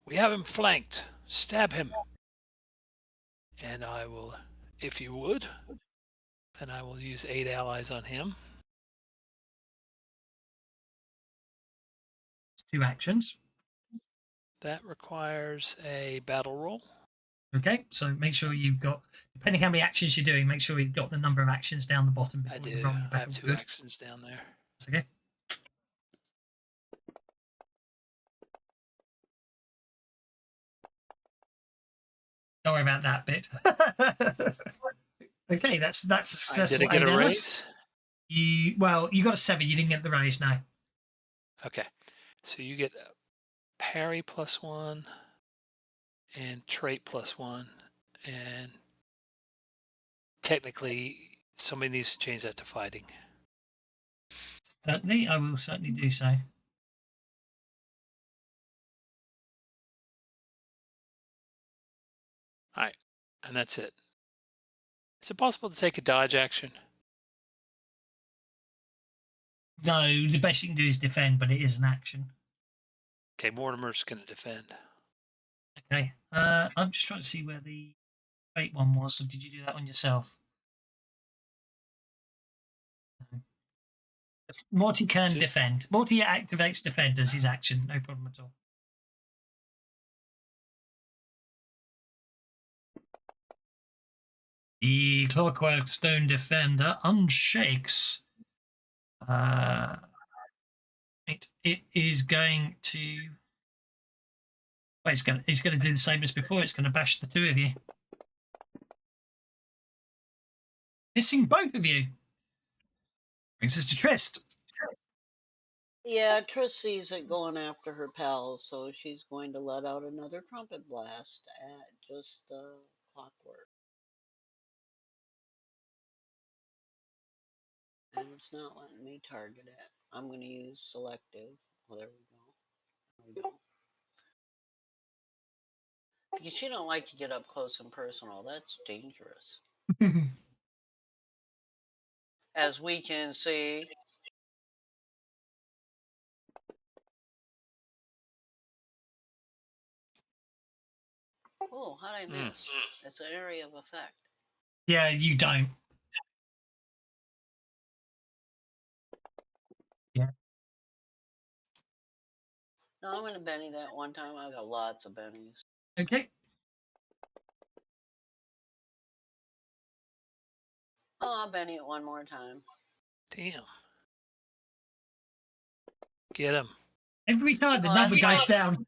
"We have him flanked. Stab him." And I will, if you would, then I will use 8 allies on him. 2 actions. That requires a battle roll. Okay, so make sure you've got, depending how many actions you're doing, make sure you've got the number of actions down the bottom before I do. you roll your I have battle. 2 Good. actions down there. That's okay. Don't worry about that bit. Okay, that's a Did successful I get 8 a allies. raise? You got a 7. You didn't get the raise, no. Okay. So you get parry +1 and trait +1. And technically, somebody needs to change that to fighting. Certainly, I will certainly do so. All right. And that's it. Is it possible to take a dodge action? No, the best you can do is defend, but it is an action. Okay, Mortimer's going to defend. Okay. I'm just trying to see where the fate one was. Or did you do that on yourself? No. Morty can Did- defend. Morty activates defend as his action. No problem at all. The Clockwork Stone Defender unshakes. It is going to. Well, it's going to do the same as before. It's going to bash the 2 of you, missing both of you. Brings us to Trist. Yeah, Trish sees it going after her pals, so she's going to let out another trumpet blast at just the clockwork. And it's not letting me target it. I'm going to use selective. Well, there we go. There we go. Because she don't like to get up close and personal. That's dangerous. As we can see. Oh, how did I miss? It's an area of effect. Yeah, you don't. Yeah. No, I'm going to Benny that one time. I got lots of Bennies. Okay. Oh, I'll Benny it one more time. Damn. Get him. Every time the Oh, number that's goes my- down.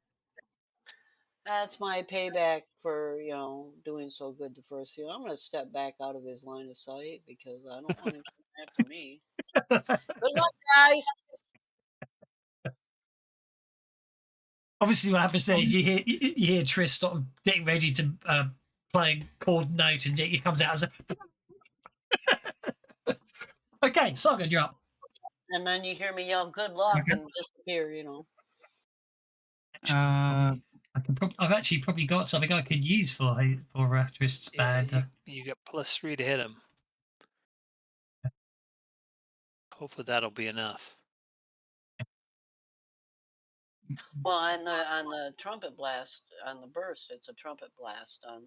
That's my payback for, doing so good the first few. I'm going to step back out of his line of sight because I don't want him to come after me. Good luck, guys. Obviously, what happens there is you hear Triss sort of getting ready to play a chord note, and it comes out as a. Okay, Sargon, you're up. And then you hear me yell, good luck, Okay. and disappear, I've actually probably got something I could use for Trist's Yeah, bad. you get +3 to hit him. Hopefully that'll be enough. Well, on the trumpet blast, on the burst, it's a trumpet blast. On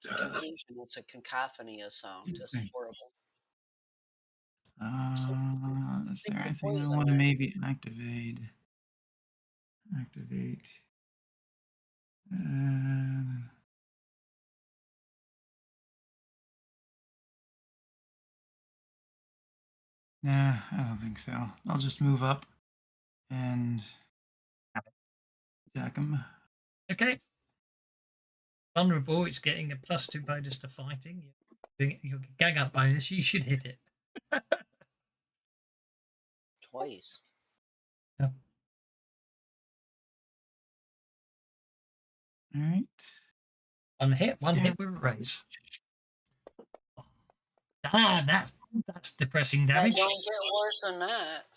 the confusion, it's a cacophony of sound. Just horrible. Is there Think anything I poison want to there. maybe activate? Activate. Nah, I don't think so. I'll just move up and attack him. Okay. Vulnerable, it's getting a +2 bonus to fighting. Your gang up bonus, you should hit it. Twice. Yeah. All right. One hit with a raise. Ah, that's depressing That damage. don't get worse than that.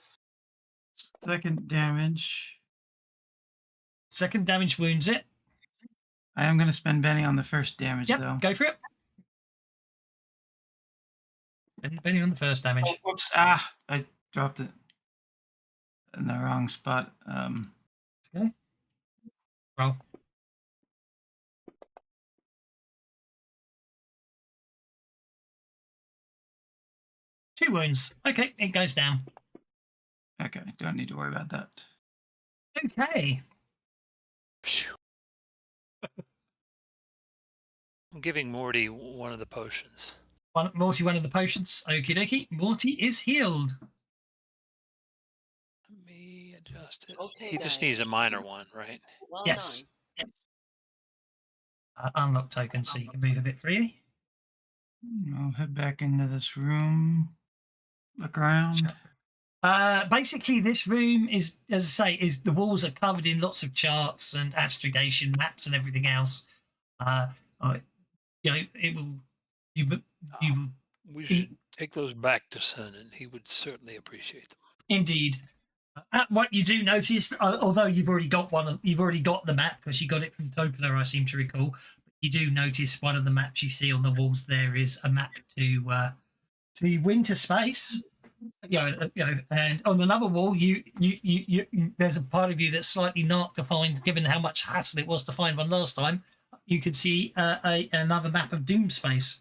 Second damage. Second damage wounds it. I am going to spend Benny on the first damage, Yep, though. go for it. Benny on the first damage. Oh, whoops. Ah, I dropped it in the wrong spot. Okay. Roll. Two wounds. Okay, it goes down. Okay, don't need to worry about that. Okay. Phew. I'm giving Morty one of the potions. Morty, one of the potions. Okie dokie. Morty is healed. Let me adjust it. Okay, He just guys. needs a minor one, right? Well Yes. done. Unlock token so you can move a bit freely. I'll head back into this room. Look around. Basically, this room is, as I say, is the walls are covered in lots of charts and astrogation maps and everything else. It will. You We should take those back to Sun, and he would certainly appreciate them. indeed. What you do notice, although you've already got you've already got the map because you got it from Topler, I seem to recall. You do notice one of the maps you see on the walls. There is a map to winter space. And on another wall, you there's a part of you that's slightly not defined, given how much hassle it was to find one last time. You can see another map of Doom Space.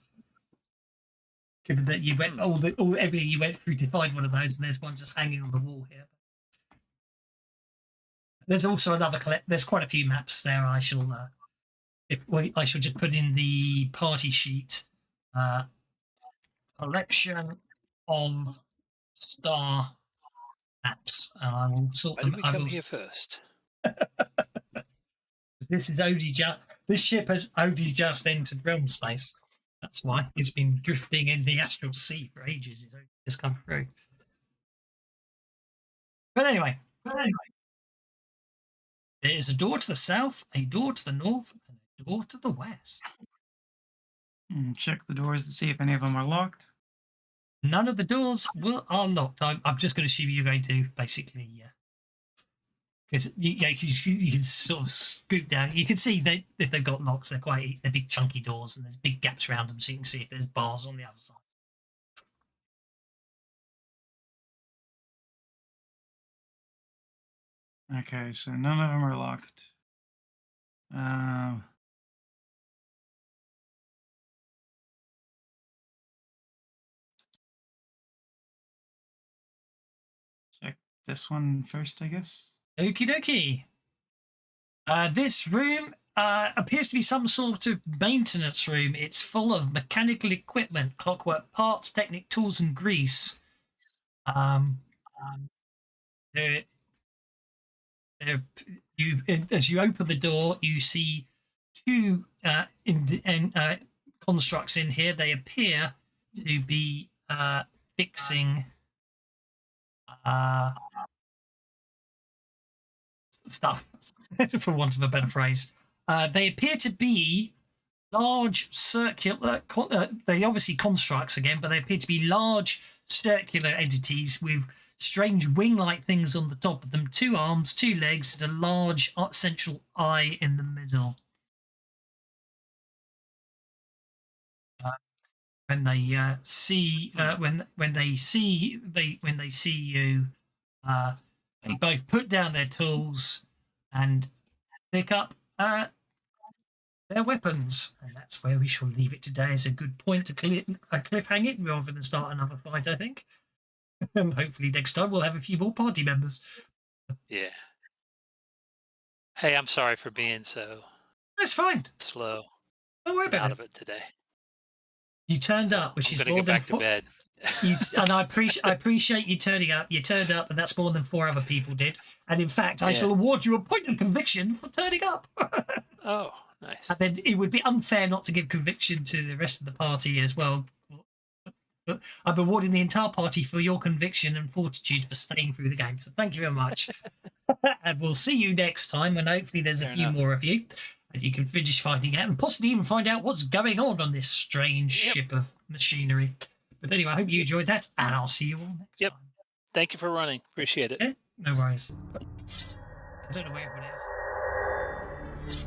Given that you went everything you went through to find one of those, and there's one just hanging on the wall here. There's also another there's quite a few maps there. I shall just put in the party sheet collection of star maps, and I will sort Why them. did we come here first? This ship has only just entered realm space. That's why it's been drifting in the astral sea for ages. It's only just come through. But anyway, there is a door to the south, a door to the north, and a door to the west. Check the doors to see if any of them are locked. None of the doors are locked. I'm just going to assume you're going to basically, because you can sort of scoop down. You can see if they've got locks, they're big chunky doors, and there's big gaps around them, so you can see if there's bars on the other side. Okay, so none of them are locked. Check this one first, I guess. Okie dokie. This room appears to be some sort of maintenance room. It's full of mechanical equipment, clockwork parts, Technic tools, and grease. As you open the door, you see two constructs in here. They appear to be fixing stuff, for want of a better phrase. They appear to be large circular, they obviously constructs again, but they appear to be large circular entities with strange wing-like things on the top of them, 2 arms, 2 legs, and a large central eye in the middle. When they see you, they both put down their tools and pick up their weapons, and that's where we shall leave it today. As a good point to cliffhang it rather than start another fight, I think. And hopefully next time we'll have a few more party members. Yeah. Hey, I'm sorry for being so That's fine. slow. Don't worry I'm about out it. of it today. You turned So up, which I'm is gonna more get than back to bed. and I appreciate you turning up. You turned up, and that's more than 4 other people did. And in fact, I Yeah. shall award you a point of conviction for turning up. Oh, nice. And then it would be unfair not to give conviction to the rest of the party as well. But I'm awarding the entire party for your conviction and fortitude for staying through the game. So thank you very much. And we'll see you next time when hopefully there's a Fair few enough. more of you. And you can finish finding out and possibly even find out what's going on this strange ship of machinery. But anyway, I hope you enjoyed that. And I'll see you all next Yep. time. Thank you for running. Appreciate it. Okay? No worries. But I don't know where everybody else.